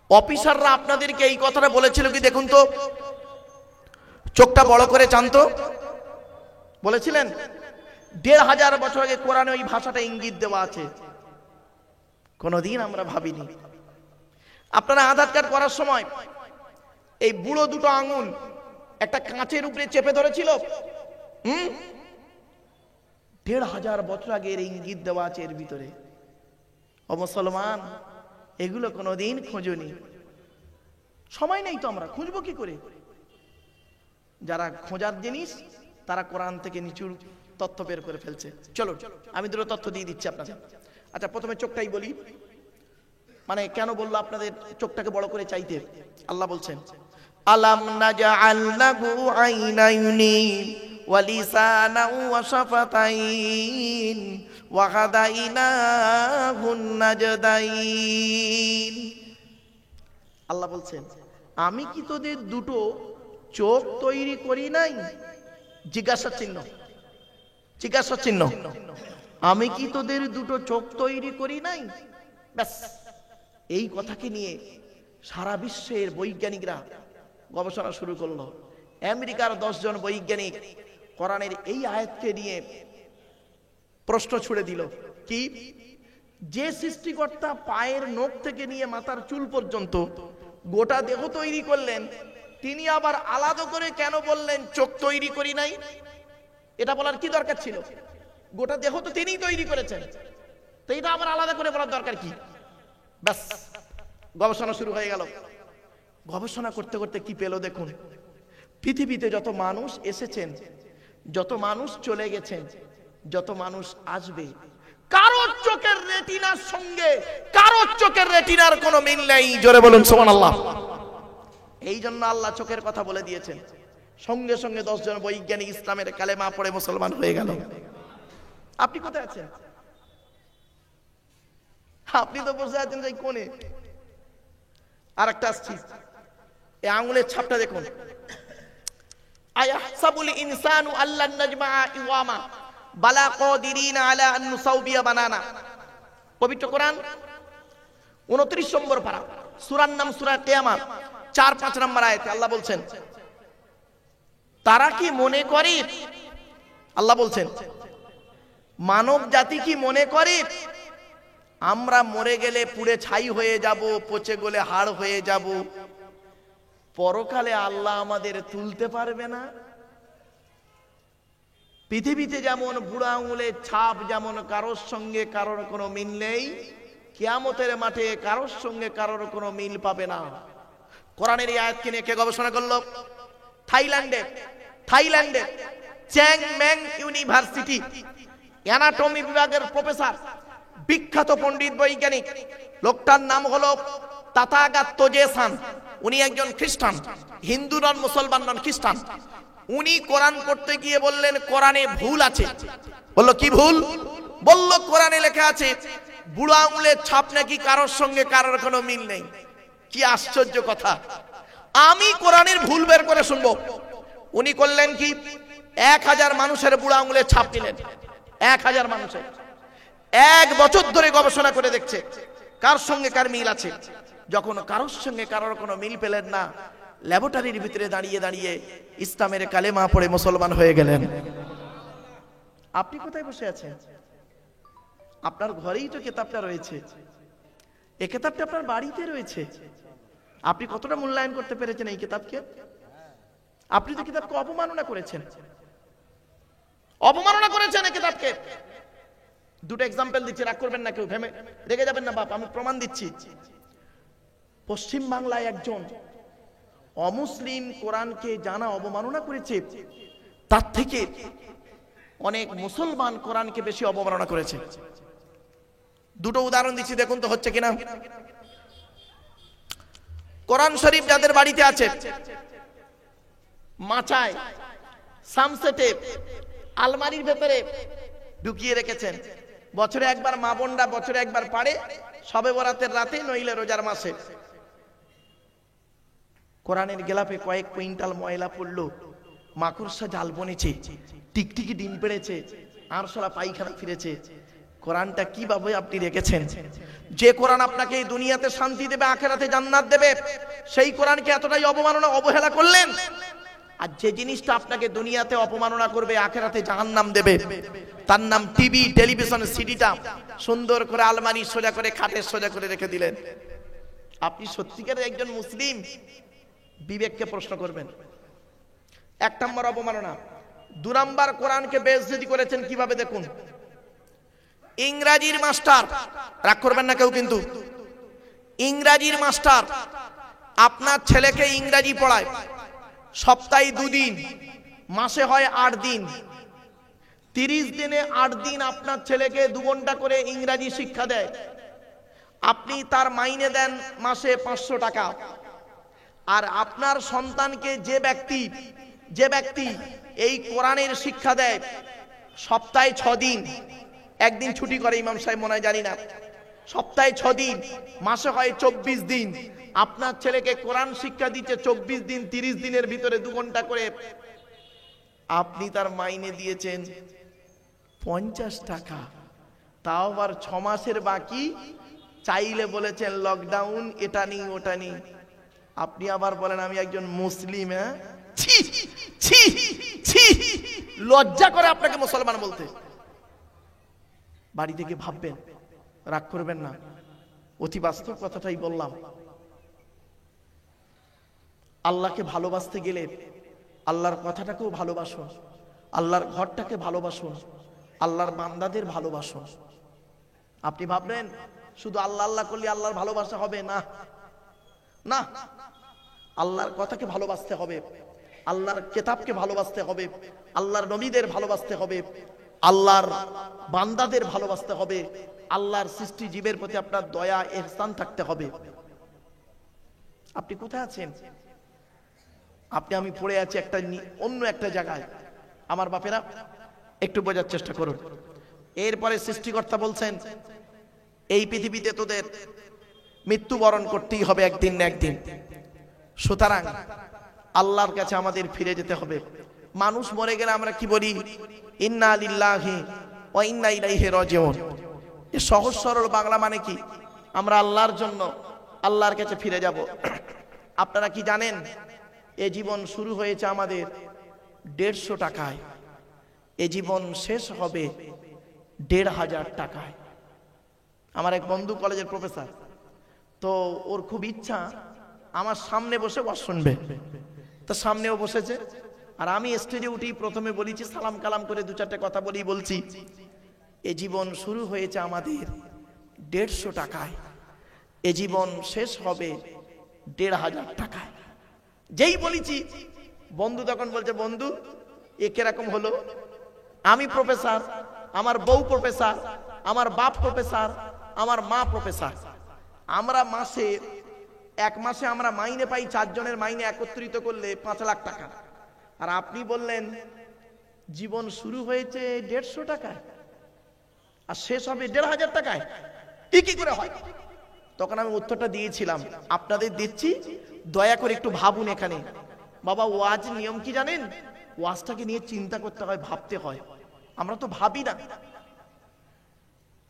অফিসাররা আপনাদেরকে এই কথাটা বলেছিল কি? দেখুন তো, চোখটা বড় করে চান তো, বলেছিলেন? ১৫০০ বছর আগে কোরআনে ওই ভাষাটা ইঙ্গিত দেওয়া আছে। কোনদিন আমরা ভাবিনি। আপনারা আধার কার্ড করার সময় এই বুড়ো দুটো আঙুল একটা কাঁচের উপরে চেপে ধরেছিল। ১৫০০ বছর আগে এর ইঙ্গিত দেওয়া আছে এর ভিতরে। ও মুসলমান, এগুলো কোনদিন খোঁজনি? সময় নেই তো, আমরা খুঁজবো কি করে? যারা খোঁজার জিনিস তারা কোরআন থেকে নিচুর তথ্য বের করে ফেলছে। চলো আমি দুটো তথ্য দিয়ে দিচ্ছি আপনাদের। আচ্ছা, প্রথমে চোখটাই বলি। মানে কেন বললো আপনাদের চোখটাকে বড় করে চাইতে? আল্লাহ বলছেন, আলাম নাজআল লাহু আইনাইনি ওয়া লিসানান ওয়া শাফাতাইন ওয়া হাদাইনাহুন নাজদাইন। আল্লাহ বলছেন, আমি কি তোদের দুটো চোখ তৈরি করি নাই? জিজ্ঞাসা চিহ্ন, জিজ্ঞাসা চিহ্ন। আমি কি তোদের দুটো চোখ তৈরি করি নাই? ব্যাস, এই কথাকে নিয়ে সারা বিশ্বের বৈজ্ঞানিকরা গবেষণা শুরু করলো। আমেরিকার 10 জন বৈজ্ঞানিক কোরআনের এই আয়াতকে নিয়ে প্রশ্ন ছুড়ে দিল কি, যে সৃষ্টিকর্তা পায়ের নখ থেকে নিয়ে মাথার চুল পর্যন্ত গোটা দেহ তৈরি করলেন, তিনি আবার আলাদা করে কেন বললেন চোখ তৈরি করি নাই? এটা বলার কি দরকার ছিল? গোটা দেহ তো তিনিই তৈরি করেছেন, তো এটা আবার আলাদা করে বলার দরকার কি? ব্যাস, গবেষণা শুরু হয়ে গেল। গবেষণা করতে করতে কি পেল দেখুন। পৃথিবীতে যত মানুষ এসেছেন, যত মানুষ চলে গেছেন, যত মানুষ আসবে, কারোর চোখের রেটিনার সঙ্গে কারোর চোখের রেটিনার কোনো মিল নেই। জোরে বলুন সুবহানাল্লাহ। এই জন্য আল্লাহ চোখের কথা বলে দিয়েছেন। সঙ্গে সঙ্গে 10 জন বৈজ্ঞানিক ইসলামের কালেমা পড়ে মুসলমান হয়ে গেল। আপনি কোথায় আছেন? আপনি তো বসে আছেন এই কোণে। আর একটা আসছি, এই আঙ্গুলের ছাপটা দেখুন। আয়াহসাবুল ইনসানু আল্লান নাজমা'a ইওয়ামা বালা কাদিরিনা আলা আন নুসাউবিয়া বানানা। পবিত্র কোরআন 29 নম্বর পারা, সূরার নাম সূরা কিয়ামত, 4-5 নম্বর আয়াতে আল্লাহ বলছেন, তারা কি মনে করে, আল্লাহ বলছেন, মানব জাতি কি মনে করে আমরা মরে গেলে পুড়ে ছাই হয়ে যাব, পচে গলে হাড় হয়ে যাব, পরকালে আল্লাহ আমাদের তুলতে পারবে না? পৃথিবীতে যেমন বুড়া আঙুলের ছাপ যেমন কারোর সঙ্গে কারোর কোনো মিল নেই, কিয়ামতের মাঠে কারোর সঙ্গে কারোর কোনো মিল পাবে না। কোরআনের এই আয়াতকে নিয়ে কে গবেষণা করলো? থাইল্যান্ডে চ্যাং ম্যাং ইউনিভার্সিটি অ্যানাটমি বিভাগের প্রফেসর, বিখ্যাত পণ্ডিত বৈজ্ঞানিক, লোকটার নাম হলো তাথাগাত্তোজে সান। উনি একজন খ্রিস্টান, হিন্দু নন, মুসলমান নন, খ্রিস্টান। উনি কোরআন পড়তে গিয়ে বললেন কোরআনে ভুল আছে। বলল কি ভুল? বলল কোরআনে লেখা আছে বুড়ো আঙুলের ছাপ নাকি কারোর সঙ্গে কারোর কোনো মিল নেই। কি আশ্চর্য কথা! আমি কোরআনের ভুল বের করে শুনবো। উনি করলেন কি, 1000 মানুষের বুড়ো আঙুলের ছাপ নিলেন। 1000 মানুষের 1 বছর ধরে গবেষণা করে দেখছে কার সঙ্গে কার মিল আছে। যখন কারোর সঙ্গে কারোর কোনো মিল পেলেন না, ল্যাবরেটরির ভিতরে দাঁড়িয়ে দাঁড়িয়ে ইসলামের কালেমা পড়ে মুসলমান হয়ে গেলেন। আপনি কোথায় বসে আছেন? আপনার ঘরেই তো কিতাবটা রয়েছে। এই কিতাবটা আপনার বাড়িতে রয়েছে। আপনি কতটা মূল্যায়ন করতে পেরেছেন এই কিতাবকে? আপনি তো কিতাবকে অপমাননা করেছেন, অপমাননা করেছেন এই কিতাবকে। দুটো এক্সাম্পল দিচ্ছি, রাগ করবেন না কেউ, ভেবে রেগে যাবেন না বাপ, আমি প্রমাণ দিচ্ছি। পশ্চিম বাংলায় একজন অমুসলিম কোরআনকে জানা অবমাননা করেছে, তার থেকে অনেক মুসলমান কোরআনকে বেশি অবমাননা করেছে। দুটো উদাহরণ দিচ্ছি, দেখুন তো হচ্ছে কিনা। কোরআন শরীফ যাদের বাড়িতে আছে, মাচায়, সামসেটে, আলমারির ভেতরে ঢুকিয়ে রেখেছেন। বছরে একবার মা বোনরা বছরে একবার পারে, শবে বরাতের রাতে নইলে রোজার মাসে। কোরআনের গেলাপে কয়েক কুইন্টাল ময়লা পড়লো, মাকড়সা জাল বনেছে, টিকটিকি ডিম পেড়েছে, আরশোলা পায়খানা ফিরেছে। কোরআনটা কিভাবে আপনি রেখেছেন? যে কোরআন আপনাকে এই দুনিয়াতে শান্তি দেবে, আখিরাতে জান্নাত দেবে, সেই কোরআনকে এতটাই অবমাননা অবহেলা করলেন। আর যে জিনিসটা আপনাকে দুনিয়াতে অপমাননা করবে, আখিরাতে জাহান্নাম দেবে, তার নাম টিভি, টেলিভিশন, সিডিটা সুন্দর করে আলমারি সোজা করে খাটে সোজা করে রেখে দিলেন। আপনি সত্যিকারের একজন মুসলিম? বিবেককে প্রশ্ন করবেন। এক নম্বর অবমাননা। দু নম্বর, কোরআনকে বেইজ্জতি করেছেন কিভাবে দেখুন। ইংরেজির মাস্টার, রাগ করবেন না কেউ কিন্তু, ইংরেজির মাস্টার আপনার ছেলেকে ইংরেজি পড়ায়, সপ্তাহে 2 দিন, মাসে হয় 8 দিন, 30 দিনে 8 দিন আপনার ছেলেকে 2 ঘন্টা করে ইংরেজি শিক্ষা দেয়। আপনি তার মাইনে দেন মাসে 500 টাকা। আর আপনার সন্তানকে যে ব্যক্তি এই কোরআনের শিক্ষা দেয়, সপ্তাহে 6 দিন, একদিন ছুটি করে ইমাম সাহেব মনে হয়, জানি না, সপ্তাহে 6 দিন, মাসে হয় 24 দিন, আপনার ছেলেকে কোরআন শিক্ষা দিচ্ছে 24 দিন, 30 দিনের ভিতরে 2 ঘন্টা করে। আপনি তার মাইনে দিয়েছেন 50 টাকা, তাও আবার 6 মাসের বাকি। চাইলে বলেছেন লকডাউন, এটা নেই ওটা নেই। আপনি আবার বলেন আমি একজন মুসলিম। হ্যাঁ, ছি ছি ছি, লজ্জা করে আপনাকে মুসলমান বলতে। বাড়ি থেকে ভাববেন, রাগ করবেন না, অতি বাস্তব কথাটাই বললাম। আল্লাহকে ভালোবাসতে গেলে আল্লাহর কথাটাকেও ভালোবাসুন, আল্লাহর ঘরটাকে ভালোবাসুন, আল্লাহর বান্দাদের ভালোবাসুন। আপনি ভাববেন শুধু আল্লাহ আল্লাহ করলে আল্লাহর ভালোবাসা হবে না, না, আল্লাহর কথাকে ভালোবাসতে হবে, আল্লাহর কিতাবকে ভালোবাসতে হবে, আল্লাহর নবীদের ভালোবাসতে হবে, আল্লাহর বান্দাদের ভালোবাসতে হবে, আল্লাহর সৃষ্টি জীবের প্রতি আপনার দয়া ইহসান থাকতে হবে। আপনি কোথায় আছেন? আমি পড়ে আছি অন্য একটা জায়গায়। আমার বাপেরা, একটু বোঝার চেষ্টা করুন। এরপরে সৃষ্টিকর্তা বলছেন, এই পৃথিবীতে তোদের মৃত্যুবরণ করতেই হবে একদিন না একদিন। সুতরাং আল্লাহর কাছে আমাদের ফিরে যেতে হবে। মানুষ মরে গেলে আমরা কি বলি? ইন্না লিল্লাহি ওয়া ইন্না ইলাইহি রাজিউন। এই সহজ সরল বাংলা মানে কি? আমরা আল্লাহর জন্য আল্লাহর কাছে ফিরে যাব। আপনারা কি জানেন, এ জীবন শুরু হয়েছে আমাদের 150 টাকায়, এ জীবন শেষ হবে 1500 টাকায়। আমার এক বন্ধু কলেজের প্রফেসর, তো ওর খুব ইচ্ছা আমার সামনে বসে ওয়াজ শুনবে, তো সামনেও বসেছে। আর আমি স্টেজে উঠি, প্রথমে বলেছি, সালাম কালাম করে 2-4টে কথা বলছি, এ জীবন শুরু হয়েছে আমাদের 150 টাকায়, এ জীবন শেষ হবে 1500 টাকায়। যেই বলেছি, বন্ধু তখন বলছে, বন্ধু এ কিরকম হলো? আমি প্রফেসর, আমার বউ প্রফেসর, আমার বাপ প্রফেসর, আমার মা প্রফেসর, আমরা এক মাসে আমরা মাইনে পাই, 4 জনের মাইনে একত্রিত করলে 5 লাখ টাকা। আর আপনি বললেন জীবন শুরু হয়েছে 150 টাকায় আর শেষ হবে 1500 টাকায়, কি করে হয়? তখন আমি উত্তরটা দিয়েছিলাম, আপনাদের দিচ্ছি, দয়া করে একটু ভাবুন। এখানে বাবা, ওয়াজ নিয়ম কি জানেন? ওয়াজটাকে নিয়ে চিন্তা করতে হয়, ভাবতে হয়, আমরা তো ভাবি না।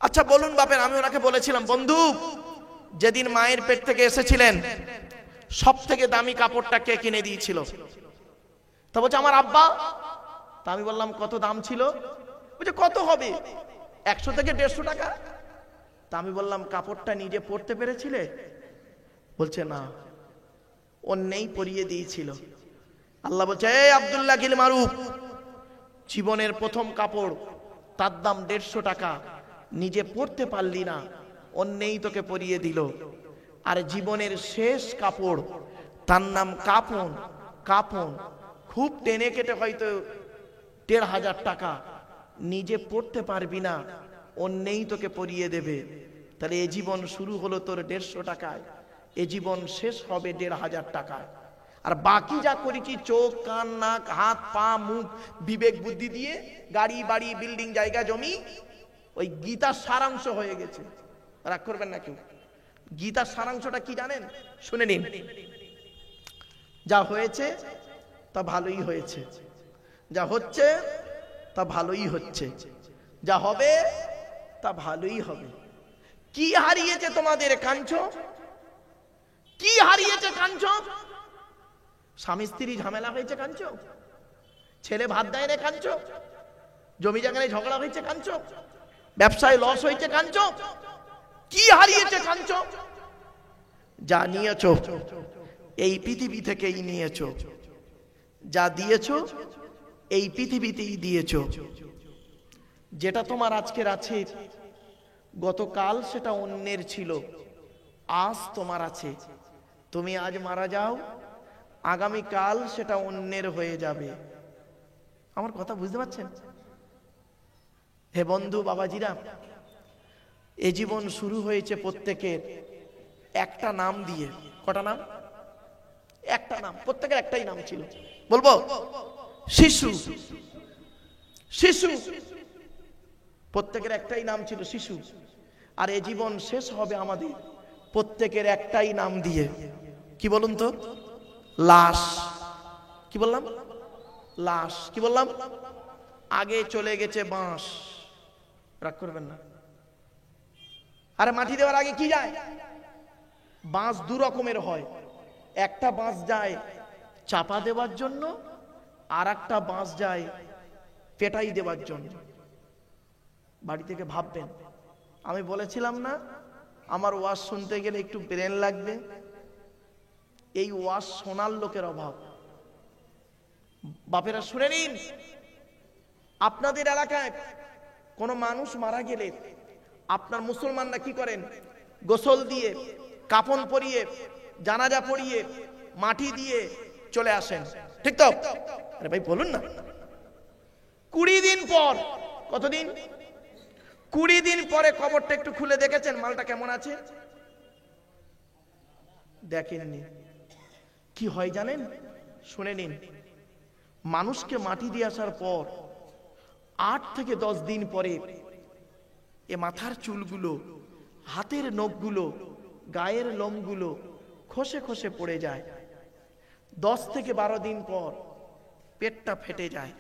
আচ্ছা বলুন বাপের, আমি ওনাকে বলেছিলাম, বন্ধু যেদিন মায়ের পেট থেকে এসেছিলেন সব থেকে দামি কাপড়টা কে কিনে দিয়েছিল? তা বলছে আমার আব্বা। তা আমি বললাম কত দাম ছিল? বলছে কত হবে, 100 থেকে 150 টাকা। তা আমি বললাম কাপড়টা নিজে পরতে পেরেছিলে? বলছে না, অন্যই পরিয়ে দিয়েছিল। আল্লাহ বলছে, এই আব্দুল্লাহ গিল মারুফ, জীবনের প্রথম কাপড়, তার দাম 150 টাকা, নিজে পড়তে পারলি না, অন্যেই তোকে পরিয়ে দিল। আর জীবনের শেষ কাপড়, তার নাম কাফন। কাফন খুব টেনে কেটে হয়তো ১,৫০০ টাকা, নিজে পড়তে পারবি না, অন্যেই তোকে পরিয়ে দেবে। তাহলে এ জীবন শুরু হলো তোর ১৫০ টাকায়, এ জীবন শেষ হবে ১,৫০০ টাকায়। আর বাকি যা করেছি চোখ, কান, নাক, হাত, পা, মুখ, বিবেক, বুদ্ধি দিয়ে গাড়ি, বাড়ি, বিল্ডিং, জায়গা, জমি, ওই গীতার সারাংশ হয়ে গেছে। রাগ করবেন না কেউ। গীতার সারাংশটা কি জানেন? শুনে নিন। যা হয়েছে তা ভালোই হয়েছে, যা হচ্ছে তা ভালোই হচ্ছে, যা হবে তা ভালোই হবে। কি হারিয়েছে তোমাদের? কাঁদছো? কি হারিয়েছে? কাঁদছো? স্বামী স্ত্রী ঝামেলা হয়েছে কাঁদছো? ছেলে ভাত দেয় না কাঁদছো? জমি জায়গায় ঝগড়া হয়েছে কাঁদছো? ব্যবসায় লস হয়েছে কাঁদছো? কি হারিয়েছে কাঁদছো? যা নিয়েছো এই পৃথিবী থেকেই নিয়েছো, যা দিয়েছো এই পৃথিবীতেই দিয়েছো। যেটা তোমার আজকের আছে, গতকাল সেটা অন্যের ছিল, আজ তোমার আছে। তুমি আজ মারা যাও, আগামীকাল সেটা অন্যের হয়ে যাবে। আমার কথা বুঝতে পারছেন? হে বন্ধু, বাবাজিরা, এ জীবন শুরু হয়েছে প্রত্যেকের একটা নাম দিয়ে। কটা নাম? একটা নাম। প্রত্যেকের একটাই নাম ছিল। বলবো? শিশু। শিশু, প্রত্যেকের একটাই নাম ছিল, শিশু। আর এ জীবন শেষ হবে আমাদের প্রত্যেকের একটাই নাম দিয়ে। কি বলুন তো? লাশ। কি বললাম? লাশ। কি বললাম? আগে চলে গেছে বাঁশ। রাগ করবেন না। আরে মাটি দেওয়ার আগে কি যায়? বাঁশ দু রকমের হয়। একটা বাঁশ যায় চাপা দেওয়ার জন্য, আর একটা বাঁশ যায় পেটাই দেওয়ার জন্য। বাড়ি থেকে ভাববেন, আমি বলেছিলাম না আমার ওয়াজ শুনতে গেলে একটু ব্রেন লাগবে। এই ওয়াজ শোনার লোকের অভাব। বাপেরা শুনে নিন, আপনাদের এলাকায় কোন মানুষ মারা গেলে আপনার মুসলমানরা কি করেন? গোসল দিয়ে, কাফন পরিয়ে, জানাজা পড়িয়ে, মাটি দিয়ে চলে আসেন, ঠিক তো? আরে ভাই বলুন না। 20 দিন পর, কতদিন? 20 দিন পরে কবরটা একটু খুলে দেখেছেন মালটা কেমন আছে? দেখেননি। কি হয় জানেন? শুনে নিন। মানুষকে মাটি দিয়ে আসার পর 8 থেকে 10 দিন পরে এ মাথার চুলগুলো, হাতের নখগুলো, গায়ের লোমগুলো খসে খসে পড়ে যায়। 10 থেকে 12 দিন পর পেটটা ফেটে যায়,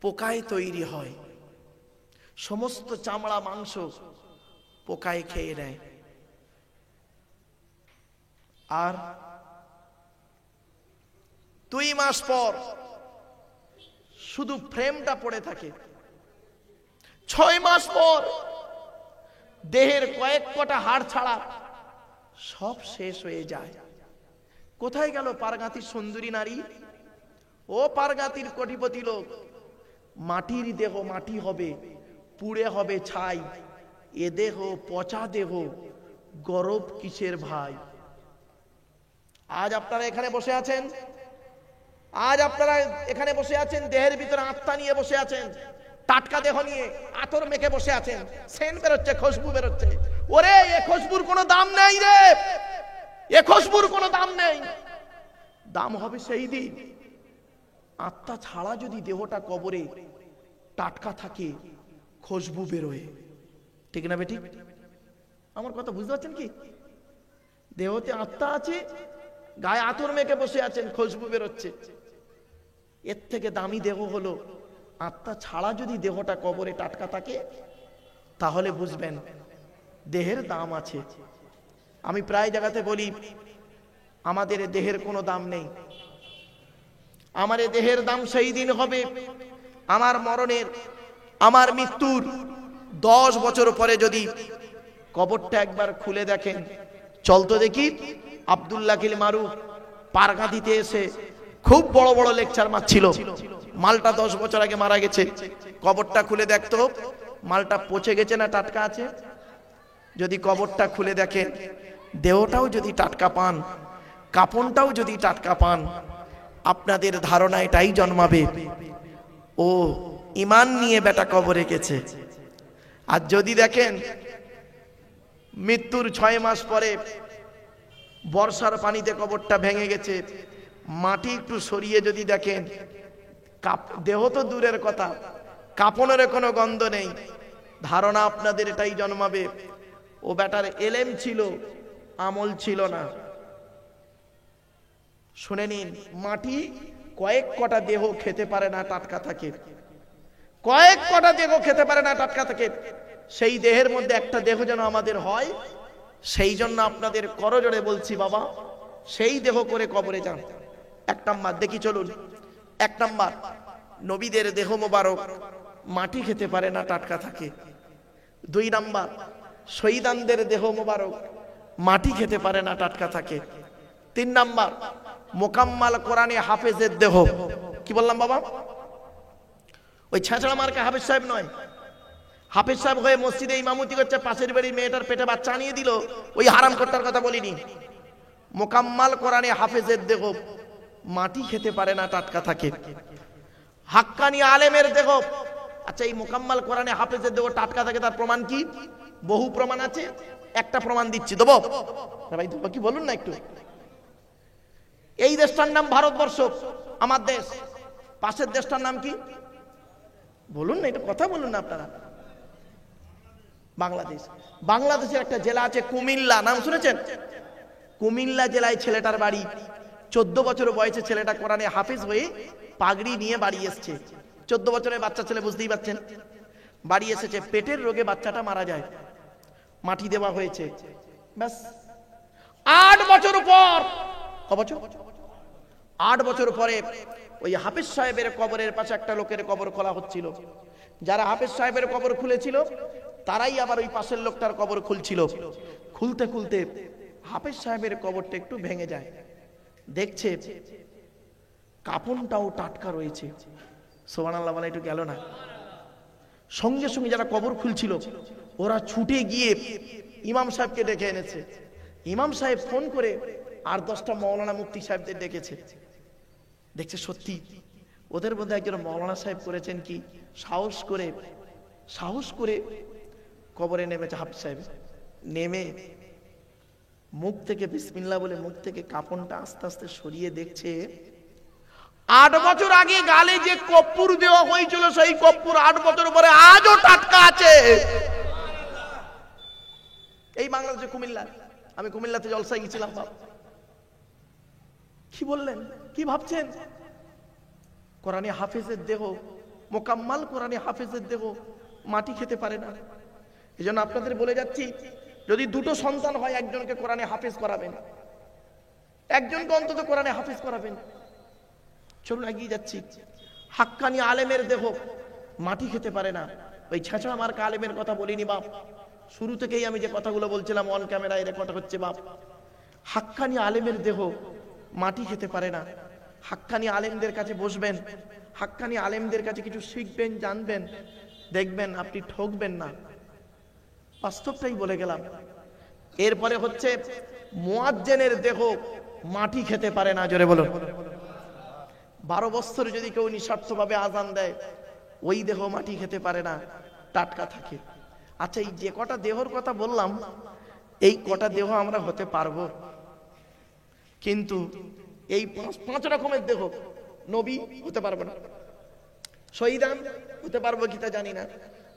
পোকায় তৈরি হয়, সমস্ত চামড়া মাংস পোকায় খেয়ে নেয়। আর 2 মাস পর শুধু ফ্রেমটা পড়ে থাকে। 6 মাস পর দেহের কয়েক কটা হাড় ছাড়া সব শেষ হয়ে যায়। কোথায় গেল পারগাতির সুন্দরী নারী? ও পারগাতির কোটিপতি লোক, মাটির দেহ মাটি হবে, পুড়ে হবে ছাই। এ দেহ পচা দেহ, গরব কিসের ভাই? আজ আপনারা এখানে বসে আছেন, আজ আপনারা এখানে বসে আছেন, দেহের ভিতরে আত্মা নিয়ে বসে আছেন, টাটকা দেহ নিয়ে আতর মেখে বসে আছেন, সেন্ট বেরোচ্ছে, খুশবু বেরোচ্ছে। ওরে, এ খুশবুর কোনো দাম নেই রে, এ খুশবুর কোনো দাম নেই। দাম হবে সেই দিন আত্মা ছাড়া যদি দেহটা কবরে টাটকা থাকে, খুশবু বেরোয়। ঠিক না বেটি? আমার কথা বুঝতে পারছেন কি? দেহতে আত্মা আছে, গায়ে আতর মেখে বসে আছেন, খুশবু বেরোচ্ছে। এর থেকে দামি দেহ হলো আত্মা ছাড়া যদি দেহটা কবরে টাটকা থাকে, তাহলে বুঝবেন দেহের দাম আছে। আমি প্রায় জায়গাতে বলি আমাদের দেহের কোনো দাম নেই। আমার দেহের দাম সেই দিন হবে আমার মরণের, আমার মৃত্যুর 10 বছর পরে যদি কবরটা একবার খুলে দেখেন। চলতো দেখি আব্দুল্লাহ কিল মারুফ পারগাতিতে এসে খুব বড় বড় লেকচার মারছিল। মালটা 10 বছর আগে মারা গেছে। কবরটা খুলে দেখতো, মালটা পচে গেছে না টাটকা আছে? যদি কবরটা খুলে দেখেন, দেহটাও যদি টাটকা পান, কাপড়টাও যদি টাটকা পান, আপনাদের ধারণা এটাই জন্মাবে, ও ঈমান নিয়ে বেটা কবরে গেছে। আর যদি দেখেন মৃত্যুর 6 মাস পরে বর্ষার পানিতে কবরটা ভেঙে গেছে, মাটি একটু সরিয়ে যদি দেখেন, দেহ তো দূরের কথা, কাপড়ের কোনো গন্ধ নেই, ধারণা আপনাদের এটাই জন্মাবে, ও বেটার এলেম ছিল, আমল ছিল না। শুনে নিন, মাটি কয়েক কটা দেহ খেতে পারে না, টাটকা থাকে। কয়েক কটা দেহ খেতে পারে না, টাটকা থাকে। সেই দেহের মধ্যে একটা দেহ যেন আমাদের হয়, সেই জন্য আপনাদের করজোড়ে বলছি বাবা, সেই দেহ করে কবরে যান। 1 নাম্বার দেখি চলুন। 1 নাম্বার, নবীদের দেহ মোবারক মাটি খেতে পারে না, টাটকা থাকে। 2 নাম্বার, শহীদানদের দেহ মোবারক মাটি খেতে পারে না, টাটকা থাকে। 3 নাম্বার, মোকাম্মাল কোরআনে হাফেজের দেহ। কি বললাম বাবা? ওই ছেঁচড়া মার্কা হাফেজ সাহেব নয়। হাফেজ সাহেব হয়ে মসজিদে ইমামতি করছে, পাশের বাড়ির মেয়েটার পেটে বাচ্চা নিয়ে দিল, ওই হারাম কর্তার কথা বলিনি। মোকাম্মাল কোরআনে হাফেজের দেহ মাটি খেতে পারে না, টাটকা থাকে। হাক্কানি আলেমের দেহ, আচ্ছা এই মোকাম্মাল কোরআনে হাফেজের দেহ টাটকা থাকে, তার প্রমাণ কি? বহু প্রমাণ আছে, একটা প্রমাণ দিচ্ছি, দেবো ভাই? দেবো কি বলুন না একটু? এই দেশটার নাম ভারতবর্ষ, আমার দেশ। পাশের দেশটার নাম কি বলুন না, একটু কথা বলুন না আপনারা। বাংলাদেশ। বাংলাদেশের একটা জেলা আছে কুমিল্লা, নাম শুনেছেন? কুমিল্লা জেলায় ছেলেটার বাড়ি। 14 বছর বয়সে ছেলেটা কোরআনে হাফেজ হয়ে পাগড়ি নিয়ে বাড়ি এসছে। 14 বছরের বাচ্চা ছেলে, বুঝতেই পারছেন। বাড়ি এসেছে, পেটের রোগে বাচ্চাটা মারা যায়, মাটি দেওয়া হয়েছে। ব্যাস 8 বছর পর, ক বছর? 8 বছর পরে ওই হাফেজ সাহেবের কবরের পাশে একটা লোকের কবর খোলা হচ্ছিল। যারা হাফেজ সাহেবের কবর খুলেছিল, তারাই আবার ওই পাশের লোকটার কবর খুলছিল। খুলতে খুলতে হাফেজ সাহেবের কবরটা একটু ভেঙে যায়, দেখছে কাফনটাও টাটকা রয়েছে। সুবহানাল্লাহ বলে একটু গেল না? সঙ্গে সঙ্গে যারা কবর খুলছিল, ওরা ছুটে গিয়ে ইমাম সাহেবকে ডেকে এনেছে। ইমাম সাহেব ফোন করে আর 10টা মৌলানা মুফতি সাহেবদের ডেকেছে। দেখছে সত্যি ওদের মধ্যে একজন মৌলানা সাহেব করেছেন কি, সাহস করে কবরে নেমেছে হাফেজ সাহেব। নেমে মুখ থেকে বিসমিল্লাহ বলে মুখ থেকে কাফনটা আস্তে আস্তে সরিয়ে দেখছে 8 বছর আগে গালে যে কর্পূর দেওয়া হয়েছিল, সেই কর্পূর 8 বছর পরে আজও টাটকা আছে। এই বাংলাদেশে কুমিল্লা, আমি কুমিল্লাতে জলসায় গেছিলাম। বাবা কি বললেন, কি ভাবছেন? কোরআনে হাফেজের দেহ, মোকাম্মাল কোরআনে হাফেজের দেহ মাটি খেতে পারে না। এই জন্য আপনাদের বলে যাচ্ছি, যদি 2টো সন্তান হয়, একজনকে কোরআনে হাফেজ করাবেন, একজনকে অন্তত কোরআনে হাফেজ করাবেন। চলুন এগিয়ে যাচ্ছি। হাক্কানি আলেমের দেহ মাটি খেতে পারে না। ওই ছেঁচড়া মার্কা আলেমের কথা বলিনি বাপ, শুরু থেকেই আমি যে কথাগুলো বলছিলাম অন ক্যামেরায় রেকর্ড হচ্ছে বাপ। হাক্কানি আলেমের দেহ মাটি খেতে পারে না। হাক্কানি আলেমদের কাছে বসবেন, হাক্কানি আলেমদের কাছে কিছু শিখবেন, জানবেন, দেখবেন আপনি ঠকবেন না। বাস্তবটাই বলে গেলাম। এরপরে হচ্ছে মুয়াজ্জিনের দেহ মাটি খেতে পারে না। জোরে বলুন। 12 বছর যদি কেউ নিঃস্বার্থভাবে আজান দেয়, ওই দেহ মাটি খেতে পারে না, টাটকা থাকে। আচ্ছা, এই যে কটা দেহর কথা বললাম, এই কটা দেহ আমরা হতে পারবো? কিন্তু এই 5 রকমের দেহ নবী হতে পারবো না, শহীদান হতে পারবো কিনা জানি না,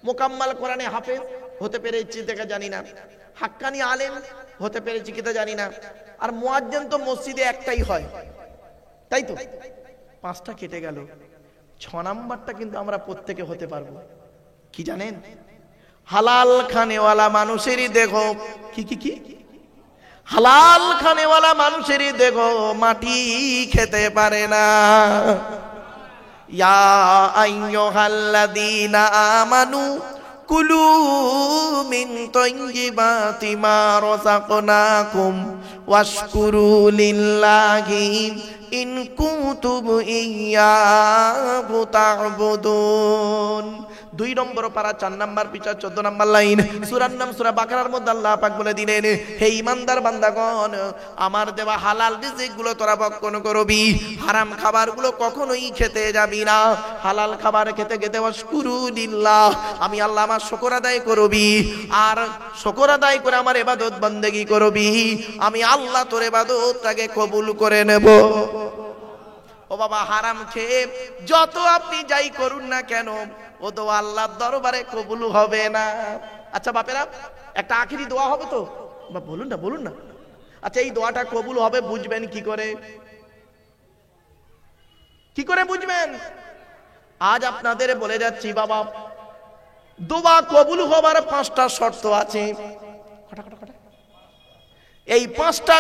মোকাম্মাল কোরআনে হাফেজ হতে পেরেছি দেখা জানি না, হাক্কানি আলেম হতে পেরেছি কিনা জানি না, আর মুয়াজ্জিন তো মসজিদে একটাই হয়, তাই তো? 5টা কেটে গেল। 6 নাম্বারটা কিন্তু আমরা প্রত্যেকে হতে পারবো। কি জানেন? হালাল খানেওয়ালা মানুষেরই দেহ কি কি কি হালাল খানেওয়ালা মানুষেরই দেহ মাটি খেতে পারে না। ইয়া আইয়ুহাল্লাযীনা আমানু কুলু মিন তাইয়্যিবাতি মা রাযাকনাকুম ওয়াশকুরু লিল্লাহি ইন কুনতুম ইয়্যাহু তা'বুদুন। 2 নম্বর পারা 4 নম্বর পৃষ্ঠা 14 নম্বর লাইন, সূরার নাম সূরা বাকারার মধ্যে আল্লাহ পাক বলে দিলেন, হে ঈমানদার বান্দাগণ, আমার দেওয়া হালাল রিজিকগুলো তোরা ভক্ষণ করবি, হারাম খাবারগুলো কখনোই খেতে যাবি না। হালাল খাবার খেতে খেতে ওয়াশকুরুলিল্লাহ, আমি আল্লাহ আমার শুকর আদায় করবি, আর শুকর আদায় করে আমার ইবাদত বন্দেগী করবি, আমি আল্লাহ তোর ইবাদতটাকে কবুল করে নেব। ও বাবা, হারাম খেয়ে যত আপনি যাই করুন না কেন, ও তো আল্লাহর দরবারে কবুল হবে না। আচ্ছা বাপেরা, একটা আখিরি দোয়া হবে তো, বলুন না বলুন না। আচ্ছা, এই দোয়াটা কবুল হবে বুঝবেন কি করে? কি করে বুঝবেন? আজ আপনাদের বলে যাচ্ছি বাবা, দোয়া কবুল হবার 5টা শর্ত আছে। এই 5টা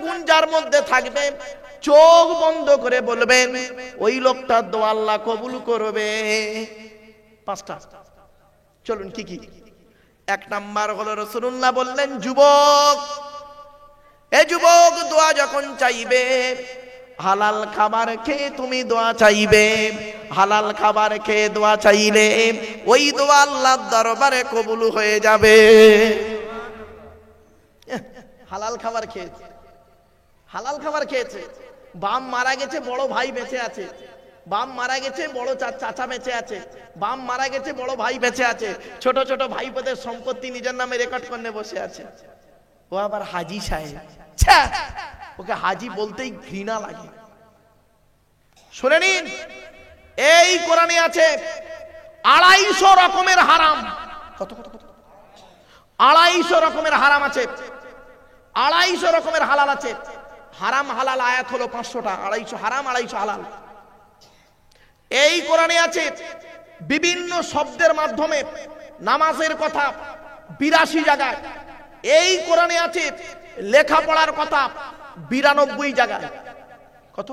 গুণ যার মধ্যে থাকবে, চোখ বন্ধ করে বলবেন, ওই লোকটার দোয়া আল্লাহ কবুল করবে। 5টা। চলুন কি কি? 1 নাম্বার হলো, রাসূলুল্লাহ বললেন, যুবক, এ যুবক, দোয়া যখন চাইবে, হালাল খাবার খেয়ে তুমি দোয়া চাইবে। হালাল খাবার খেয়ে দোয়া চাইলে ওই দোয়া আল্লাহর দরবারে কবুল হয়ে যাবে। হালাল খাবার খেয়েছে, হালাল খাবার খেয়েছে, বাপ মারা গেছে, বড় ভাই বেঁচে আছে, বাপ মারা গেছে, বড় চাচা বেঁচে আছে, বাপ মারা গেছে, বড় ভাই বেঁচে আছে, ছোট ছোট ভাইপোদের সম্পত্তি নিজের নামে রেকর্ড করে বসে আছে। ও আবার হাজি সাহেব, ওকে হাজি বলতেই ঘৃণা লাগে। শুনে নিন, এই কোরআনে আছে 250 রকমের হারাম। কত কত কত? 250 রকমের হারাম আছে, 250 রকমের হালাল আছে। হারাম হালাল আয়াত হলো 500টা, 250 হারাম, 250 হালাল। এই কোরআনে আছে বিভিন্ন শব্দের মাধ্যমে নামাজের কথা 82 জায়গায়। এই কোরআনে আছে লেখাপড়ার কথা 92 জায়গায়। কত?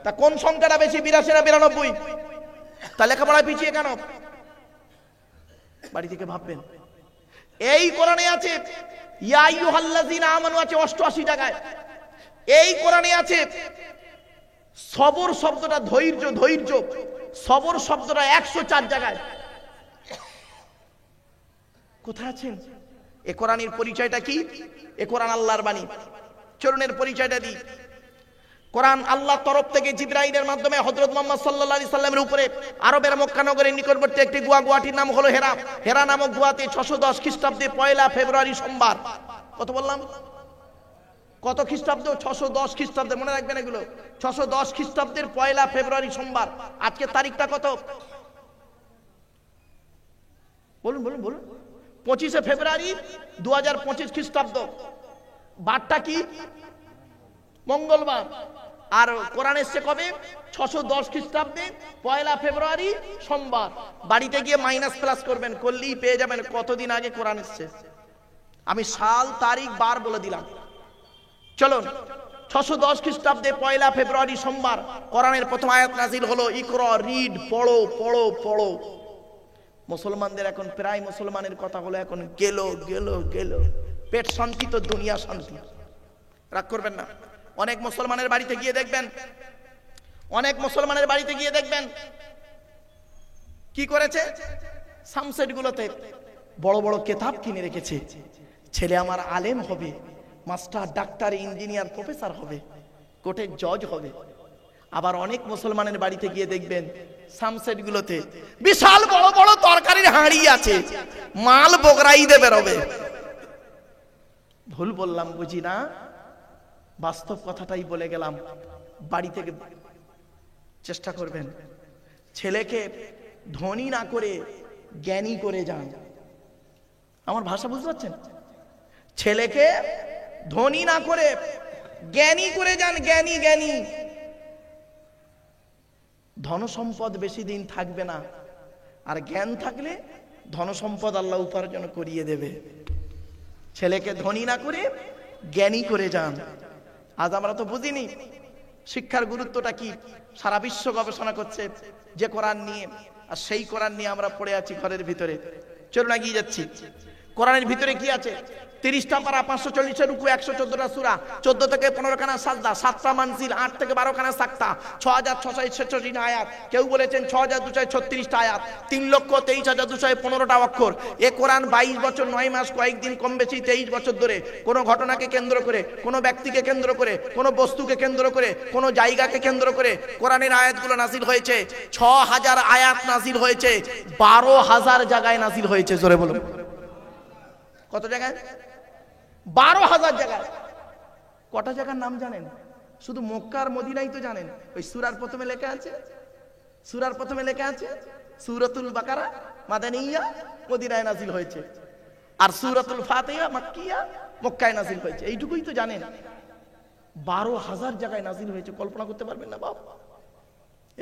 তা কোন সংখ্যাটা বেশি, 82 না 92? তা লেখাপড়া পিছিয়ে কেন? বাড়ি থেকে ভাববেন। এই কোরআনে আছে ইয়া আইয়ুহাল্লাযীনা আমানু আছে 88 জায়গায়। এই কোরআনে আছে সবর শব্দটা ধৈর্য, ধৈর্য, সবর শব্দটা 104 জায়গায়। কোথায় আছেন? এ কোরআনের পরিচয়টা কি? এ কোরআন আল্লাহর বাণী। চরণের পরিচয়টা দিই। কোরআন আল্লাহর তরফ থেকে জিবরাইলের মাধ্যমে হযরত মুহাম্মদ সাল্লাল্লাহু আলাইহি সাল্লামের উপরে আরবের মক্কা নগরের নিকটবর্তী একটি গুয়াটির নাম হলো হেরা। হেরা নামক গুয়াতে 610 খ্রিস্টাব্দে 1 ফেব্রুয়ারি সোমবার। কত বললাম? কত খ্রিস্টাব্দ? 610 খ্রিস্টাব্দে, মনে রাখবেন এগুলো। 610 খ্রিস্টাব্দের 1 ফেব্রুয়ারি সোমবার। আজকে তারিখটা কত? বলুন বলুন বলুন। 25 ফেব্রুয়ারি 2025 খ্রিস্টাব্দ। বারটা কি? মঙ্গলবার। আর কোরআন এসছে কবে? 610 খ্রিস্টাব্দে 1 ফেব্রুয়ারি সোমবার। বাড়িতে গিয়ে মাইনাস প্লাস করবেন, করলেই পেয়ে যাবেন কতদিন আগে কোরআন এসছে। আমি সাল তারিখ বার বলে দিলাম। চলুন, 610 খ্রিস্টাব্দে 1 ফেব্রুয়ারি সোমবার কোরআনের প্রথম আয়াত নাজিল হলো, ইকরা, রিড, পড়ো পড়ো পড়ো। মুসলমানদের এখন প্রায় মুসলমানের কথা হলো এখন গেল গেল গেল। পেট শান্তি তো দুনিয়া শান্তি। রাগ করবেন না। অনেক মুসলমানের বাড়িতে গিয়ে দেখবেন, অনেক মুসলমানের বাড়িতে গিয়ে দেখবেন কি করেছে, সামসেট গুলোতে বড় বড় কিতাব কিনে রেখেছে। ছেলে আমার আলেম হবে, মাস্টার, ডাক্তার, ইঞ্জিনিয়ার, প্রফেসর হবে, কোর্টের জজ হবে। আবার অনেক মুসলমানের বাড়িতে গিয়ে দেখবেন সামসেট গুলোতে বিশাল বড় বড় তরকারির হাঁড়ি আছে, মাল বগরাই দিয়ে বেরোবে। ভুল বললাম বুঝি না? বাস্তব কথাটাই বলে গেলাম। বাড়ি থেকে চেষ্টা করবেন ছেলেকে ধনী না করে জ্ঞানী করে যান। আমার ভাষা বুঝতে পারছেন? ছেলেকে ধনী না করে জ্ঞানী করে যান। জ্ঞানী জ্ঞানী। ধন সম্পদ বেশি দিন থাকবে না, আর জ্ঞান থাকলে ধন সম্পদ আল্লাহ উপার্জন করিয়ে দেবে। ছেলেকে ধনী না করে জ্ঞানী করে যান। আজ আমরা তো বুঝিনি শিক্ষার গুরুত্বটা কি। সারা বিশ্ব গবেষণা করছে যে কোরআন নিয়ে, আর সেই কোরআন নিয়ে আমরা পড়ে আছি ঘরের ভিতরে। চলুন এগিয়ে যাচ্ছি। কোরআনের ভিতরে কি আছে? 30টা পারা, 540 রুকু, 114টা সূরা, 14 থেকে 15 খানা সাজদা, 7টা মানজিল, 8 থেকে 12 খানা সাক্তা, 6646 আয়াত, কেউ বলেছেন 6236টা আয়াত, 3,23,215টা অক্ষর। এ কোরআন 22 বছর 9 মাস কয়েকদিন কম বেশি 23 বছর ধরে কোনো ঘটনাকে কেন্দ্র করে, কোনো ব্যক্তিকে কেন্দ্র করে, কোনো বস্তুকে কেন্দ্র করে, কোনো জায়গাকে কেন্দ্র করে কোরআনের আয়াতগুলো নাজিল হয়েছে। 6000 আয়াত নাজিল হয়েছে, 12,000 জায়গায় নাজিল হয়েছে। জোরে বলুন, কত জায়গায়? 12,000 জায়গায়। কটা জায়গার নাম জানেন? শুধু মক্কা আর মদিনাই তো জানেন। ওই সূরার প্রথমে লেখা আছে, সূরার প্রথমে লেখা আছে সূরাতুল বাকারা মাদানিয়া, মদিনায় নাজিল হয়েছে, আর সূরাতুল ফাতিহা মাক্কিয়া, মক্কায় নাজিল হয়েছে। এইটুকুই তো জানেন। 12,000 জায়গায় নাজিল হয়েছে, কল্পনা করতে পারবেন না বাবা।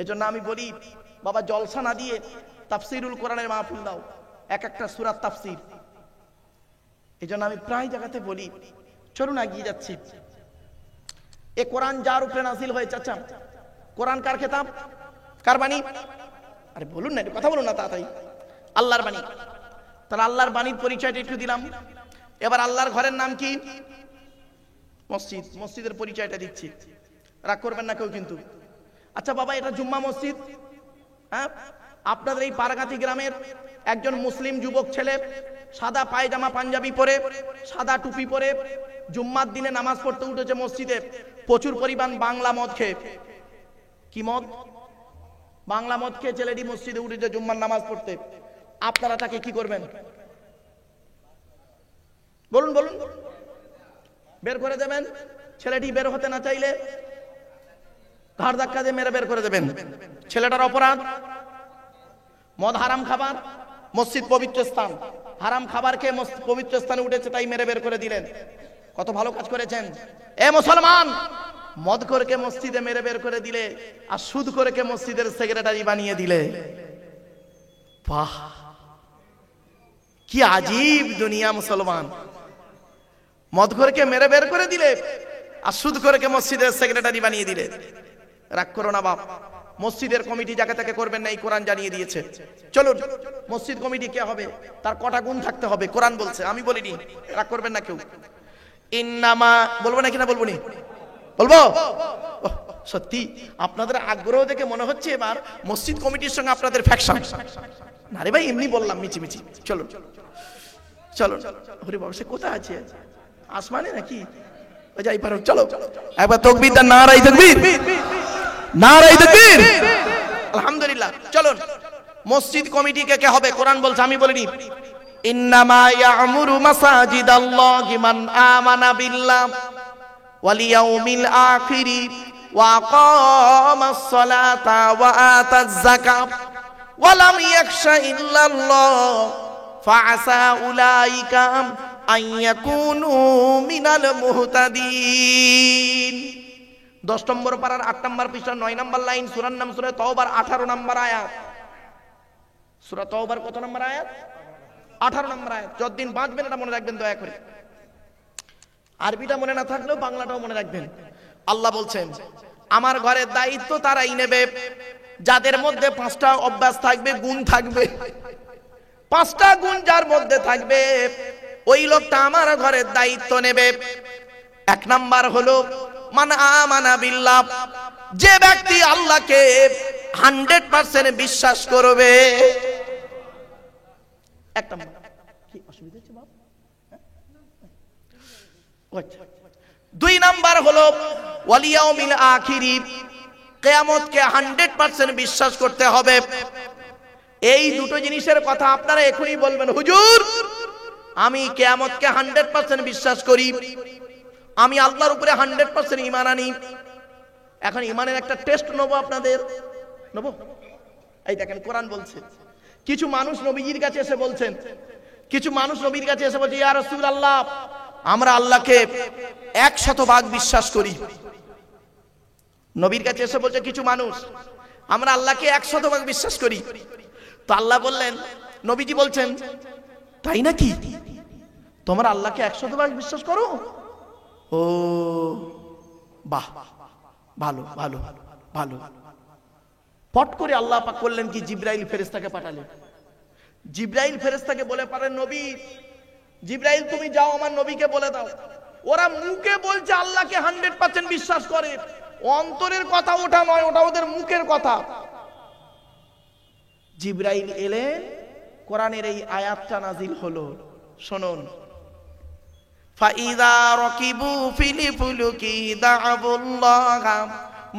এজন্য আমি বলি বাবা, জলসা না দিয়ে তাফসিরুল কোরআনের মাহফিল দাও, এক একটা সূরার তাফসির। এজন্য আমি প্রায় জায়গাতে বলি, চলুন এগিয়ে যাচ্ছি। এ কোরআন যার উপরে নাজিল হয়েছে, আচ্ছা কোরআন কার খেতাব, কার বাণী? আরে বলুন না, কথা বলুন না তাড়াতাড়ি। আল্লাহর বাণী। তাহলে আল্লাহর বাণীর পরিচয়টা একটু দিলাম। এবার আল্লাহর ঘরের নাম কি? মসজিদ। মসজিদের পরিচয়টা দিচ্ছি, রাগ করবেন না কেউ কিন্তু। আচ্ছা বাবা, এটা জুম্মা মসজিদ। হ্যাঁ, আপনাদের এই পারাগাতি গ্রামের একজন মুসলিম যুবক ছেলে সাদা পায়জামা পাঞ্জাবি পরে, সাদা টুপি পরে জুম্মার দিনে নামাজ পড়তে উঠেছে মসজিদে, প্রচুর পরিমাণ বাংলা মদ খেয়ে। কি মদ? বাংলা মদ খেয়ে ছেলেটি মসজিদে উঠেছে জুম্মার নামাজ পড়তে। আপনারা তাকে কি করবেন? বলুন বলুন। বের করে দেবেন? ছেলেটি বের হতে না চাইলে ঘাড় ধাক্কা দিয়ে মেরে বের করে দেবেন। ছেলেটার অপরাধ। মদ হারাম খাবার, মসজিদ পবিত্র স্থান, হারাম খাবার খেয়ে পবিত্র স্থানে উঠেছে, তাই মেরে বের করে দিলেন। কত ভালো কাজ করেছেন। এ মুসলমান, মদ করে মসজিদে মেরে বের করে দিলে, আর সুদ করে মসজিদের সেক্রেটারি বানিয়ে দিলে। বাহ, কি আজীব দুনিয়া মুসলমান। মদ করে মেরে বের করে দিলে, আর সুদ করে মসজিদের সেক্রেটারি বানিয়ে দিলে। রাগ করো না বাপ, মসজিদের কমিটি যাকে তাকে করবেন না, এই কোরআন জানিয়ে দিয়েছে। চলুন, মসজিদ কমিটি কে হবে, তার কটা গুণ থাকতে হবে কোরআন বলছে, আমি বলিনি, রাগ করবেন না কেউ। ইন্নামা বলবো না কিনা? বলবো নি? বলবো। সত্যি আপনাদের আগ্রহ দেখে মনে হচ্ছে এবার মসজিদ কমিটির সঙ্গে আপনাদের ফ্যাকশন। না রে ভাই, এমনি বললাম মিছি মিছি। চলো চলো, হরি বাবা সে কোথায় আছে? আসমানে নাকি? যাই পারো, চলো একবার তাকবীর, নারায়ে তাকবীর, নারায়ে তাকবীর, আলহামদুলিল্লাহ। চলুন, মসজিদ কমিটি কে কে হবে কোরআন বলছে, আমি বলিনি। ইন্নামা ইয়ামুরু মাসাজিদাল্লাহি মান আমানা বিল্লাহ ওয়াল ইয়াউমিল আখিরি ওয়া আকামাস সালাতা ওয়া আতাজ যাকাত ওয়া লাম ইয়াখশা ইল্লাল্লাহ ফাআসা উলাইকা আন ইয়াকুনু মিনাল মুহতাদিন। 10 নম্বর পারার 8 নম্বর পৃষ্ঠা 9 নম্বর লাইন, সূরার নাম সূরা তাওবার 18 নম্বর আয়াত। সূরা তাওবার কত নম্বর আয়াত? 18 নম্বর আয়াত। যতদিন বাঁচবেন এটা মনে রাখবেন দয়া করে। আরবিটা মনে না থাকলেও বাংলাটাও মনে রাখবেন। আল্লাহ বলছেন, আমার ঘরের দায়িত্ব তারাই নেবে যাদের মধ্যে 5টা অভ্যাস থাকবে, গুণ থাকবে। 5টা গুণ যার মধ্যে থাকবে, ওই লোকটা আমার ঘরের দায়িত্ব নেবে। 1 নাম্বার হলো মান আমানা বিল্লাহ, যে ব্যক্তি আল্লাহকে 100% বিশ্বাস করবে। 1 নাম্বার। কি অসুবিধা হচ্ছে বাবা? 2 নাম্বার হলো ওয়াল ইয়াউমিল আখিরি, কিয়ামতকে 100% বিশ্বাস করতে হবে। এই দুটো জিনিসের কথা আপনারা এখনই বলবেন, হুজুর আমি কিয়ামতকে 100% বিশ্বাস করি, আমি আল্লাহর উপরে 100% ঈমান আনি। এখন ঈমানের একটা টেস্ট নেব আপনাদের, নেব। এই দেখেন কোরআন বলছে, কিছু মানুষ নবীজির কাছে এসে বলছেন, কিছু মানুষ নবীর কাছে এসে বলছে, ইয়া রাসূলুল্লাহ আমরা আল্লাহকে 100% বিশ্বাস করি। নবীর কাছে এসে বলছে কিছু মানুষ, আমরা আল্লাহকে 100% বিশ্বাস করি। তো আল্লাহ বললেন, নবীজি বলছেন, তাই নাকি, তোমরা আল্লাহকে 100% বিশ্বাস করো? ও বাহ, ভালো ভালো ভালো। পট করে আল্লাহ পাক করলেন কি, জিবরাইল ফেরেশতাকে পাঠালেন। জিবরাইল ফেরেশতাকে বলে পারেন, নবী জিবরাইল তুমি যাও আমার নবীকে বলে দাও। ওরা মুখে বলছে আল্লাহকে 100% বিশ্বাস করে, অন্তরের কথা ওটা নয়, ওটা ওদের মুখের কথা। জিবরাইল এলেন, কোরআনের এই আয়াতটা নাজিল হলো, শুনুন। ফাইদা রাকিবু ফিল ফুলকি দা'াবুল্লাহা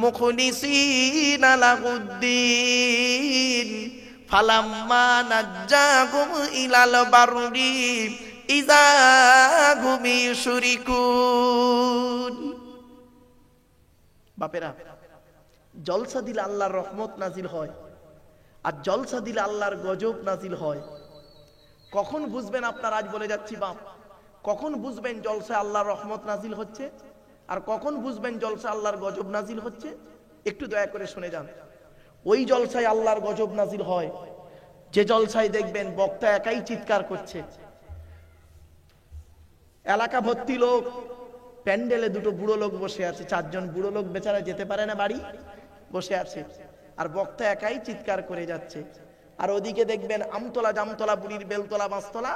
মুখলিসিনা লাহুদ্দিন ফালাম্মা নাজ্জাহুম ইলাল বাররি ইযা হুম ইউশরিকুন। বাপেরা, জলসা দিলে আল্লাহর রহমত নাজিল হয়, আর জলসা দিলে আল্লাহর গজব নাজিল হয়। কখন বুঝবেন আপনার, আজ বলে যাচ্ছি বাপ, কখন বুঝবেন জলসা আল্লাহর রহমত নাজিল হচ্ছে আর কখন বুঝবেন জলসা আল্লাহর গজব নাজিল হচ্ছে? একটু দয়া করে শুনে যান। ওই জলসায় আল্লাহর গজব নাজিল হয় যে জলসায় দেখবেন বক্তা একাই চিৎকার করছে, এলাকা ভর্তি লোক, প্যান্ডেলে দুটো বুড়ো লোক বসে আছে, 4 জন বুড়ো লোক বেচারা যেতে পারে না বাড়ি, বসে আছে, আর বক্তা একাই চিৎকার করে যাচ্ছে। আর ওদিকে দেখবেন আমতলা জামতলা বুড়ির বেলতলা বাঁশতলা,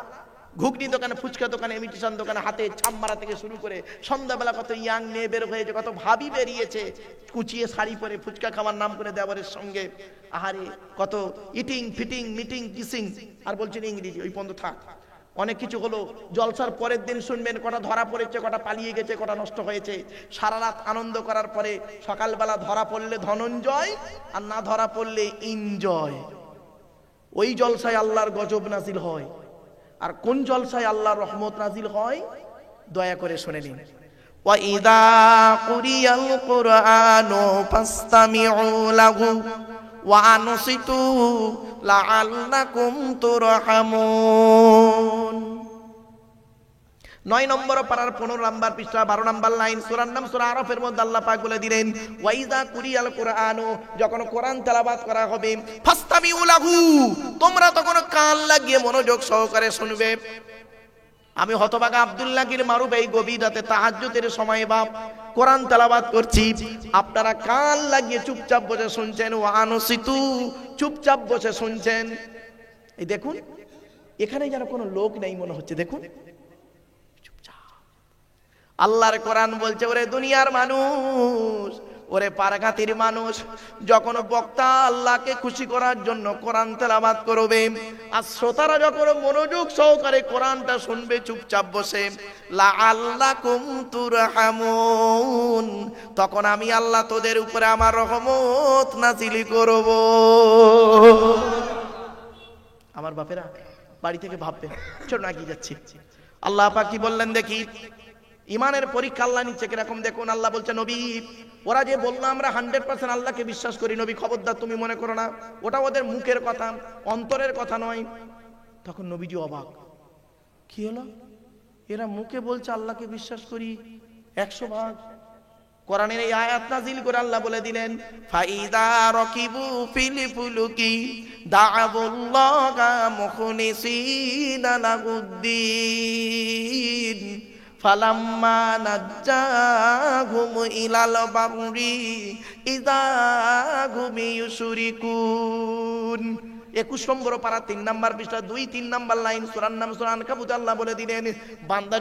ঘুগনি দোকানে, ফুচকা দোকানে, ইমিটেশন দোকানে হাতে ছাপ মারা থেকে শুরু করে সন্ধ্যাবেলা কত ইয়াং মেয়ে বের হয়েছে, কত ভাবি বেরিয়েছে কুচিয়ে শাড়ি পরে ফুচকা খাওয়ার নাম করে দেওয়ারের সঙ্গে, আহারে কত ইটিং ফিটিং মিটিং কিসিং, আর বলছেন ইংরেজি, ওই পর্যন্ত থাক। অনেক কিছু হলো। জলসার পরের দিন শুনবেন কটা ধরা পড়েছে, কটা পালিয়ে গেছে, কটা নষ্ট হয়েছে। সারা রাত আনন্দ করার পরে সকালবেলা ধরা পড়লে ধনঞ্জয়, আর না ধরা পড়লে ইনজয়। ওই জলসায় আল্লাহর গজব নাজিল হয়। আর কোন জলসায় আল্লাহর রহমত নাজিল হয়? দয়া করে শুনে নিন। ওয়াইদা কুরিয়াল কুরআনু ফাসতামিউ লাহু ওয়া আনসিতু লাআল্লাকুম তুরহামুন। 9 নম্বর পারার 15 নম্বর পৃষ্ঠা 12 নম্বর লাইন, সূরার নাম সূরা আরাফের মধ্যে আল্লাহ পাক বলে দিলেন, ওয়াইদা কুরিয়াল কুরআনু, যখন কোরআন তেলাওয়াত করা হবে, ফাসতামিউ লাহু, তোমরা তখন কান লাগিয়ে মনোযোগ সহকারে শুনবে। আমি হতভাগা আব্দুল্লাহ গির মারুফ এই গভীর রাতে তাহাজ্জুদের সময় বাপ কোরআন তেলাওয়াত করছি, আপনারা কান লাগিয়ে চুপচাপ বসে শুনছেন, ওয়া আনসিতু, চুপচাপ বসে শুনছেন। এই দেখুন, এখানে যেন কোনো লোক নেই মনে হচ্ছে, দেখুন আল্লাহর কোরআন বলছে, ওরে দুনিয়ার মানুষ, ওরে পারঘাতির মানুষ, যখন বক্তা আল্লাহকে খুশি করার জন্য কোরআন তেলাওয়াত করবে, আর শ্রোতারা যখন মনোযোগ সহকারে কোরআনটা শুনবে চুপচাপ বসে, লাআল্লাকুম তুরহামুন, তখন আমি আল্লাহ তোদের উপরে আমার রহমত নাজিল করব। আমার বাপেরা বাড়ি থেকে ভাববে, চলো না এগিয়ে যাচ্ছি। আল্লাহ পাক কি বললেন দেখি, ইমানের পরীক্ষা আল্লাহ নিচ্ছে কিরকম দেখুন। আল্লাহ বলছে, নবী, ওরা যে বললো আমরা 100% আল্লাহকে বিশ্বাস করি, নবী খবরদার তুমি মনে করো না ওটা ওদের মুখের কথা, অন্তরের কথা নয়। তখন নবীজি অবাক, কি হলো, এরা মুখে বলছে আল্লাহকে বিশ্বাস করি 100 ভাগ। কোরআনের এই আয়াত নাজিল করে আল্লাহ বলে দিলেন, ফাইদা রাকিবু ফিল ফুলকি দা'াবুল্লাহা মুখলিসিনা লাহুদ্দিন ফালাম্মা নাজ্জাহুম ইলাল বাররি ইযা হুম ইউশরিকুন। 21 নম্বর পারা 3 নম্বর পৃষ্ঠা 2-3 নম্বর লাইন, সূরার নাম সূরা আনকাবুত। আল্লাহ বলে দিলেন, বান্দা